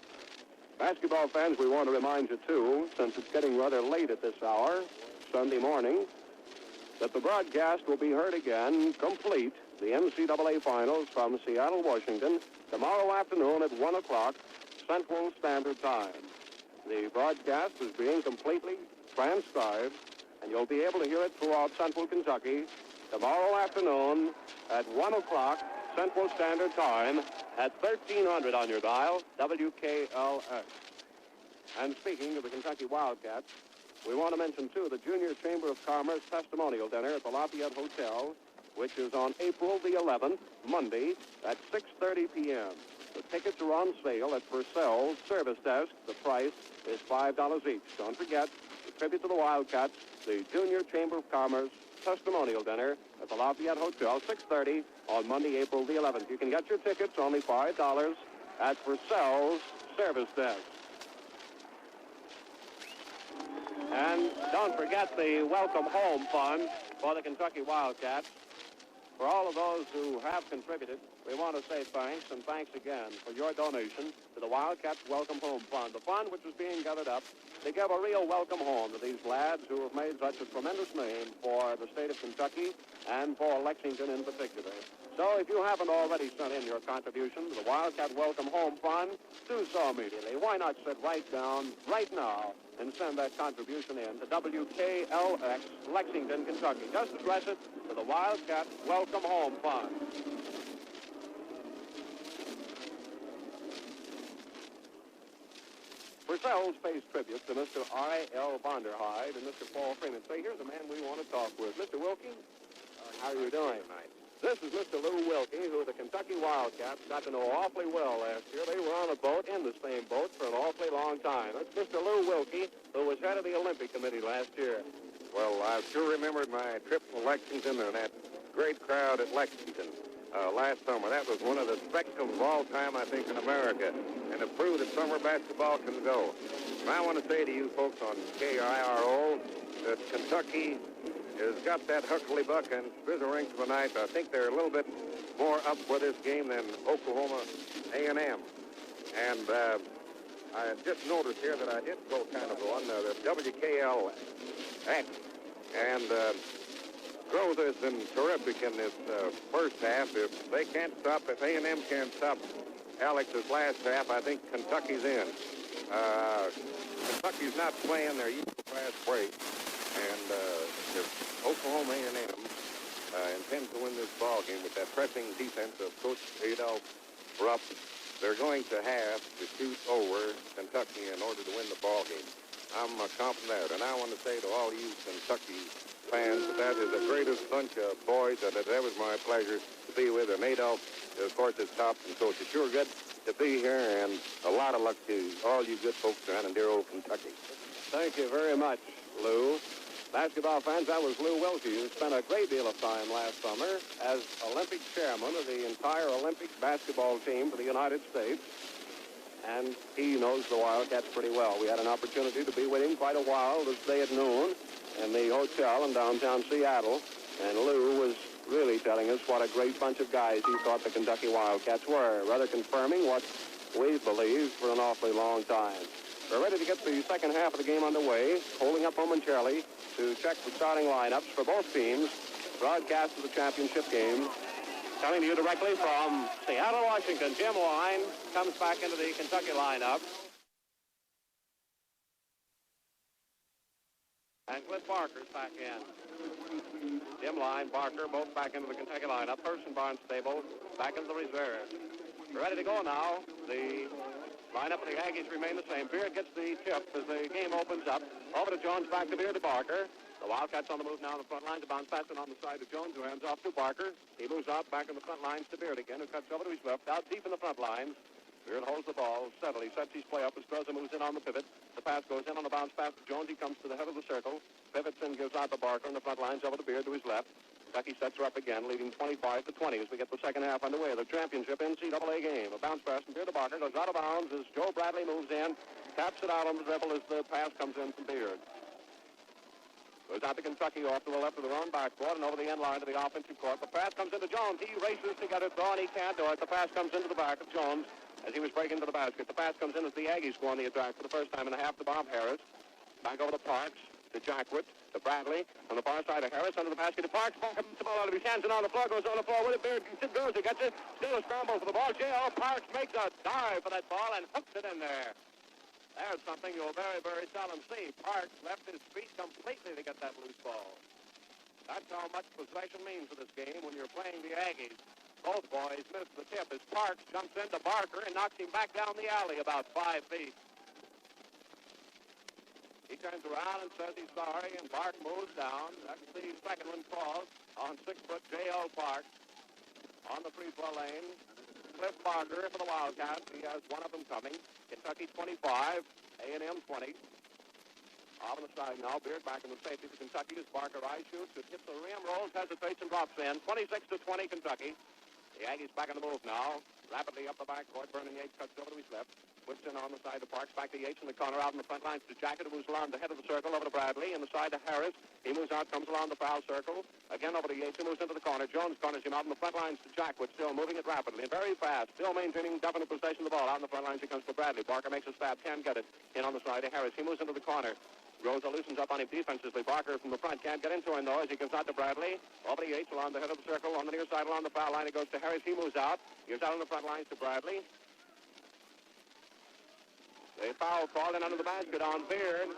A: Basketball fans, we want to remind you, too, since it's getting rather late at this hour, Sunday morning, that the broadcast will be heard again, complete, the NCAA Finals from Seattle, Washington, tomorrow afternoon at 1 o'clock Central Standard Time. The broadcast is being completely transcribed, and you'll be able to hear it throughout Central Kentucky tomorrow afternoon at 1 o'clock Central Standard Time at 1300 on your dial, WKLX. And speaking of the Kentucky Wildcats, we want to mention, too, the Junior Chamber of Commerce testimonial dinner at the Lafayette Hotel, which is on April the 11th, Monday, at 6:30 p.m. The tickets are on sale at Purcell's service desk. The price is $5 each. Don't forget, the tribute to the Wildcats, the Junior Chamber of Commerce testimonial dinner at the Lafayette Hotel, 6:30 on Monday, April the 11th. You can get your tickets only $5 at Purcell's service desk. And don't forget the Welcome Home Fund for the Kentucky Wildcats. For all of those who have contributed, we want to say thanks and thanks again for your donation to the Wildcats Welcome Home Fund, the fund which is being gathered up to give a real welcome home to these lads who have made such a tremendous name for the state of Kentucky and for Lexington in particular. So if you haven't already sent in your contribution to the Wildcat Welcome Home Fund, do so immediately. Why not sit right down right now and send that contribution in to WKLX, Lexington, Kentucky. Just address it to the Wildcat Welcome Home Fund. Purcell's pays tribute to Mr. I.L. Vonderhyde and Mr. Paul Freeman. Say, here's a man we want to talk with. Mr. Wilkie, how are you doing tonight? This is Mr. Lou Wilkie, who the Kentucky Wildcats got to know awfully well last year. They were on a boat, in the same boat, for an awfully long time. That's Mr. Lou Wilkie, who was head of the Olympic Committee last year.
B: Well, I sure remembered my trip to Lexington and that great crowd at Lexington last summer. That was one of the spectacles of all time, I think, in America, and it proved that summer basketball can go. And I want to say to you folks on KIRO that Kentucky has got that hucklebuck and Spizzerink tonight. I think they're a little bit more up for this game than Oklahoma A&M. And I just noticed here that I did go kind of on the WKLX. And growth has been terrific in this first half. If they can't stop, if A&M can't stop Alex, this last half, I think Kentucky's in. Kentucky's not playing their usual fast break, and if Oklahoma A&M intends to win this ball game with that pressing defense of Coach Adolph Rupp, they're going to have to shoot over Kentucky in order to win the ball game. I'm confident of that, and I want to say to all you Kentucky fans that is the greatest bunch of boys that it ever was my pleasure to be with. And Adolph, of course, is top, and so it's sure good to be here, and a lot of luck to all you good folks down in dear old Kentucky.
A: Thank you very much, Lou. Basketball fans, that was Lou Wilkie, who spent a great deal of time last summer as Olympic chairman of the entire Olympic basketball team for the United States. And he knows the Wildcats pretty well. We had an opportunity to be with him quite a while this day at noon in the hotel in downtown Seattle. And Lou was really telling us what a great bunch of guys he thought the Kentucky Wildcats were, rather confirming what we've believed for an awfully long time. We're ready to get the second half of the game underway, holding up momentarily to check the starting lineups for both teams. Broadcast of the championship game. Coming to you directly from Seattle, Washington, Jim Wine comes back into the Kentucky lineup. And Cliff Barker's back in. Jim Line, Barker, both back into the Kentucky lineup. Hurst and Barnstable back into the reserve. We're ready to go now. The lineup of the Aggies remain the same. Beard gets the tip as the game opens up. Over to Jones, back to Beard to Barker. The Wildcats on the move now on the front line to bounce pass and on the side to Jones, who hands off to Barker. He moves out back in the front lines to Beard again, who cuts over to his left, out deep in the front lines. Beard holds the ball steadily, sets his play up as Stroza moves in on the pivot. The pass goes in on the bounce pass to Jones. He comes to the head of the circle. Pivots and gives out to Barker in the front lines over to Beard to his left. Kentucky sets her up again, leading 25-20 as we get the second half underway. The championship NCAA game. A bounce pass from Beard to Barker goes out of bounds as Joe Bradley moves in, taps it out on the dribble as the pass comes in from Beard. Goes out to Kentucky off to the left of their own backboard and over the end line to the offensive court. The pass comes into Jones. He races to get it thrown. He can't do it. The pass comes into the back of Jones as he was breaking to the basket. The pass comes in as the Aggies go on the attack for the first time in a half to Bob Harris. Back over to Parks, to Jackwit, to Bradley. On the far side of Harris, under the basket to Parks. Parks the ball out of his hands and on the floor. Goes on the floor with it. Beard goes. He gets it. Still a scramble for the ball. J.L. Parks makes a dive for that ball and hooks it in there. There's something you'll very, very seldom see. Parks left his feet completely to get that loose ball. That's how much possession means for this game when you're playing the Aggies. Both boys missed the tip as Parks jumps into Barker and knocks him back down the alley about 5 feet. He turns around and says he's sorry, and Bark moves down. That's the second one called on 6-foot J.L. Parks on the free throw lane. Cliff Barker for the Wildcats. He has one of them coming. Kentucky 25, A&M 20. Off on the side now. Beard back in the safety for Kentucky as Barker eye shoots. It hits the rim, rolls, hesitates, and drops in. 26-20 Kentucky. The Aggies back on the move now. Rapidly up the backcourt. Vernon Yates cuts over to his left. Puts in on the side to Parks. Back to Yates in the corner out in the front lines to Jacket, who moves along the head of the circle over to Bradley. And the side to Harris. He moves out, comes along the foul circle. Again over to Yates, who moves into the corner. Jones corners him out in the front lines to Jackwit, still moving it rapidly and very fast. Still maintaining definite possession of the ball. Out in the front lines, he comes to Bradley. Barker makes a stab, can't get it. In on the side to Harris. He moves into the corner. Rosa loosens up on him defensively. Barker from the front can't get into him, though, as he comes out to Bradley. Over to Yates along the head of the circle. On the near side along the foul line, it goes to Harris. He moves out. He goes out on the front lines to Bradley. A foul called in under the basket on Beard.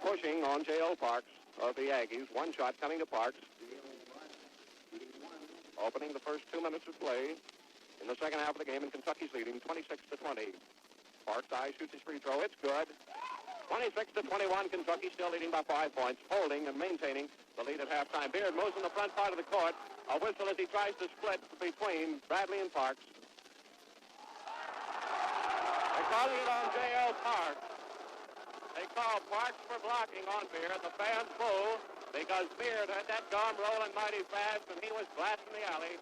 A: Pushing on J.L. Parks of the Aggies. One shot coming to Parks. Opening the first 2 minutes of play in the second half of the game, and Kentucky's leading 26-20. Parks eye shoots his free throw. It's good. 26-21, Kentucky still leading by 5 points, holding and maintaining the lead at halftime. Beard moves in the front part of the court. A whistle as he tries to split between Bradley and Parks. They're calling it on J.L. Parks. They call Parks for blocking on Beard. The fans boo because Beard had that gun rolling mighty fast, and he was blasting the alley.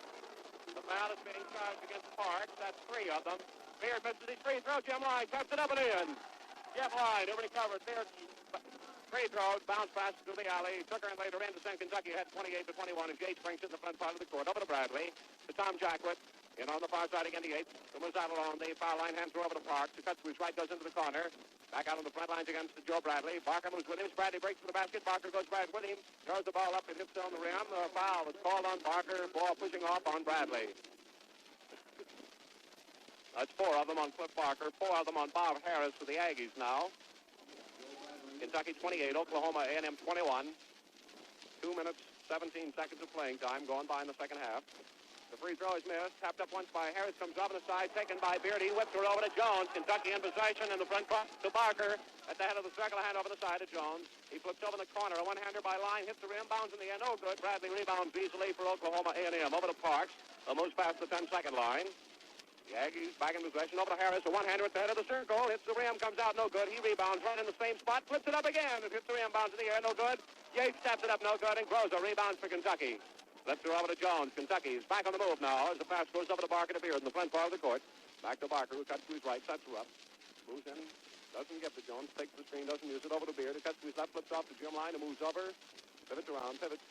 A: The foul is being charged against Parks. That's 3 of them. Beard misses his free throw. Jim Line cuts it up and in. Jeff Line, nobody covered. Beard free throws, bounce passes to the alley. Took her and later in to send Kentucky ahead 28-21. And Yates brings it in the front part of the court. Over to Bradley. To Tom Jackwit. In on the far side again to Yates. Who moves out along the foul line. Hands her over to Parks. Who cuts to his right, goes into the corner. Back out on the front lines against Joe Bradley. Barker moves with him. Bradley breaks for the basket. Barker goes back with him. Throws the ball up. It hits on the rim. The foul was called on Barker. Ball pushing off on Bradley. That's 4 of them on Cliff Barker, 4 of them on Bob Harris for the Aggies now. Kentucky 28, Oklahoma A&M 21. 2 minutes, 17 seconds of playing time going by in the second half. The free throw is missed. Tapped up once by Harris. Comes off on the side. Taken by Beard. He whips her over to Jones. Kentucky in possession in the front court to Barker. At the head of the circle, a hand over the side to Jones. He flips over in the corner. A one-hander by Line. Hits the rim. Bounds in the end. No good. Bradley rebounds easily for Oklahoma A&M. Over to Parks. Moves past the 10-second line. The Aggies back in possession. Over to Harris. A one-hander at the head of the circle. Hits the rim. Comes out. No good. He rebounds right in the same spot. Flips it up again. It hits the rim. Bounds in the air. No good. Yates steps it up. No good. And Groza rebounds for Kentucky. Left her over to Jones. Kentucky's back on the move now as the pass goes over to Barker to Beard in the front part of the court. Back to Barker, who cuts to his right, sets her up. Moves in, doesn't get to Jones, takes the screen, doesn't use it, over to Beard. He cuts to his left, flips off the Jim line and moves over. Pivots around, pivots.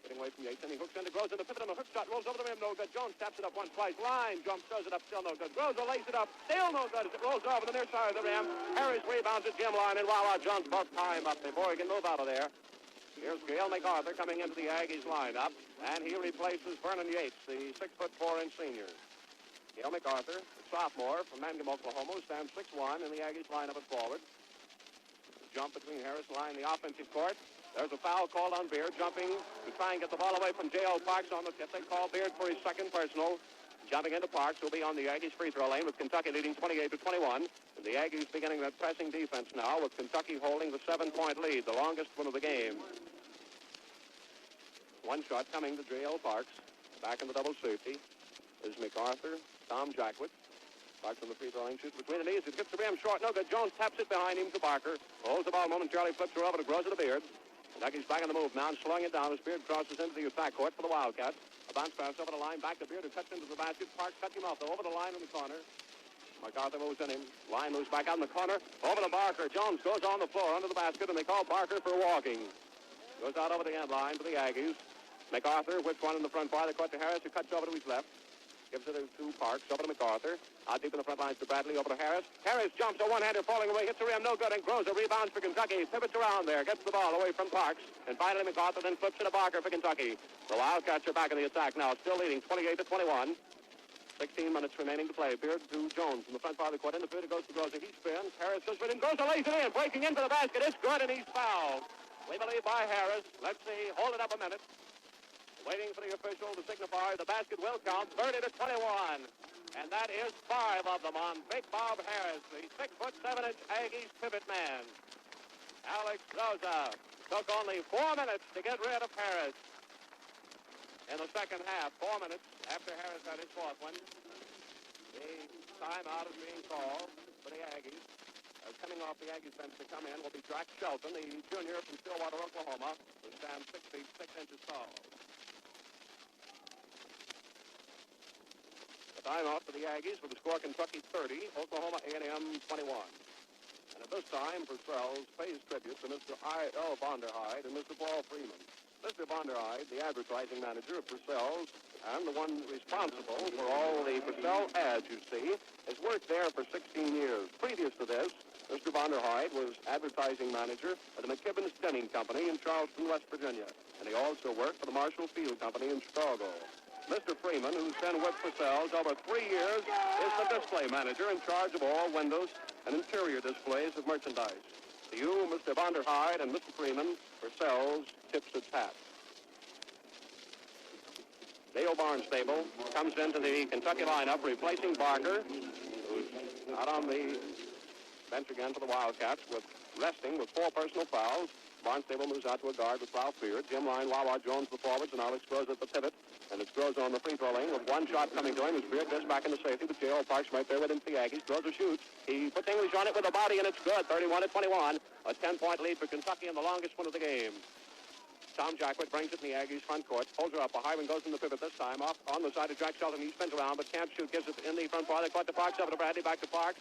A: Getting away from Yates, and he hooks in to Groza. The pivot on the hook shot rolls over the rim, no good. Jones taps it up once, twice. Line jumps, throws it up, still no good. Groza lays it up, still no good as it rolls over the near side of the rim. Harris rebounds at Jim line, and Wawa Jones both time up before he can move out of there. Here's Gail MacArthur coming into the Aggies lineup, and he replaces Vernon Yates, the 6'4" senior. Gail MacArthur, a sophomore from Mangum, Oklahoma, stands 6'1" in the Aggies lineup at forward. Jump between Harris and Line in the offensive court. There's a foul called on Beard, jumping to try and get the ball away from J.L. Parks on the tip. They call Beard for his second personal. Jumping into Parks will be on the Aggies free throw lane with Kentucky leading 28-21. And the Aggies beginning that pressing defense now with Kentucky holding the 7-point lead, the longest one of the game. One shot coming to J.L. Parks. Back in the double safety is MacArthur, Tom Jackwit. Parks on the free throw line, shoots between the knees. It gets the rim short. No good. Jones taps it behind him to Barker. Holds the ball momentarily, flips her over to Groza to Beard. Kentucky's back on the move now and slowing it down as Beard crosses into the attack court for the Wildcats. A bounce pass over the line, back to Beard, who cuts into the basket. Parks cuts him off, though, over the line in the corner. MacArthur moves in him. Line moves back out in the corner. Over to Barker. Jones goes on the floor under the basket, and they call Barker for walking. Goes out over the end line for the Aggies. MacArthur whips one in the front part of the court to Harris, who cuts over to his left. Gives it to Parks, over to MacArthur. Out deep in the front lines to Bradley, over to Harris. Harris jumps, a one-hander falling away, hits the rim, no good, and Groza rebounds for Kentucky. Pivots around there, gets the ball away from Parks. And finally MacArthur then flips it to Barker for Kentucky. The Wildcats are back in the attack now, still leading 28-21. 16 minutes remaining to play. Beard to Jones in the front part of the court. In the field, it goes to Groza. He spins. Harris goes for it, and Groza lays it in. Breaking into the basket. It's good, and he's fouled. We believe by Harris. Let's see. Hold it up a minute. Waiting for the official to signify the basket will count 30-21. And that is 5 of them on Big Bob Harris, the 6'7" Aggies pivot man. Alex Groza took only 4 minutes to get rid of Harris. In the second half, 4 minutes after Harris had his fourth one, the timeout is being called for the Aggies. Coming off the Aggies bench to come in will be Jack Shelton, the junior from Stillwater, Oklahoma, who stands 6 feet 6 inches tall. The timeout for the Aggies with the score Kentucky 30, Oklahoma A&M 21. And at this time, Purcell's pays tribute to Mr. I.L. Vonderhyde and Mr. Paul Freeman. Mr. Vonderhyde, the advertising manager of Purcell's and the one responsible for all the Purcell ads you see, has worked there for 16 years. Previous to this, Mr. Vonderhyde was advertising manager at the McKibben's Denning Company in Charleston, West Virginia, and he also worked for the Marshall Field Company in Chicago. Mr. Freeman, who's been with Purcell's over 3 years, is the display manager in charge of all windows and interior displays of merchandise. To you, Mr. Vonderhyde and Mr. Freeman, Purcell's tips its hat. Dale Barnstable comes into the Kentucky lineup, replacing Barker, who's out on the bench again for the Wildcats, resting with 4 personal fouls. Barnstable moves out to a guard with Ralph Beard. Jim Line, Wawa Jones, the forwards, and Alex Groza at the pivot. And it's Groza on the free throw lane with one shot coming to him as Beard gets back into safety with J.L. Parks right there with him for the Aggies. Groza shoots. He puts English on it with a body, and it's good. 31-21. A 10-point lead for Kentucky and the longest one of the game. Tom Jackwit brings it in the Aggies' front court. Holds her up. Hyman goes in the pivot this time. Off on the side of Jack Shelton. He spins around, but can't shoot. Gives it in the front part of the court to Parks. Over to Bradley. Back to Parks.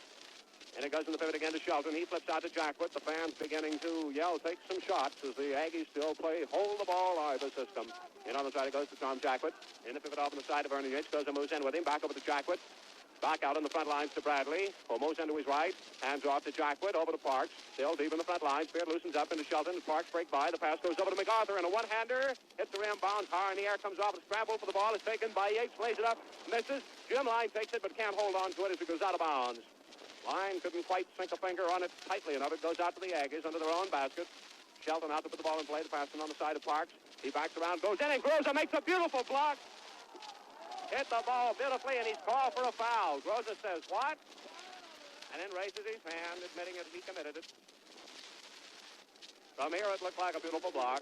A: And it goes in the pivot again to Shelton. He flips out to Jackwit. The fans beginning to yell, take some shots as the Aggies still play hold the ball either system. And on the side it goes to Tom Jackwit. In the pivot off on the side of Vernon Yates. Goes and moves in with him. Back over to Jackwit. Back out in the front lines to Bradley, who moves into his right. Hands off to Jackwood, over to Parks. Still deep in the front line. Spear loosens up into Shelton. Parks break by. The pass goes over to MacArthur, and a one-hander hits the rim, bounds high in the air, comes off. A scramble for the ball is taken by Yates, lays it up, misses. Jim Line takes it, but can't hold on to it as it goes out of bounds. Line couldn't quite sink a finger on it tightly enough. It goes out to the Aggies under their own basket. Shelton out to put the ball in play. The pass on the side of Parks. He backs around, goes in, and Groza makes a beautiful block. Hit the ball beautifully, and he's called for a foul. Groza says, what? And then raises his hand, admitting that he committed it. From here, it looked like a beautiful block.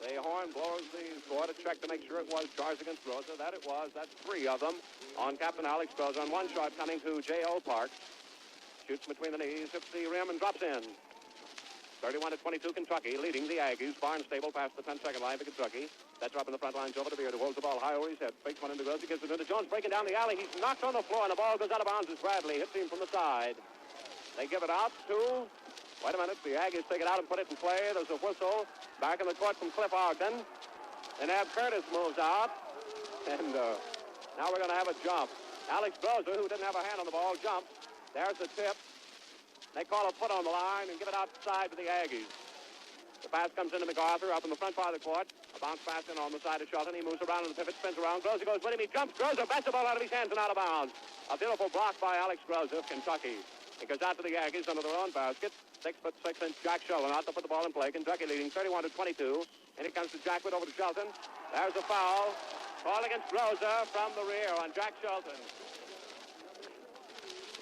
A: The horn blows the score to check to make sure it was charged against Groza. That it was. That's 3 of them on Captain Alex Groza. And one shot coming to J.O. Parks. Shoots between the knees, hits the rim, and drops in. 31-22, Kentucky, leading the Aggies. Barnstable past the 10-second line for Kentucky. That's up in the front lines over to Beard, who holds the ball high over his head. Fakes one into Groza, gives it into Jones, breaking down the alley. He's knocked on the floor, and the ball goes out of bounds as Bradley hits him from the side. They give it out to... Wait a minute. The Aggies take it out and put it in play. There's a whistle back in the court from Cliff Ogden. And Ab Curtis moves out. And now we're going to have a jump. Alex Groza, who didn't have a hand on the ball, jumps. There's the tip. They call a foot on the line and give it outside to the Aggies. The pass comes into MacArthur up in the front part of the court. A bounce pass in on the side of Shelton. He moves around in the pivot, spins around. Groza goes with him. He jumps. Groza bats the ball out of his hands and out of bounds. A beautiful block by Alex Groza of Kentucky. It goes out to the Aggies under their own basket. 6'6" Jack Shelton out to put the ball in play. Kentucky leading 31-22. And it comes to Jackwood over to Shelton. There's a foul. Call against Groza from the rear on Jack Shelton.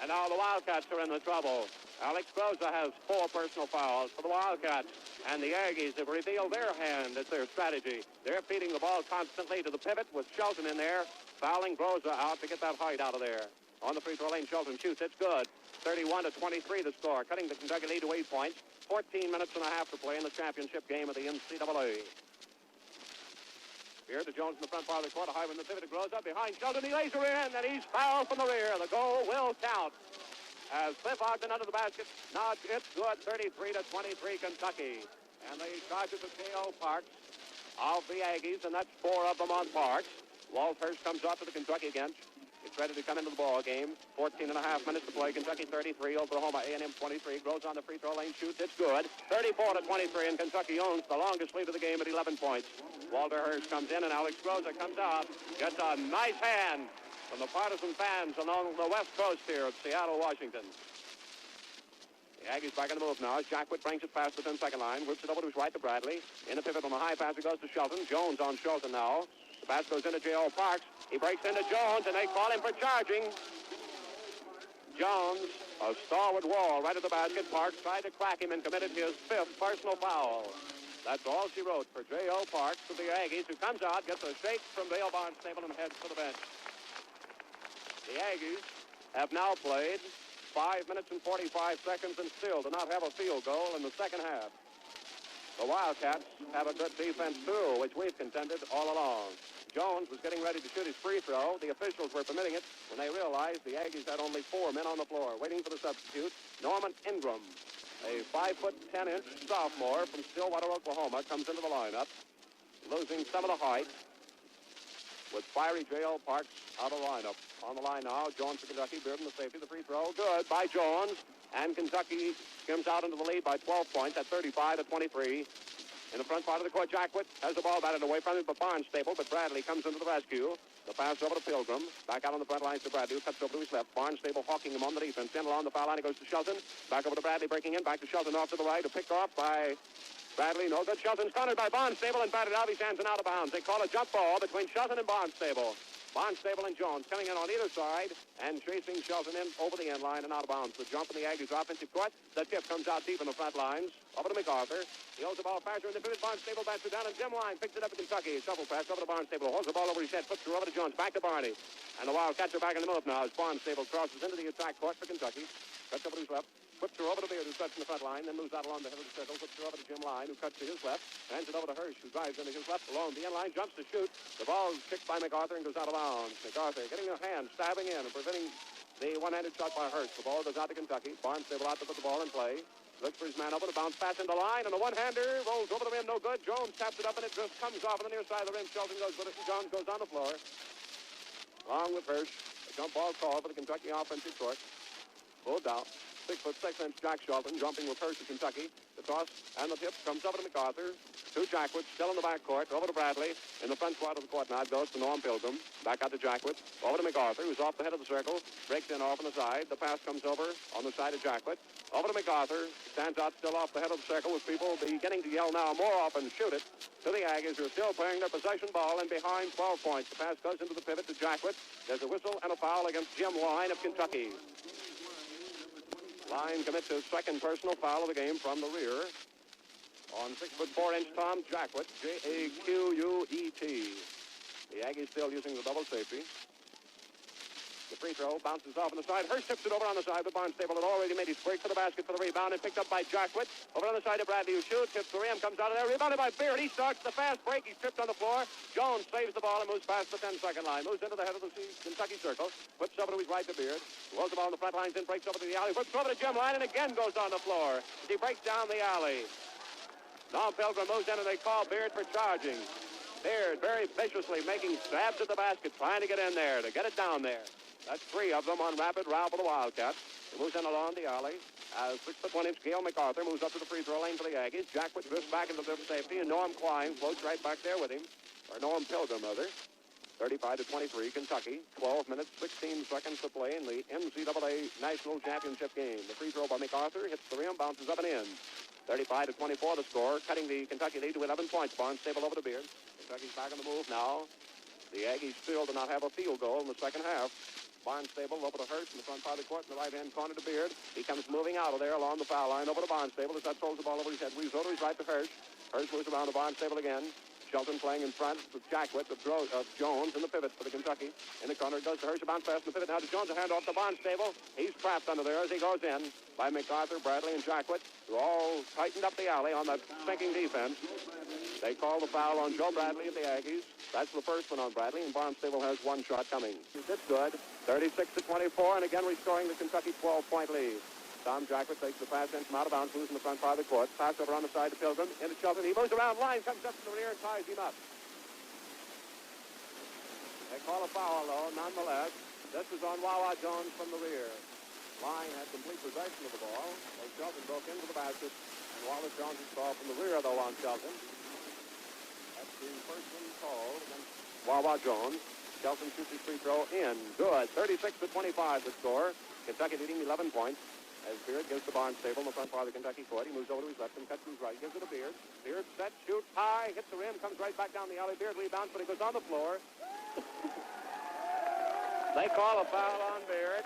A: And now the Wildcats are in the trouble. Alex Groza has 4 personal fouls for the Wildcats. And the Aggies have revealed their hand as their strategy. They're feeding the ball constantly to the pivot with Shelton in there, fouling Groza out to get that height out of there. On the free throw lane, Shelton shoots. It's good. 31-23 the score, cutting the Kentucky lead to 8 points. 14 minutes and a half to play in the championship game of the NCAA. Here to Jones in the front part of the court. A high in the pivot. It grows up behind Shelton. He lays her in, and he's fouled from the rear. The goal will count. As Cliff Ogden under the basket. Now it's good. 33-23 Kentucky. And they charge it to J.O. Parks of the Aggies, and that's 4 of them on Parks. Walt Hurst comes off to the Kentucky bench. It's ready to come into the ball game. 14 and a half minutes to play. Kentucky 33, Oklahoma A&M 23. Grows on the free throw lane, shoots. It's good. 34-23, and Kentucky owns the longest lead of the game at 11 points. Walter Hurst comes in, and Alex Groza comes out. Gets a nice hand from the partisan fans along the west coast here of Seattle, Washington. The Aggies back in the move now as Jackwood brings it past the 10-second line. Whips it over to his right to Bradley. In the pivot on the high pass, it goes to Shelton. Jones on Shelton now. The pass goes into J.O. Parks. He breaks into Jones, and they call him for charging. Jones, a stalwart wall right at the basket. Parks tried to crack him and committed his 5th personal foul. That's all she wrote for J.O. Parks of the Aggies, who comes out, gets a shake from Dale Barnstable, and heads to the bench. The Aggies have now played 5 minutes and 45 seconds and still do not have a field goal in the second half. The Wildcats have a good defense, too, which we've contended all along. Jones was getting ready to shoot his free throw. The officials were permitting it when they realized the Aggies had only 4 men on the floor waiting for the substitute. Norman Ingram, a 5'10" sophomore from Stillwater, Oklahoma, comes into the lineup, losing some of the height with fiery J.O. Parks out of the lineup. On the line now, Jones for Kentucky, Bearden the safety, the free throw, good by Jones, and Kentucky skims out into the lead by 12 points at 35-23. In the front part of the court, Jackwood has the ball batted away from him by Barnstable, but Bradley comes into the rescue. The pass over to Pilgrim. Back out on the front lines to Bradley, who cuts over to his left. Barnstable hawking him on the defense. In along the foul line, he goes to Shelton. Back over to Bradley, breaking in. Back to Shelton off to the right. A picked off by Bradley. No good. Shelton's cornered by Barnstable and batted out of his hands and out of bounds. They call a jump ball between Shelton and Barnstable. Barnstable and Jones coming in on either side and chasing Shelton in over the end line and out of bounds. The jump in the Aggies' offensive court. The tip comes out deep in the front lines. Over to MacArthur. He holds the ball faster in the pivot. Barnstable bats it down, and Jim Line picks it up to Kentucky. Shuffle pass over to Barnstable. Holds the ball over his head. Puts it over to Jones. Back to Barney. And the Wildcats are back in the move now as Barnstable crosses into the attack court for Kentucky. Cuts over to his left. Puts her over to Beard, who cuts in the front line, then moves out along the head of the circle. Puts her over to Jim Line, who cuts to his left. Hands it over to Hirsch, who drives into his left alone. The end line jumps to shoot. The ball is kicked by MacArthur and goes out of bounds. MacArthur getting a hand, stabbing in and preventing the one-handed shot by Hirsch. The ball goes out to Kentucky. Barnstable out to put the ball in play. Looks for his man over to bounce pass into line, and the one-hander rolls over the rim, no good. Jones taps it up, and it just comes off on the near side of the rim. Shelton goes with it, and Jones goes on the floor. along with Hirsch. A jump ball call for the Kentucky offensive court. Pulled down. 6'6" Jack Shelton jumping with Hirsch of Kentucky. The toss and the tip comes over to MacArthur. To Jackwitz, still in the backcourt. Over to Bradley. In the front quad of the court now, it goes to Norm Pilgrim. Back out to Jackwitz. Over to MacArthur, who's off the head of the circle. Breaks in off on the side. The pass comes over on the side of Jackwitz. Over to MacArthur. Stands out still off the head of the circle with people beginning to yell now more often, shoot it. To the Aggies, who are still playing their possession ball and behind 12 points. The pass goes into the pivot to Jackwitz. There's a whistle and a foul against Jim Line of Kentucky. Line commits his second personal foul of the game from the rear on 6'4" Tom Jackwitz, Jacquet. The Aggies still using the double safety. The free throw bounces off on the side. Hirsch tips it over on the side, but Barnstable had already made his break for the basket for the rebound and picked up by Jackwitz. Over on the side of Bradley, who shoots, tips the rim, comes out of there, rebounded by Beard. He starts the fast break. He's tripped on the floor. Jones saves the ball and moves past the 10-second line. Moves into the head of the Kentucky circle. Flips over to his right to Beard. Rolls the ball on the front lines, then breaks over to the alley. Flips over to Jim Line and again goes on the floor. He breaks down the alley. Norm Pilgrim moves in and they call Beard for charging. Beard very viciously making stabs at the basket, trying to get in there, to get it down there. That's three of them on Rapid Ralph of the Wildcats. He moves in along the alley. 6'1" Gail MacArthur moves up to the free throw lane for the Aggies. Jackwitz drifts back into the safety, and Norm Klein floats right back there with him. Or Norm Pilgrim, rather. 35-23, Kentucky. 12 minutes, 16 seconds to play in the NCAA National Championship game. The free throw by MacArthur hits the rim, bounces up and in. 35-24 the score, cutting the Kentucky lead to 11 points. Barnstable over to Beard. Kentucky's back on the move now. The Aggies still do not have a field goal in the second half. Barnstable over to Hirsch in the front part of the court in the right-hand corner to Beard. He comes moving out of there along the foul line over to Barnstable as that throws the ball over his head. Moves over his right to Hirsch. Hirsch moves around to Barnstable again. Shelton playing in front with Jackwitz of Jones in the pivot for the Kentucky. In the corner, it goes to Hirsch, bounce pass in the pivot. Now to Jones, a handoff to Barnstable. He's trapped under there as he goes in by MacArthur, Bradley, and Jackwitz, who all tightened up the alley on that sinking defense. They call the foul on Joe Bradley of the Aggies. That's the first one on Bradley, and Barnstable has one shot coming. It's good. 36-24, and again restoring the Kentucky 12-point lead. Tom Jackwitz takes the pass in from out of bounds, moves in the front part of the court. Pass over on the side to Pilgrim. Into Shelton. He moves around line, comes up to the rear, and ties him up. They call a foul, though, nonetheless. This is on Wawa Jones from the rear. Line had complete possession of the ball. So Shelton broke into the basket, and Wallace Jones is called from the rear, though, on Shelton. That's the first one called against Wawa Jones. Shelton shoots his free throw in. Good. 36-25 the score. Kentucky leading 11 points. As Beard gives the Barnstable in the front part of the Kentucky court. He moves over to his left and cuts to his right. Gives it to Beard. Beard set, shoots high, hits the rim, comes right back down the alley. Beard rebounds, but he goes on the floor. They call a foul on Beard.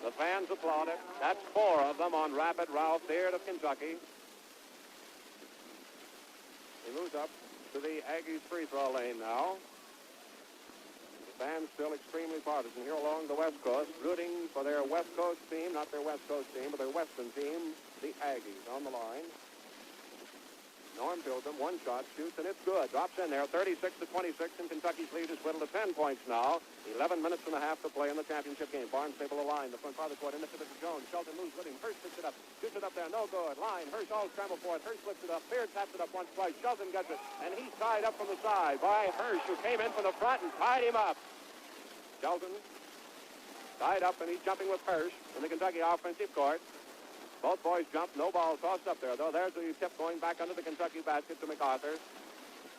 A: The fans applaud it. That's four of them on Rapid Ralph Beard of Kentucky. He moves up to the Aggies free throw lane now. The fans still extremely partisan here along the West Coast, rooting for their West Coast team, not their West Coast team, but their Western team, the Aggies, on the line. Norm Pilgrim, one shot, shoots, and it's good. Drops in there, 36-26, and Kentucky's lead is whittled to 10 points now. 11 minutes and a half to play in the championship game. Barnstable a line, the front part of the court, in the pivot to Jones. Shelton moves with him. Hirsch picks it up, shoots it up there, no good. Line, Hirsch all scramble for it. Hirsch flips it up. Beard taps it up once, twice. Shelton gets it, and he's tied up from the side by Hirsch, who came in from the front and tied him up. Shelton tied up, and he's jumping with Hirsch in the Kentucky offensive court. Both boys jump, no ball tossed up there, though. There's the tip going back under the Kentucky basket to MacArthur.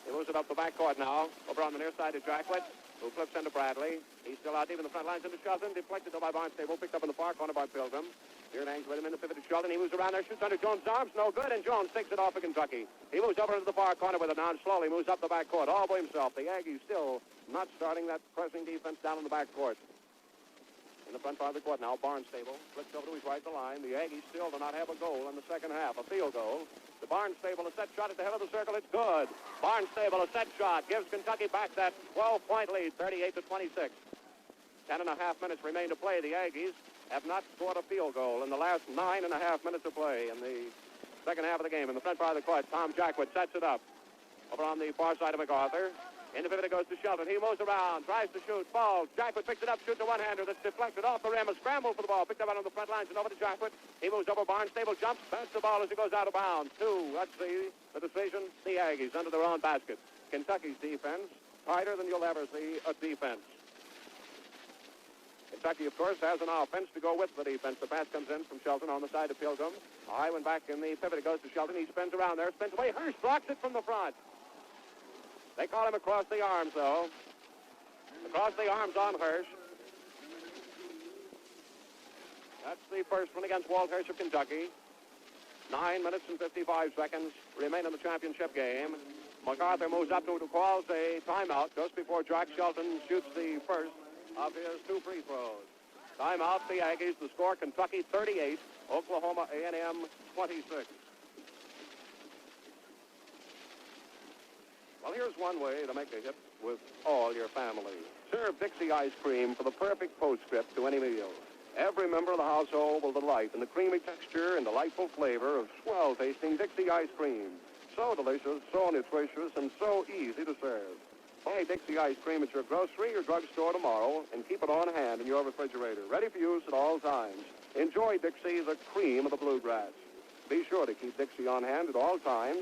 A: He moves it up the backcourt now. Over on the near side to Jackwitz, who flips into Bradley. He's still out deep in the front lines into Shelton. Deflected though by Barnstable. Picked up in the far corner by Pilgrim. Beard hangs with him in the pivot to Shelton. He moves around there, shoots under Jones' arms. No good, and Jones takes it off of Kentucky. He moves over into the far corner with it now and slowly moves up the backcourt all by himself. The Aggies still not starting that pressing defense down in the backcourt. In the front part of the court now, Barnstable flips over to his right the line. The Aggies still do not have a goal in the second half, a field goal. The Barnstable, a set shot at the head of the circle. It's good. Barnstable, a set shot, gives Kentucky back that 12-point lead, 38-26. 10.5 minutes remain to play. The Aggies have not scored a field goal in the last 9.5 minutes of play in the second half of the game. In the front part of the court, Tom Jackwitz sets it up. Over on the far side of MacArthur. In the pivot it goes to Shelton. He moves around, tries to shoot, falls. Jackwitz picks it up, shoots a one-hander that's deflected off the rim. A scramble for the ball, picked up out on the front lines and over to Jackwitz. He moves over Barnstable, jumps, bats the ball as it goes out of bounds. Let's see the decision. The Aggies under their own basket. Kentucky's defense, tighter than you'll ever see a defense. Kentucky, of course, has an offense to go with the defense. The pass comes in from Shelton on the side of Pilgrim. High one back in the pivot. It goes to Shelton. He spins around there, spins away. Hirsch blocks it from the front. They call him across the arms, though. Across the arms on Hirsch. That's the first one against Walt Hirsch of Kentucky. 9 minutes and 55 seconds remain in the championship game. MacArthur moves up to calls a timeout just before Jack Shelton shoots the first of his 2 free throws. Timeout, the Aggies. The score, Kentucky 38, Oklahoma A&M 26. Well, here's one way to make a hit with all your family. Serve Dixie ice cream for the perfect postscript to any meal. Every member of the household will delight in the creamy texture and delightful flavor of swell-tasting Dixie ice cream. So delicious, so nutritious, and so easy to serve. Buy Dixie ice cream at your grocery or drugstore tomorrow and keep it on hand in your refrigerator, ready for use at all times. Enjoy Dixie, the cream of the bluegrass. Be sure to keep Dixie on hand at all times.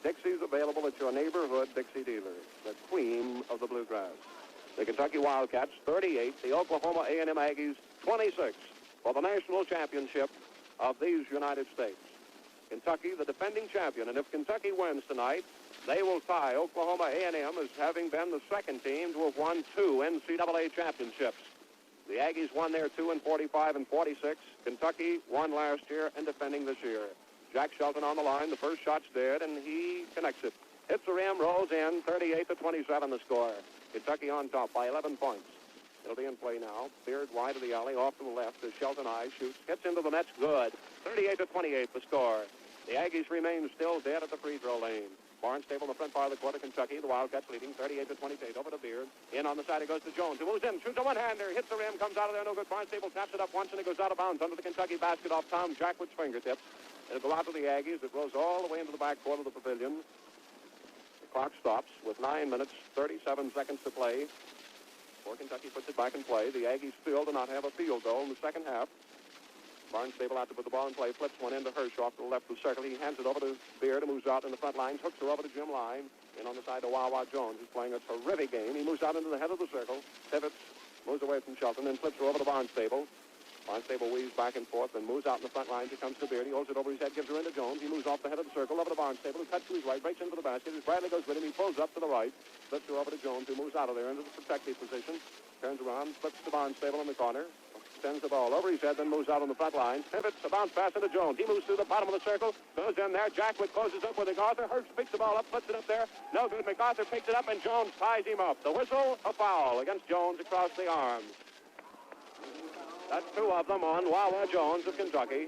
A: Dixie's available at your neighborhood Dixie dealer, the cream of the bluegrass. The Kentucky Wildcats 38, the Oklahoma A&M Aggies 26 for the national championship of these United States. Kentucky, the defending champion, and if Kentucky wins tonight, they will tie Oklahoma A&M as having been the second team to have won 2 NCAA championships. The Aggies won their 2 in 45 and 46. Kentucky won last year and defending this year. Jack Shelton on the line. The first shot's dead, and he connects it. Hits the rim, rolls in, 38-27 the score. Kentucky on top by 11 points. It'll be in play now. Beard wide of the alley, off to the left as Shelton Eyes shoots. Gets into the net's good. 38-28 the score. The Aggies remain still dead at the free throw lane. Barnstable in the front part of the court of Kentucky. The Wildcats leading 38-28 over to Beard. In on the side it goes to Jones, who moves in, shoots a one-hander, hits the rim, comes out of there, no good. Barnstable taps it up once and it goes out of bounds under the Kentucky basket off Tom Jackwood's fingertips. It'll go out to the Aggies. It rolls all the way into the back court of the pavilion. The clock stops with 9 minutes, 37 seconds to play. Before Kentucky puts it back in play, the Aggies still do not have a field goal in the second half. Barnstable out to put the ball in play, flips one into Hirsch off to the left of the circle. He hands it over to Beard, who moves out in the front lines, hooks her over to Jim Line. In on the side to Wawa Jones, who's playing a terrific game. He moves out into the head of the circle, pivots, moves away from Shelton, and flips her over to Barnstable. Barnstable weaves back and forth and moves out in the front lines. He comes to Beard. He holds it over his head, gives her into Jones. He moves off the head of the circle over to Barnstable, who cuts to his right, breaks into the basket. As Bradley goes with him, he pulls up to the right, flips her over to Jones, who moves out of there into the protective position, turns around, flips to Barnstable in the corner, sends the ball over his head, then moves out on the front line, pivots, a bounce pass into Jones. He moves through the bottom of the circle, goes in there. Jackwood closes up with MacArthur. Hirsch picks the ball up, puts it up there. No good. MacArthur picks it up, and Jones ties him up. The whistle, a foul against Jones across the arms. That's 2 of them on Wawa Jones of Kentucky.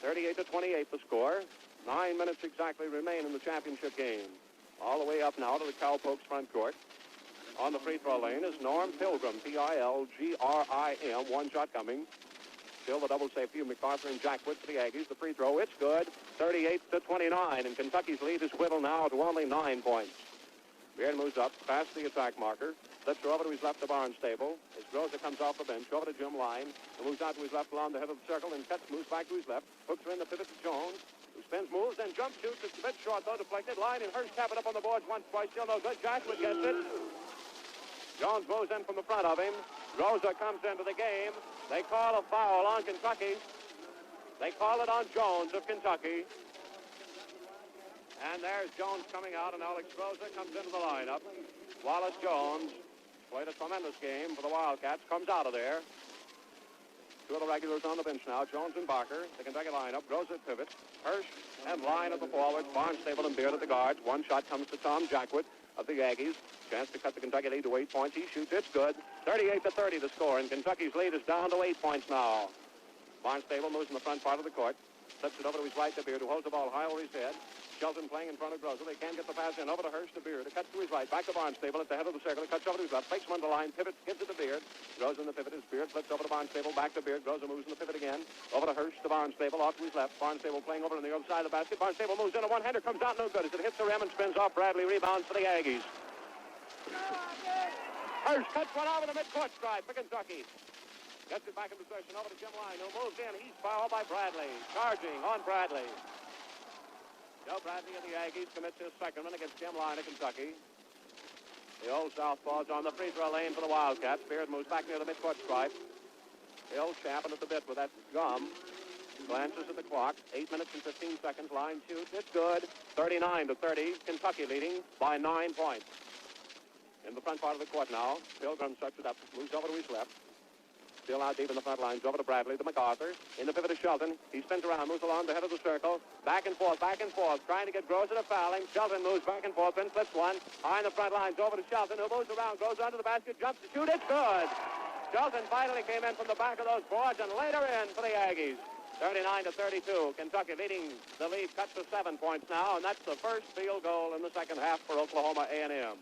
A: 38-28 the score. 9 minutes exactly remain in the championship game. All the way up now to the Cowpokes front court. On the free throw lane is Norm Pilgrim, Pilgrim. One shot coming. Still the double safety of MacArthur and Jackwood for the Aggies. The free throw, it's good. 38-29, and Kentucky's lead is whittled now to only 9 points. Beard moves up past the attack marker. Flips her over to his left to Barnstable. As Groza comes off the bench, over to Jim Line, and moves out to his left along the head of the circle, and cuts, moves back to his left. Hooks her in the pivot to Jones, who spins, moves, and jump shoots. It's a bit short, though, deflected. Line and Hirsch tap it up on the boards once, twice. Still no good. Jackwood gets it. Jones moves in from the front of him. Groza comes into the game. They call a foul on Kentucky. They call it on Jones of Kentucky. And there's Jones coming out, and Alex Groza comes into the lineup. Wallace Jones played a tremendous game for the Wildcats. Comes out of there. 2 of the regulars on the bench now. Jones and Barker, the Kentucky lineup. Groza at pivot. Hirsch and Line at the forwards. Barnstable and Beard at the guards. One shot comes to Tom Jackwood of the Aggies. Chance to cut the Kentucky lead to 8 points. He shoots. It's good. 38-30 the score, and Kentucky's lead is down to 8 points now. Barnstable moves in the front part of the court. Slips it over to his right to Beard, who holds the ball high over his head. Shelton playing in front of Groza. They can't get the pass in. Over to Hirsch to Beard. It cuts to his right. Back to Barnstable at the head of the circle. It cuts over to his left. Fakes one to line. Pivots. Gives it to Beard. Groza in the pivot is Beard. Flips over to Barnstable. Back to Beard. Groza moves in the pivot again. Over to Hirsch to Barnstable. Off to his left. Barnstable playing over on the other side of the basket. Barnstable moves in. A one-hander comes out. No good as it hits the rim and spins off Bradley. Rebounds for the Aggies. Hirsch cuts one over the midcourt stripe for Kentucky. Gets it back in possession over to Jim Line, who moves in. He's fouled by Bradley. Charging on Bradley. Joe Bradley of the Aggies commits his second one against Jim Line of Kentucky. The old southpaw's on the free throw lane for the Wildcats. Beard moves back near the midcourt stripe. Bill champing at the bit with that gum. Glances at the clock. 8 minutes and 15 seconds. Line shoot. It's good. 39-30. Kentucky leading by 9 points. In the front part of the court now. Pilgrim sucks it up. Moves over to his left. Still out deep in the front lines. Over to Bradley, to MacArthur. In the pivot to Shelton. He spins around, moves along the head of the circle. Back and forth, trying to get Groza to foul him. Shelton moves back and forth, then flips one. High in the front lines, over to Shelton, who moves around, goes under the basket, jumps to shoot. It's good. Shelton finally came in from the back of those boards and laid her in for the Aggies. 39-32. Kentucky leading the lead, cut to 7 points now, and that's the first field goal in the second half for Oklahoma A&M.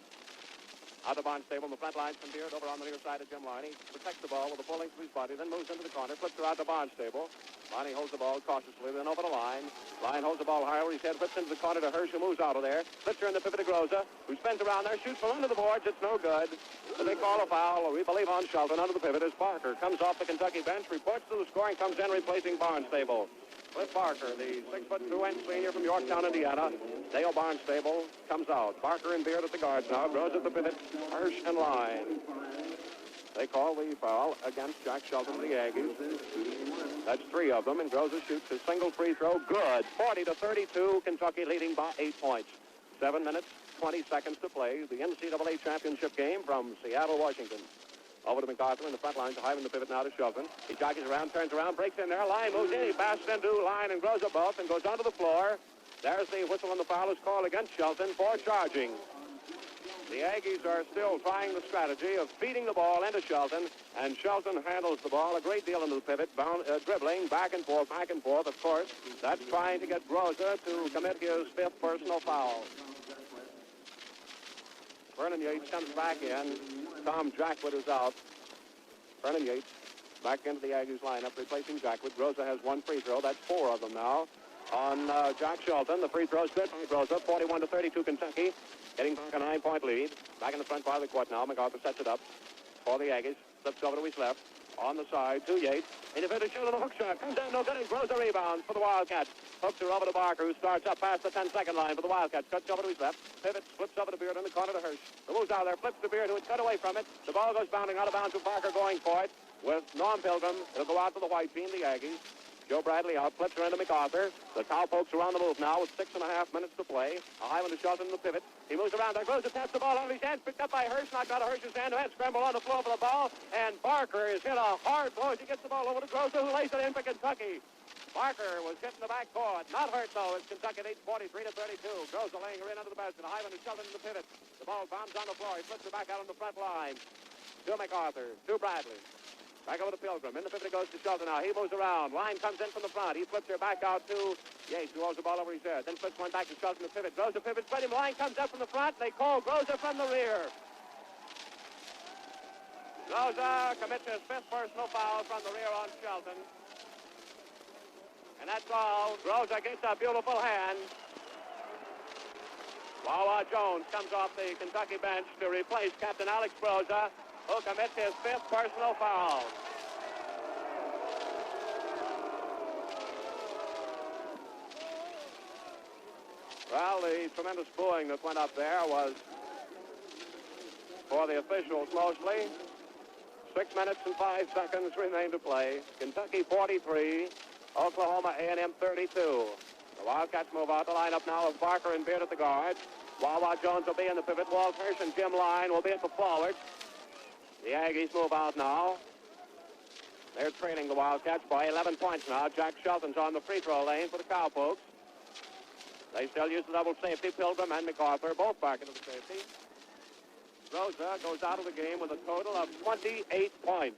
A: Out of Barnstable in the front line from Beard over on the near side of Jim Liney. Protects the ball with the full length of his body, then moves into the corner, flips her out to Barnstable. Liney holds the ball cautiously, then over the line. Line holds the ball higher where his head flips into the corner to Hirsch, who moves out of there. Flips her in the pivot to Groza, who spins around there, shoots from under the boards. It's no good. So they call a foul, we believe, on Shelton under the pivot as Parker comes off the Kentucky bench, reports to the score, and comes in replacing Barnstable. Cliff Parker, the 6'2" senior from Yorktown, Indiana. Dale Barnstable comes out. Parker and Beard at the guards now. Grows at the pivot. Hirsch and Line. They call the foul against Jack Shelton of the Aggies. That's 3 of them, and Groza shoots his single free throw. Good. 40-32. Kentucky leading by 8 points. 7 minutes, 20 seconds to play. The NCAA championship game from Seattle, Washington. Over to MacArthur in the front line to Hyman, the pivot now to Shelton. He jockeys around, turns around, breaks in there. Line moves in. He passes into Line and Groza both and goes onto the floor. There's the whistle, and the foul is called against Shelton for charging. The Aggies are still trying the strategy of feeding the ball into Shelton, and Shelton handles the ball a great deal into the pivot, dribbling back and forth, of course. That's trying to get Groza to commit his 5th personal foul. Vernon Yates comes back in. Tom Jackwood is out. Vernon Yates back into the Aggies lineup, replacing Jackwood. Groza has 1 free throw. That's 4 of them now. On Jack Shelton, the free throw is good by Groza. 41-32 Kentucky, getting back a 9-point lead. Back in the front part of the court now. MacArthur sets it up for the Aggies. Flips over to his left. On the side to Yates. In the middle, shooting a hook shot. Comes down, no good, and Groza rebounds for the Wildcats. Hooks her over to Barker, who starts up past the 10-second line for the Wildcats. Cuts over to his left. Pivots, flips over to Beard in the corner to Hirsch. Who moves out there, flips to Beard, who had cut away from it. The ball goes bounding out of bounds with Barker going for it. With Norm Pilgrim, it'll go out to the white team, the Aggies. Joe Bradley out, flips her into MacArthur. The Cowpokes are on the move now with 6.5 minutes to play. A high one to Shelton in the pivot. He moves around there, goes to tap the ball out of his hands, picked up by Hirsch, knocked out of Hirsch's hand, and scramble on the floor for the ball. And Barker is hit a hard blow as he gets the ball over to Groza, who lays it in for Kentucky. Barker was hit in the backcourt. Not hurt, though, as Kentucky leads 43-32. Groza laying her in under the basket. A high one to Shelton in the pivot. The ball bounds on the floor. He flips her back out on the front line. To MacArthur, to Bradley. Back over to Pilgrim. In the pivot it goes to Shelton now. He moves around. Line comes in from the front. He flips her back out to Yates, who holds the ball over his head. Then flips one back to Shelton, the pivot. Groza pivot, spread him. Line comes up from the front. They call Groza from the rear. Groza commits his 5th personal foul from the rear on Shelton. And that's all. Groza gets a beautiful hand. Wawa Jones comes off the Kentucky bench to replace Captain Alex Groza, who commits his 5th personal foul. Well, the tremendous booing that went up there was for the officials mostly. 6 minutes and 5 seconds remain to play. Kentucky 43, Oklahoma A&M 32. The Wildcats move out the lineup now of Barker and Beard at the guard. Wawa Jones will be in the pivot. Walt Hirsch and Jim Line will be at the forward. The Aggies move out now. They're trailing the Wildcats by 11 points now. Jack Shelton's on the free throw lane for the Cowpokes. They still use the double safety. Pilgrim and MacArthur both back into the safety. Groza goes out of the game with a total of 28 points.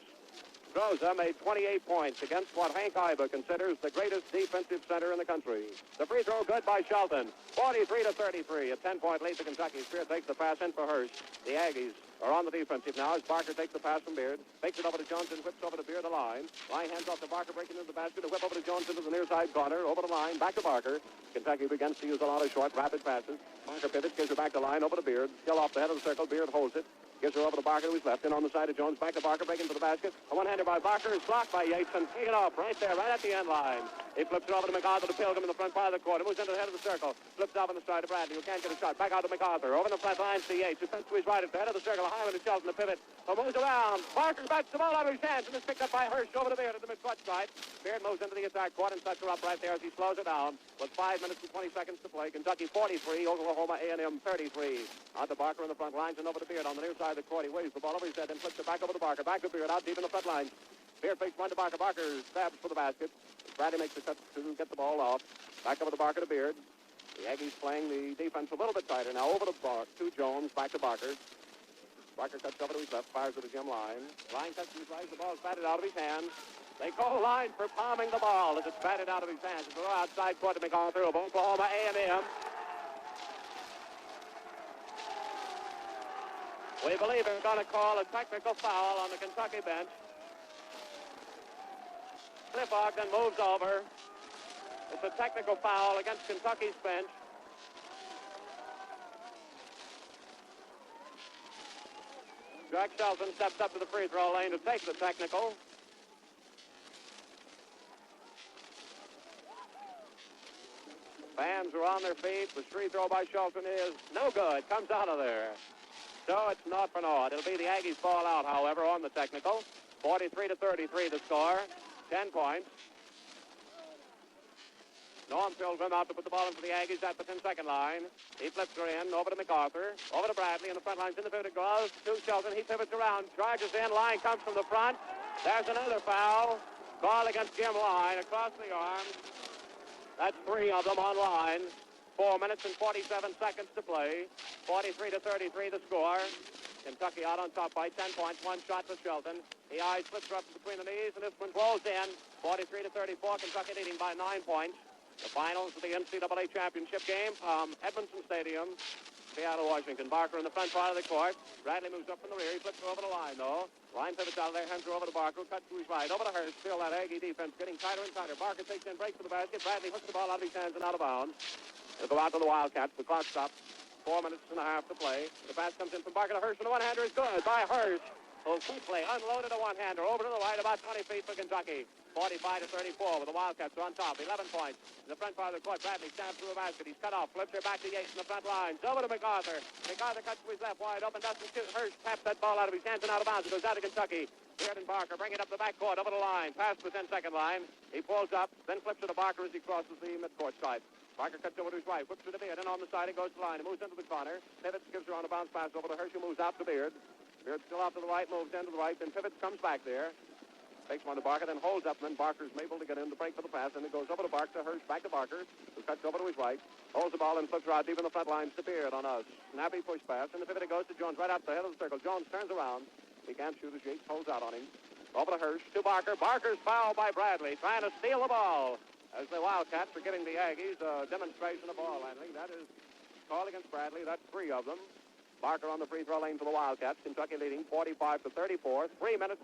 A: Groza made 28 points against what Hank Iba considers the greatest defensive center in the country. The free throw good by Shelton. 43-33. A 10-point lead to Kentucky. Spear takes the pass in for Hirsch. The Aggies are on the defensive now as Barker takes the pass from Beard. Fakes it over to Jones and whips over to Beard the line. Line hands off to Barker, breaking into the basket. A whip over to Jones into the near side corner. Over the line, back to Barker. Kentucky begins to use a lot of short, rapid passes. Barker pivots, gives her back to Line, over to Beard. Still off the head of the circle. Beard holds it. Gives her over to Barker to his left. In on the side of Jones. Back to Barker, breaking for the basket. A one-hander by Barker is blocked by Yates and taken off right there, right at the end line. He flips it over to MacArthur to Pilgrim in the front part of the court. He moves into the head of the circle. Flips off on the side to Bradley, who can't get a shot. Back out to MacArthur. Over in the front line to Yates. Who cuts to his right at the head of the circle. Hyman to Shelton, the pivot. Moves around. Barker bats the ball out of his hands and is picked up by Hirsch over to Beard at the mid-court side. Beard moves into the attack court and sets her up right there as he slows her down. With 5 minutes and 20 seconds to play. Kentucky 43, Oklahoma A&M 33. Out to Barker in the front lines and over to Beard on the near side of the court. He waves the ball over his head and flips it back over to Barker. Back to Beard out deep in the front lines. Beard fakes one to Barker. Barker stabs for the basket. Bradley makes the cut to get the ball off. Back over to Barker to Beard. The Aggies playing the defense a little bit tighter now. Over to Jones. Back to Barker. Barker cuts over to his left. Fires to the Jim Line. Line cuts to his right. The ball is batted out of his hand. They call Line for palming the ball as it's batted out of his hands. It's a outside court to MacArthur of Oklahoma A&M. We believe they're going to call a technical foul on the Kentucky bench. Cliff Ogden moves over. It's a technical foul against Kentucky's bench. Jack Shelton steps up to the free throw lane to take the technical. Fans are on their feet. The free throw by Shelton is no good. Comes out of there. So it's naught for naught. It'll be the Aggies ball out, however, on the technical. 43-33 the score. 10 points. Norm Pilgrim out to put the ball in for the Aggies at the 10-second line. He flips her in, over to MacArthur, over to Bradley in the front lines, in the pivot goes to Shelton. He pivots around, charges in, Line comes from the front. There's another foul called against Jim Line across the arm. That's 3 of them on Line. 4 minutes and 47 seconds to play. 43-33 the score. Kentucky out on top by 10 points. One shot for Shelton. The eye slips her up between the knees, and this one rolls in. 43-34. Kentucky leading by 9 points. The finals of the NCAA championship game from Edmondson Stadium, Seattle, Washington. Barker in the front part of the court. Bradley moves up from the rear. He flips her over the line, though. Line pivots out of there, hands her over to Barker, cuts to his right, over to Hurst. Still that Aggie defense getting tighter and tighter. Barker takes in, breaks for the basket. Bradley hooks the ball out of his hands and out of bounds. It'll go out to the Wildcats. The clock stops. 4 minutes and a half to play. The pass comes in from Barker to Hurst, and the one-hander is good by Hurst, who quickly unloaded a one-hander over to the right, about 20 feet for Kentucky. 45-34 with the Wildcats on top. 11 points. In the front part of the court, Bradley stabs through the basket. He's cut off. Flips her back to Yates in the front lines. Over to MacArthur. MacArthur cuts to his left, wide open. Doesn't shoot. Hurst taps that ball out of his hands and out of bounds. It goes out to Kentucky. Beard and Barker bring it up the backcourt, over the line. Pass to the 10-second line. He pulls up, then flips it to Barker as he crosses the midcourt side. Barker cuts over to his right, whips to the Beard, and on the side he goes to the line. He moves into the corner. Pivots, gives her on a bounce pass over to Hurst, who moves out to Beard. Beard still off to the right, moves into the right, then pivots, comes back there. Takes one to Barker, then holds up, and then Barker's able to get in to break for the pass, and it goes over to Barker, to Hurst, back to Barker, who cuts over to his right, holds the ball and flips right deep in the front lines to Beard on a snappy push pass, and the pivot goes to Jones right out the head of the circle. Jones turns around. He can't shoot as Yates holds out on him. Over to Hurst, to Barker. Barker's fouled by Bradley, trying to steal the ball. As the Wildcats are giving the Aggies a demonstration of ball handling. That is called against Bradley. That's 3 of them. Barker on the free throw lane for the Wildcats. Kentucky leading 45-34. 3 minutes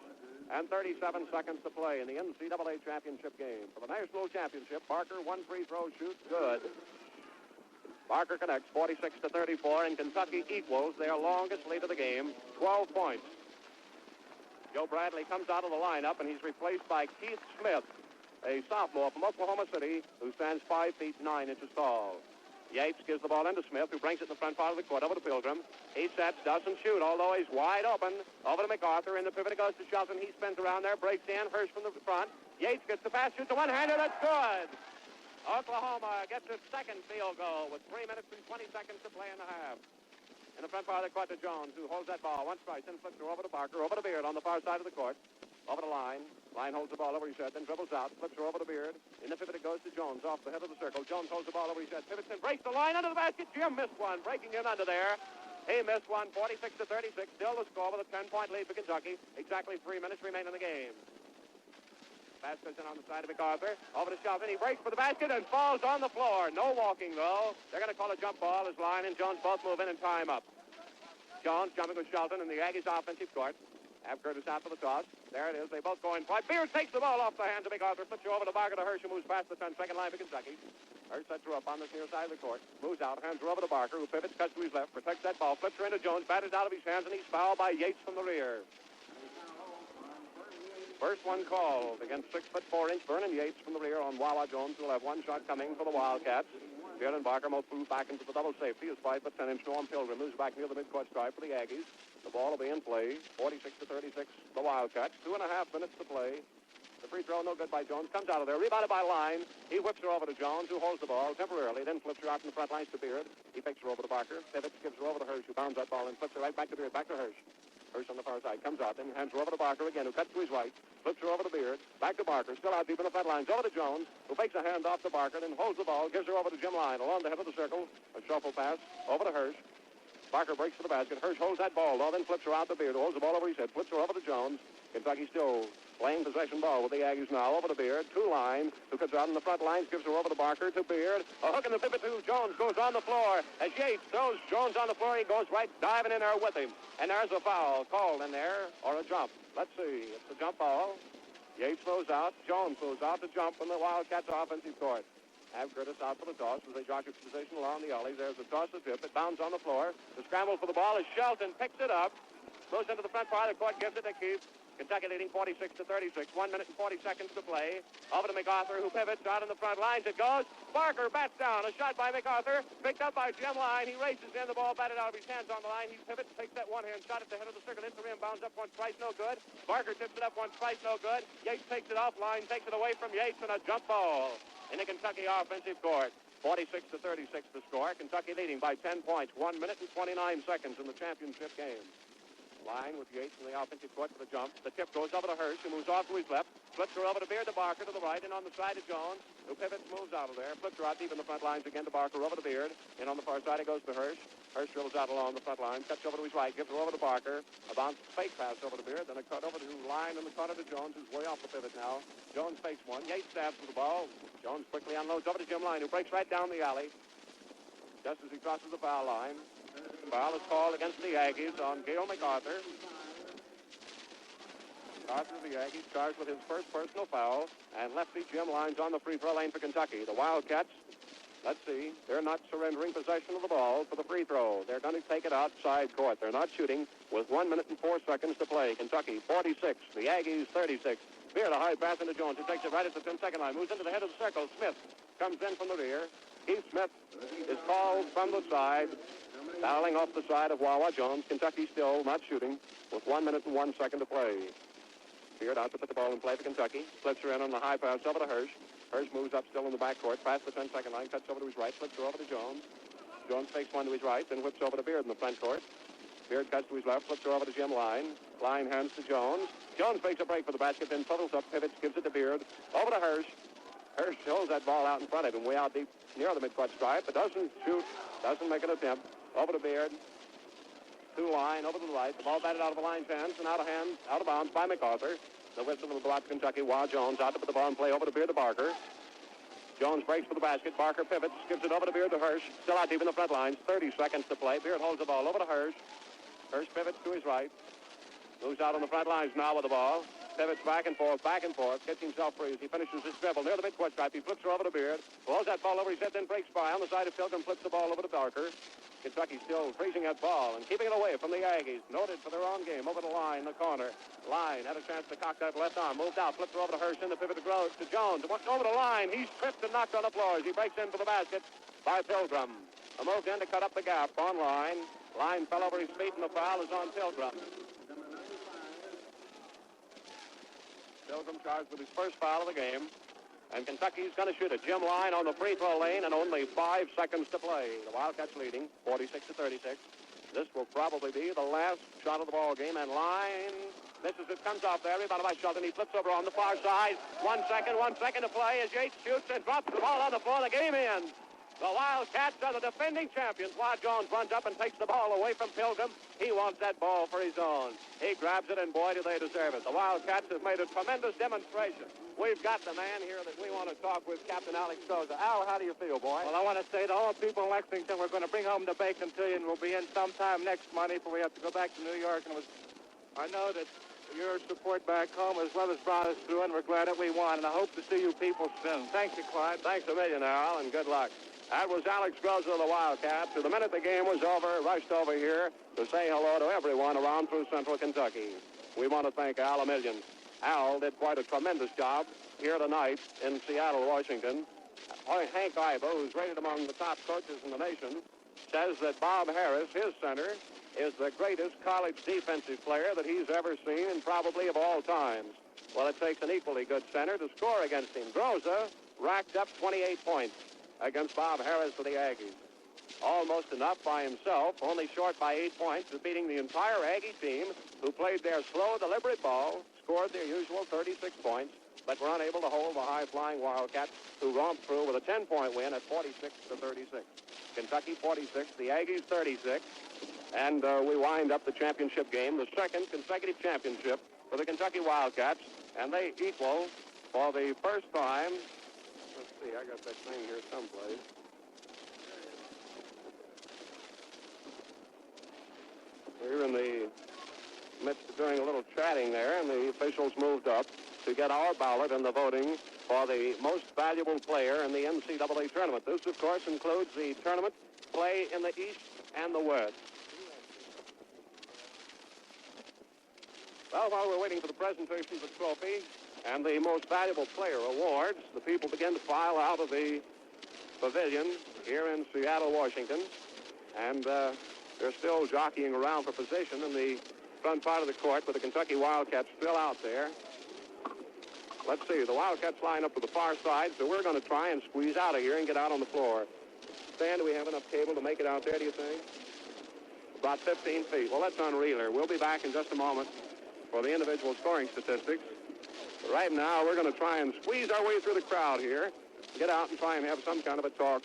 A: and 37 seconds to play in the NCAA championship game. For the national championship, Barker, 1 free throw, shoots good. Barker connects 46-34, and Kentucky equals their longest lead of the game, 12 points. Joe Bradley comes out of the lineup, and he's replaced by Keith Smith, a sophomore from Oklahoma City who stands 5 feet 9 inches tall. Yates gives the ball into Smith, who brings it in the front part of the court over to Pilgrim. He sets, doesn't shoot, although he's wide open. Over to MacArthur. In the pivot, it goes to Shelton. He spins around there, breaks in. Hurst from the front. Yates gets the pass, shoots a one-hander. That's good. Oklahoma gets its second field goal with 3 minutes and 20 seconds to play in the half. In the front part of the court to Jones, who holds that ball. Once twice, then flips her over to Barker, over to Beard on the far side of the court. Over the line. Line holds the ball over his head, then dribbles out, flips her over to Beard. In the pivot, it goes to Jones off the head of the circle. Jones holds the ball over his head, pivots and breaks the line under the basket. Jim missed one, breaking in under there. He missed one, 46-36. Still the score with a 10-point lead for Kentucky. Exactly 3 minutes remain in the game. Pass goes in on the side of MacArthur. Over to Shelton. He breaks for the basket and falls on the floor. No walking, though. They're going to call a jump ball as Line and Jones both move in and tie him up. Jones jumping with Shelton in the Aggies offensive court. Ab Curtis out for the toss. There it is. They both go in flight. Beard takes the ball off the hands of MacArthur. Flips her over to Barker to Hirsch, who moves past the 10-second line for Kentucky. Hirsch sets her up on this near side of the court. Moves out, hands her over to Barker, who pivots, cuts to his left, protects that ball, flips her into Jones, batted out of his hands, and he's fouled by Yates from the rear. First one called against 6'4" Vernon Yates from the rear on Wawa Jones, who will have one shot coming for the Wildcats. Beard and Barker both move back into the double safety as 5'10" Norm Pilgrim moves back near the midcourt stripe for the Aggies. The ball will be in play, 46-36, the Wildcats. 2.5 minutes to play. The free throw, no good by Jones. Comes out of there, rebounded by Line. He whips her over to Jones, who holds the ball temporarily, then flips her out in the front lines to Beard. He picks her over to Barker. Pivots, gives her over to Hirsch, who bounds that ball and flips her right back to Beard, back to Hirsch. Hirsch on the far side, comes out, then hands her over to Barker again, who cuts to his right, flips her over to Beard, back to Barker, still out deep in the front lines, over to Jones, who fakes a hand off to Barker, then holds the ball, gives her over to Jim Line, along the head of the circle, a shuffle pass, over to Hirsch. Barker breaks for the basket. Hirsch holds that ball, though, then flips her out to Beard, who holds the ball over his head, flips her over to Jones. Kentucky still playing possession ball with the Aggies now, over to Beard, to Line, who comes out in the front lines, gives her over to Barker, to Beard. A hook in the pivot to Jones, goes on the floor. As Yates throws Jones on the floor, he goes right diving in there with him. And there's a foul called in there, or a jump. Let's see. It's a jump ball. Yates throws out. Jones throws out to jump from the Wildcats offensive court. Ab Curtis out for the toss as they jock its position along the alleys. There's the toss to tip. It bounds on the floor. The scramble for the ball is Shelton picks it up. Goes into the front part of the court, gives it to Keefe. Kentucky leading 46-36. 1 minute and 40 seconds to play. Over to MacArthur, who pivots out in the front lines. It goes. Barker bats down. A shot by MacArthur. Picked up by Jim Line. He races in. The ball batted out of his hands on the line. He pivots, takes that one-hand shot at the head of the circle. Into the rim. Bounds up once, twice, no good. Barker tips it up once, twice, no good. Yates takes it off. Line takes it away from Yates, and a jump ball in the Kentucky offensive court. 46-36 the score. Kentucky leading by 10 points. 1 minute and 29 seconds in the championship game. Line with Yates in the offensive court for the jump. The tip goes over to Hirsch, who moves off to his left. Flips her over to Beard to Barker to the right, and on the side to Jones, who pivots, moves out of there. Flips her out deep in the front lines again to Barker, over to Beard. And on the far side, it goes to Hirsch. Hirsch dribbles out along the front line, cuts over to his right, gives her over to Barker. A bounce fake pass over to Beard, then a cut over to Line in the corner to Jones, who's way off the pivot now. Jones fakes one. Yates stabs for the ball. Jones quickly unloads over to Jim Line, who breaks right down the alley just as he crosses the foul line. Foul is called against the Aggies on Gale MacArthur. MacArthur of the Aggies charged with his first personal foul, and lefty Jim Line's on the free throw lane for Kentucky. The Wildcats, let's see, they're not surrendering possession of the ball for the free throw. They're going to take it outside court. They're not shooting with 1 minute and 4 seconds to play. Kentucky 46, the Aggies 36. Beard, a high pass into Jones, who takes it right at the 10-second line, moves into the head of the circle. Smith comes in from the rear. Keith Smith is called from the side, fouling off the side of Wawa Jones. Kentucky still not shooting with 1 minute and 1 second to play. Beard out to put the ball in play for Kentucky. Flips her in on the high pass over to Hirsch. Hirsch moves up still in the backcourt, past the 10-second line, cuts over to his right, flips her over to Jones. Jones fakes one to his right, then whips over to Beard in the front court. Beard cuts to his left, flips her over to Jim Line. Line hands to Jones. Jones fakes a break for the basket, then puddles up, pivots, gives it to Beard. Over to Hirsch. Hirsch holds that ball out in front of him, way out deep near the midcourt stripe, but doesn't shoot, doesn't make an attempt. Over to Beard. To Line, over to the right. The ball batted out of the Line's hands and out of bounds by MacArthur. The whistle will go out to Kentucky. Wow, Jones out to put the ball in play over to Beard to Barker. Jones breaks for the basket. Barker pivots, gives it over to Beard to Hirsch. Still out deep in the front lines. 30 seconds to play. Beard holds the ball over to Hirsch. Hirsch pivots to his right. Moves out on the front lines now with the ball. Pivots back and forth, gets himself free as he finishes his dribble near the midcourt stripe. He flips her over to Beard, blows that ball over his head, then breaks by on the side of Pilgrim, flips the ball over to Barker. Kentucky still freezing that ball and keeping it away from the Aggies. Noted for their own game. Over the Line, the corner. Line had a chance to cock that left arm. Moved out, flips her over to Hirsch in the pivot to Jones. Over the Line. He's tripped and knocked on the floor as he breaks in for the basket by Pilgrim. A move in to cut up the gap on Line. Line fell over his feet and the foul is on Pilgrim. Pilgrim charged with his first foul of the game. And Kentucky's going to shoot it. Jim Line on the free throw lane and only 5 seconds to play. The Wildcats leading 46-36. This will probably be the last shot of the ball game. And Line misses it, comes off there, rebounded by Shelton. He flips over on the far side. 1 second to play as Yates shoots and drops the ball on the floor. The game ends. The Wildcats are the defending champions. Wow, Jones runs up and takes the ball away from Pilgrim. He wants that ball for his own. He grabs it, and boy, do they deserve it. The Wildcats have made a tremendous demonstration. We've got the man here that we want to talk with, Captain Alex Souza. Al, how do you feel, boy?
C: Well, I want to say to all the people in Lexington, we're going to bring home the bacon to you, and we'll be in sometime next Monday, for we have to go back to New York. And I know that your support back home as well as brought us through, and we're glad that we won, and I hope to see you people soon. Thank you, Clyde.
A: Thanks a million, Al, and good luck. That was Alex Groza of the Wildcats, who the minute the game was over, rushed over here to say hello to everyone around through Central Kentucky. We want to thank Al a million. Al did quite a tremendous job here tonight in Seattle, Washington. Hank Iba, who's rated among the top coaches in the nation, says that Bob Harris, his center, is the greatest college defensive player that he's ever seen and probably of all times. Well, it takes an equally good center to score against him. Groza racked up 28 points against Bob Harris of the Aggies. Almost enough by himself, only short by 8 points, defeating the entire Aggie team who played their slow, deliberate ball, scored their usual 36 points, but were unable to hold the high-flying Wildcats, who romped through with a 10-point win at 46-36. Kentucky 46, the Aggies 36, and we wind up the championship game, the second consecutive championship for the Kentucky Wildcats, and they equal for the first time. Let's see, I got that thing here someplace. We're in the midst of doing a little chatting there, and the officials moved up to get our ballot in the voting for the most valuable player in the NCAA tournament. This, of course, includes the tournament play in the East and the West. Well, while we're waiting for the presentation of the trophy and the most valuable player awards, the people begin to file out of the pavilion here in Seattle, Washington, and they're still jockeying around for position in the front part of the court with the Kentucky Wildcats still out there. Let's see, the Wildcats line up to the far side, so we're going to try and squeeze out of here and get out on the floor. Stan, do we have enough cable to make it out there, do you think? About 15 feet. Well, that's on Reeler. We'll be back in just a moment for the individual scoring statistics. But right now, we're going to try and squeeze our way through the crowd here, get out and try and have some kind of a talk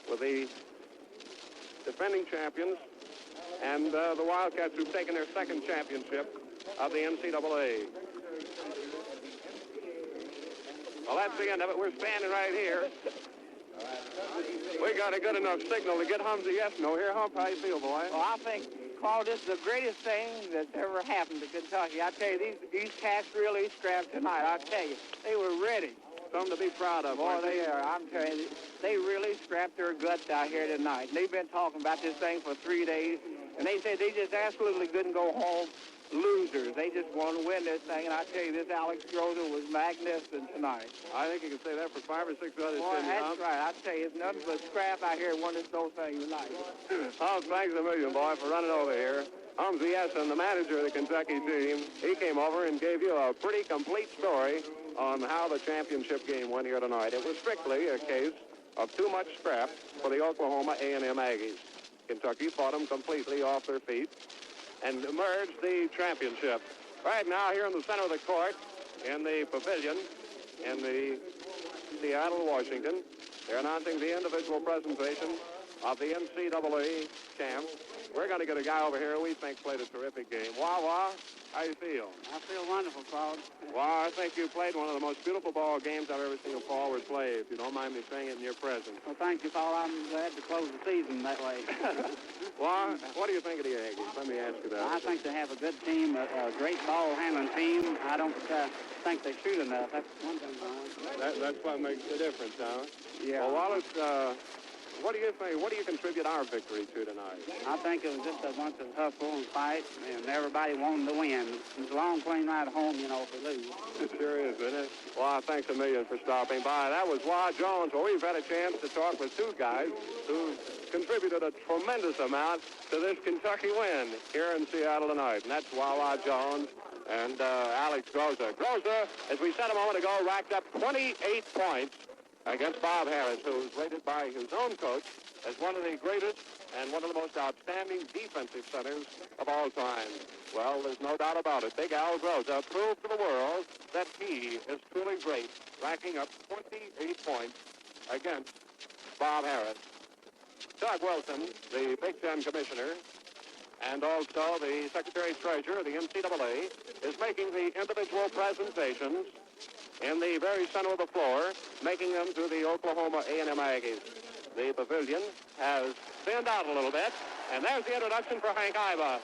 A: with the defending champions and the Wildcats who've taken their second championship of the NCAA. Well, that's the end of it. We're standing right here. We got a good enough signal to get Hum's a yes, no. Here, Hump, how you feel, boy?
D: Well, I think, Paul, this is the greatest thing that's ever happened to Kentucky. I tell you, these cats really scrapped tonight. I tell you, they were ready.
A: Something to be proud of.
D: Boy, they are. I'm telling you, they really scrapped their guts out here tonight. They've been talking about this thing for 3 days, and they said they just absolutely couldn't go home losers. They just want to win this thing, and I tell you, this Alex Groza was magnificent tonight.
A: I think you can say that for 5 or 6 others.
D: Boy, that's right. I tell you, it's nothing but scrap out here won this whole thing tonight.
A: Oh, thanks a million, boy, for running over here. Humsy Essen, the manager of the Kentucky team, he came over and gave you a pretty complete story on how the championship game went here tonight. It was strictly a case of too much scrap for the Oklahoma A&M Aggies. Kentucky fought them completely off their feet and emerged the championship. Right now, here in the center of the court, in the pavilion, in the Seattle, Washington, they're announcing the individual presentation of the NCAA champs. We're going to get a guy over here we think played a terrific game. Wah, how you feel?
D: I feel wonderful, Claude.
A: Well, I think you played one of the most beautiful ball games I've ever seen a forward play, if you don't mind me saying it in your presence.
D: Well, thank you, Paul. I'm glad to close the season that way.
A: Well, what do you think of the Aggies? Let me ask you that.
D: I think they have a good team, a great ball-handling team. I don't think they shoot enough. That's one thing,
A: That's what makes the difference, huh?
D: Yeah.
A: Well, Wallace, what do you think? What do you contribute our victory to tonight?
D: I think it was just a bunch of hustle and fight, and everybody wanting to win. It's a long plane ride home, you know, if we lose.
A: It sure is, isn't it? Well, thanks a million for stopping by. That was Wah Jones. Well, we've had a chance to talk with two guys who contributed a tremendous amount to this Kentucky win here in Seattle tonight, and that's Wah Jones and Alex Groza. Groza, as we said a moment ago, racked up 28 points against Bob Harris, who was rated by his own coach as one of the greatest and one of the most outstanding defensive centers of all time. Well, there's no doubt about it. Big Al Groza proved to the world that he is truly great, racking up 28 points against Bob Harris. Doug Wilson, the Big Ten commissioner, and also the Secretary-Treasurer of the NCAA, is making the individual presentations in the very center of the floor, making them to the Oklahoma A&M Aggies. The pavilion has thinned out a little bit, and there's the introduction for Hank Iba.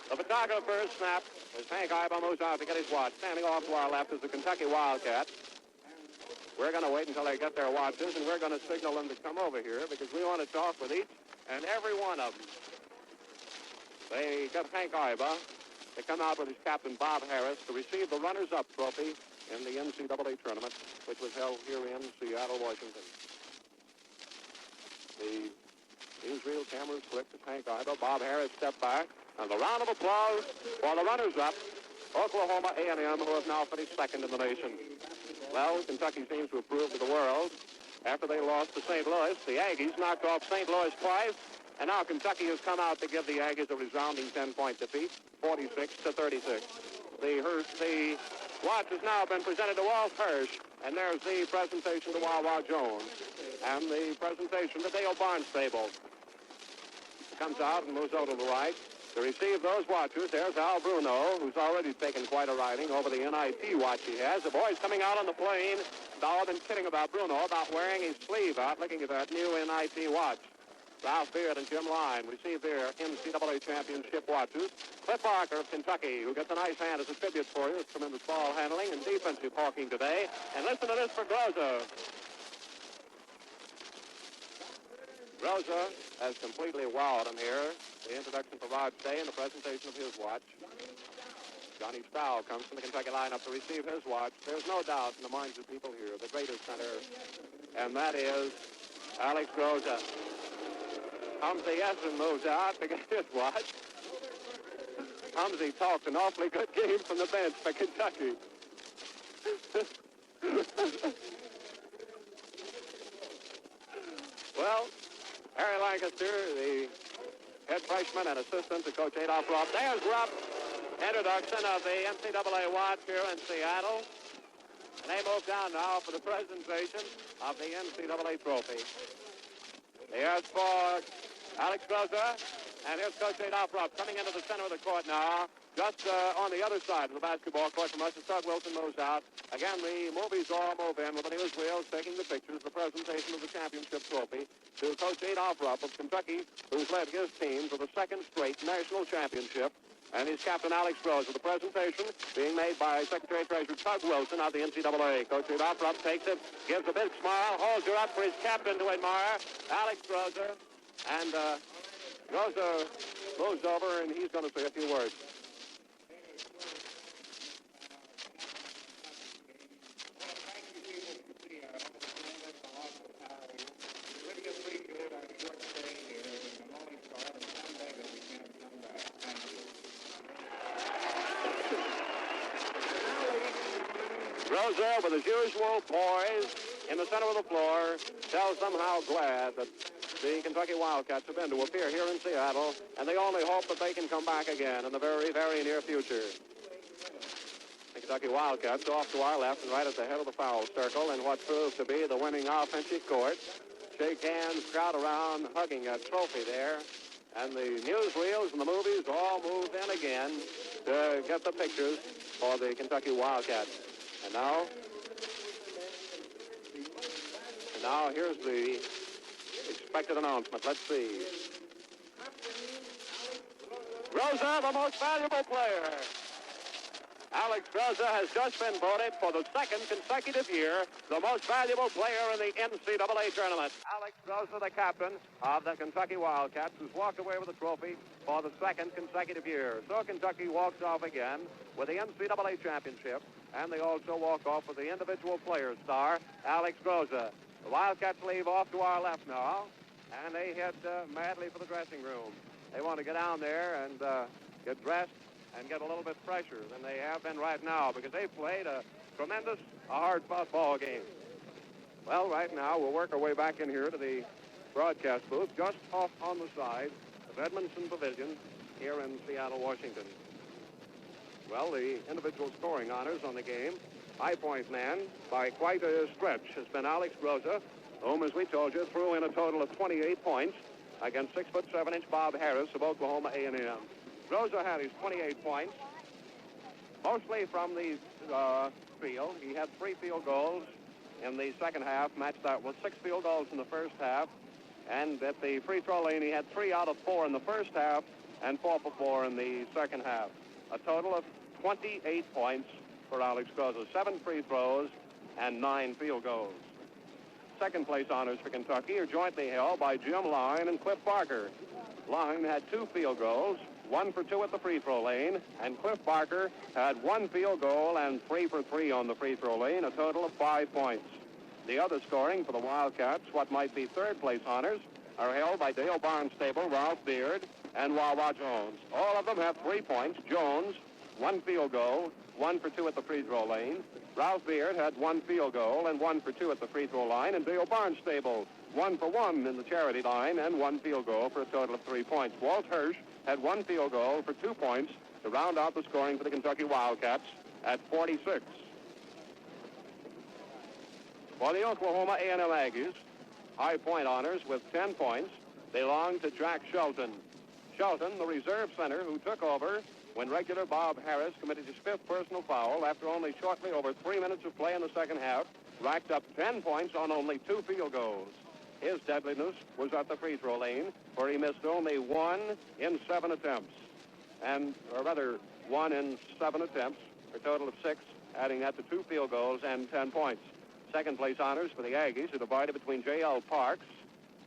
A: The photographer's snap as Hank Iba moves out to get his watch. Standing off to our left is the Kentucky Wildcat. We're going to wait until they get their watches, and we're going to signal them to come over here because we want to talk with each and every one of them. They got Hank Iba to come out with his captain, Bob Harris, to receive the runners-up trophy in the NCAA tournament, which was held here in Seattle, Washington. The newsreel cameras clicked to Hank Iba. Bob Harris stepped back. And the round of applause for the runners-up, Oklahoma A&M, who have now finished second in the nation. Well, Kentucky seems to have proved to the world, after they lost to St. Louis, the Aggies knocked off St. Louis twice, and now Kentucky has come out to give the Aggies a resounding 10-point defeat, 46-36. The watch has now been presented to Walt Hirsch, and there's the presentation to Wawa Jones, and the presentation to Dale Barnstable. Comes out and moves over to the right. To receive those watches, there's Al Bruno, who's already taken quite a riding over the NIT watch he has. The boys coming out on the plane, all been kidding about Bruno about wearing his sleeve out, looking at that new NIT watch. Ralph Beard and Jim Line receive their NCAA championship watches. Cliff Parker of Kentucky, who gets a nice hand as a tribute for his tremendous ball handling and defensive hawking today. And listen to this for Groza. Groza has completely wowed him here. The introduction for Rod Stay and the presentation of his watch. Johnny Stow comes from the Kentucky lineup to receive his watch. There's no doubt in the minds of people here, the greatest center, and that is Alex Groza. Humsey Essen moves out to get his watch. Humsey talked an awfully good game from the bench for Kentucky. Well, Harry Lancaster, the head freshman and assistant to Coach Adolph Rupp. There's Rupp, introduction of the NCAA watch here in Seattle. And they move down now for the presentation of the NCAA trophy. Here's for Alex Groza, and here's Coach Adolph Rupp coming into the center of the court now. Just on the other side of the basketball court from us, as Tug Wilson moves out. Again, the movies all move in with the newsreels taking the pictures, the presentation of the championship trophy to Coach Adolph Rupp of Kentucky, who's led his team to the second straight national championship, and his captain Alex Groza. The presentation being made by Secretary-Treasurer Tug Wilson of the NCAA. Coach Adolph Rupp takes it, gives a big smile, holds her up for his captain to admire, Alex Groza, and Groza moves over, and he's going to say a few words. Groza, with his usual poise in the center of the floor, tells them how glad that the Kentucky Wildcats have been to appear here in Seattle, and they only hope that they can come back again in the very, very near future. The Kentucky Wildcats off to our left and right at the head of the foul circle in what proves to be the winning offensive court. Shake hands, crowd around, hugging a trophy there. And the newsreels and the movies all move in again to get the pictures for the Kentucky Wildcats. And now here's the expected announcement. Let's see. Groza, the most valuable player. Alex Groza has just been voted for the second consecutive year the most valuable player in the NCAA tournament. Alex Groza, the captain of the Kentucky Wildcats, who's walked away with the trophy for the second consecutive year. So Kentucky walks off again with the NCAA championship, and they also walk off with the individual player star, Alex Groza. The Wildcats leave off to our left now, and they head madly for the dressing room. They want to get down there and get dressed and get a little bit fresher than they have been right now because they've played a tremendous, hard-fought ball game. Well, right now, we'll work our way back in here to the broadcast booth just off on the side of Edmondson Pavilion here in Seattle, Washington. Well, the individual scoring honors on the game, high point man by quite a stretch, has been Alex Groza, whom, as we told you, threw in a total of 28 points against 6'7" Bob Harris of Oklahoma A&M. Groza had his 28 points, mostly from the field. He had 3 field goals in the second half, matched that with 6 field goals in the first half. And at the free throw lane, he had 3 out of 4 in the first half, and 4 for 4 in the second half. A total of 28 points for Alex Groza, 7 free throws and 9 field goals. Second place honors for Kentucky are jointly held by Jim Line and Cliff Barker. Line had 2 field goals, 1 for 2 at the free throw lane, and Cliff Barker had 1 field goal and 3 for 3 on the free throw lane, a total of 5 points. The other scoring for the Wildcats, what might be third place honors, are held by Dale Barnstable, Ralph Beard, and Wawa Jones. All of them have 3 points. Jones, 1 field goal, 1 for 2 at the free throw lane. Ralph Beard had 1 field goal and 1 for 2 at the free throw line, and Dale Barnstable 1 for 1 in the charity line and 1 field goal for a total of 3 points. Walt Hirsch had 1 field goal for 2 points to round out the scoring for the Kentucky Wildcats at 46. For the Oklahoma A&M Aggies, high point honors with 10 points belong to Jack Shelton. Shelton, the reserve center who took over when regular Bob Harris committed his 5th personal foul after only shortly over 3 minutes of play in the second half, racked up 10 points on only 2 field goals. His deadliness was at the free throw lane, where he missed only 1 in 7 attempts. Or rather, 1 in 7 attempts, for a total of 6, adding that to 2 field goals and 10 points. Second place honors for the Aggies are divided between J.L. Parks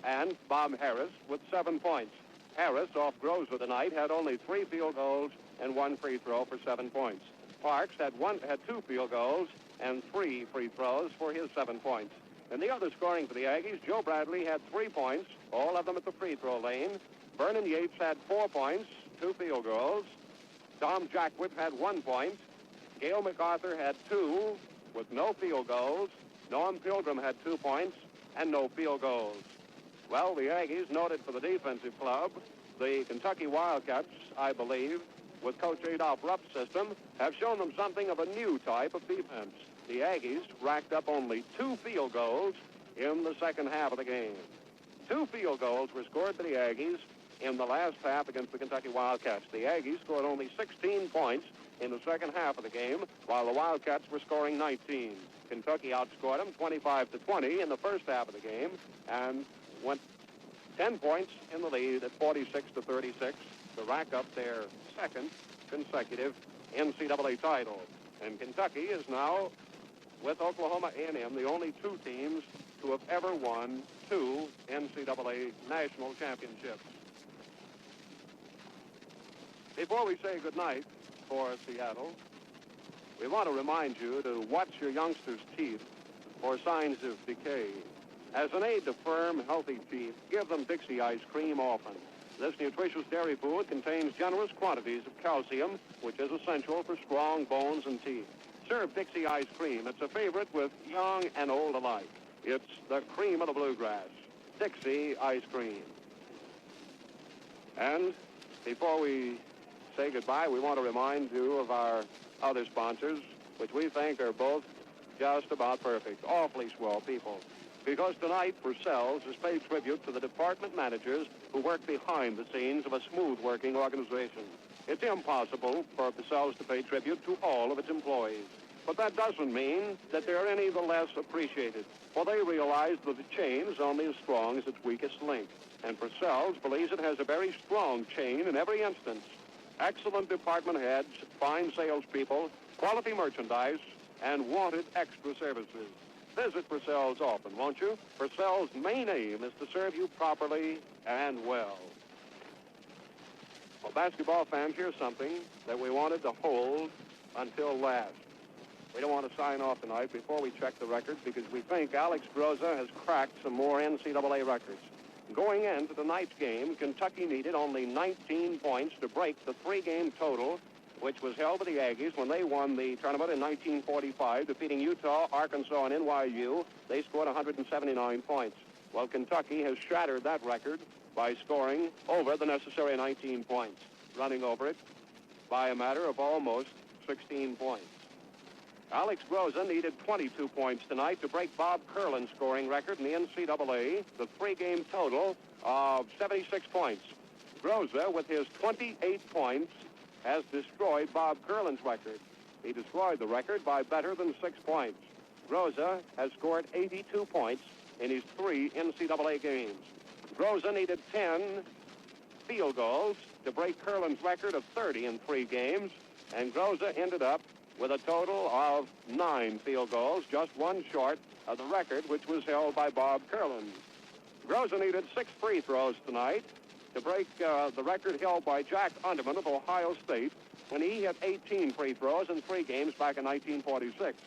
A: and Bob Harris with 7 points. Harris, off Groza tonight, had only 3 field goals and 1 free throw for 7 points. Parks had 2 field goals and 3 free throws for his 7 points. In the other scoring for the Aggies, Joe Bradley had 3 points, all of them at the free throw lane. Vernon Yates had 4 points, 2 field goals. Tom Jackwit had 1 point. Gail MacArthur had 2 with no field goals. Norm Pilgrim had 2 points and no field goals. Well, the Aggies, noted for the defensive club, the Kentucky Wildcats, I believe, with Coach Adolph Rupp's system, have shown them something of a new type of defense. The Aggies racked up only 2 field goals in the second half of the game. 2 field goals were scored by the Aggies in the last half against the Kentucky Wildcats. The Aggies scored only 16 points in the second half of the game, while the Wildcats were scoring 19. Kentucky outscored them 25-20 in the first half of the game and went 10 points in the lead at 46-36 to rack up their second consecutive NCAA title. And Kentucky is now, with Oklahoma A&M, the only 2 teams to have ever won 2 NCAA national championships. Before we say goodnight for Seattle, we want to remind you to watch your youngsters' teeth for signs of decay. As an aid to firm, healthy teeth, give them Dixie ice cream often. This nutritious dairy food contains generous quantities of calcium, which is essential for strong bones and teeth. Serve Dixie ice cream. It's a favorite with young and old alike. It's the cream of the bluegrass. Dixie ice cream. And before we say goodbye, we want to remind you of our other sponsors, which we think are both just about perfect. Awfully swell people. Because tonight, Purcell's has paid tribute to the department managers who work behind the scenes of a smooth-working organization. It's impossible for Purcell's to pay tribute to all of its employees. But that doesn't mean that they're any the less appreciated, for they realize that the chain is only as strong as its weakest link. And Purcell's believes it has a very strong chain in every instance. Excellent department heads, fine salespeople, quality merchandise, and wanted extra services. Visit Purcell's often, won't you? Purcell's main aim is to serve you properly and well. Well, basketball fans, here's something that we wanted to hold until last. We don't want to sign off tonight before we check the records because we think Alex Groza has cracked some more NCAA records. Going into tonight's game, Kentucky needed only 19 points to break the 3-game total, which was held by the Aggies when they won the tournament in 1945, defeating Utah, Arkansas, and NYU. They scored 179 points. Well, Kentucky has shattered that record by scoring over the necessary 19 points, running over it by a matter of almost 16 points. Alex Groza needed 22 points tonight to break Bob Curlin's scoring record in the NCAA, the 3-game total of 76 points. Groza, with his 28 points, has destroyed Bob Curlin's record. He destroyed the record by better than 6 points. Groza has scored 82 points in his 3 NCAA games. Groza needed 10 field goals to break Curlin's record of 30 in 3 games, and Groza ended up with a total of 9 field goals, just one short of the record, which was held by Bob Curlin. Groza needed 6 free throws tonight to break the record held by Jack Underman of Ohio State when he hit 18 free throws in 3 games back in 1946.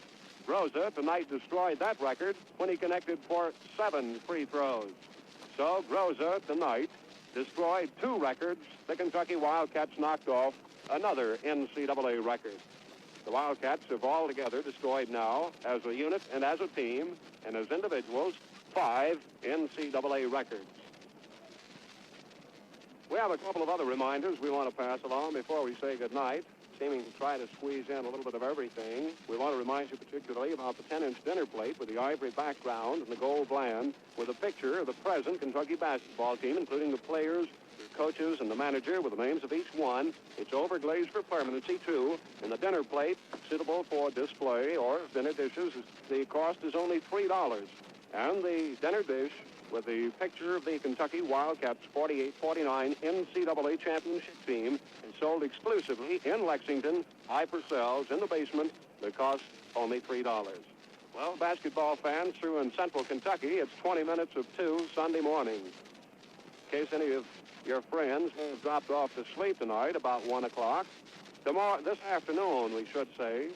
A: Groza tonight destroyed that record when he connected for 7 free throws. So Groza tonight destroyed 2 records. The Kentucky Wildcats knocked off another NCAA record. The Wildcats have altogether destroyed now, as a unit and as a team and as individuals, 5 NCAA records. We have a couple of other reminders we want to pass along before we say goodnight, seeming to try to squeeze in a little bit of everything. We want to remind you particularly about the 10-inch dinner plate with the ivory background and the gold bland with a picture of the present Kentucky basketball team, including the players, the coaches, and the manager with the names of each one. It's overglazed for permanency, too, and the dinner plate suitable for display or dinner dishes. The cost is only $3. And the dinner dish with the picture of the Kentucky Wildcats 48-49 NCAA championship team is sold exclusively in Lexington, Hyper-Cells, in the basement. The cost only $3. Well, basketball fans through in central Kentucky, it's 20 minutes of 2 Sunday mornings. In case any of your friends have dropped off to sleep tonight about 1 o'clock, this afternoon, we should say,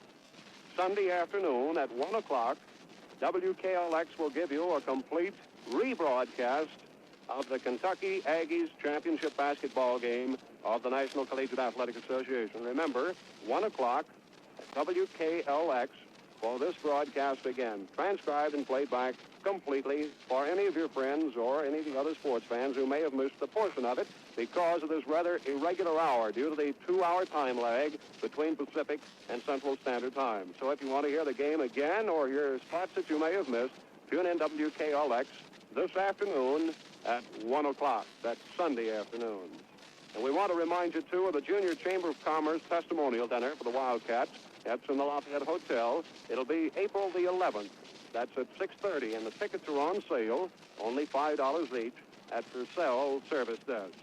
A: Sunday afternoon at 1 o'clock, WKLX will give you a complete rebroadcast of the Kentucky Aggies championship basketball game of the National Collegiate Athletic Association. Remember, 1 o'clock at WKLX for this broadcast again, transcribed and played back completely for any of your friends or any of the other sports fans who may have missed a portion of it because of this rather irregular hour due to the 2-hour time lag between Pacific and Central Standard Time. So if you want to hear the game again or hear spots that you may have missed, tune in WKLX this afternoon at 1 o'clock. That's Sunday afternoon. And we want to remind you, too, of the Junior Chamber of Commerce testimonial dinner for the Wildcats. That's in the Lafayette Hotel. It'll be April the 11th. That's at 6:30, and the tickets are on sale, only $5 each, at Purcell service desks.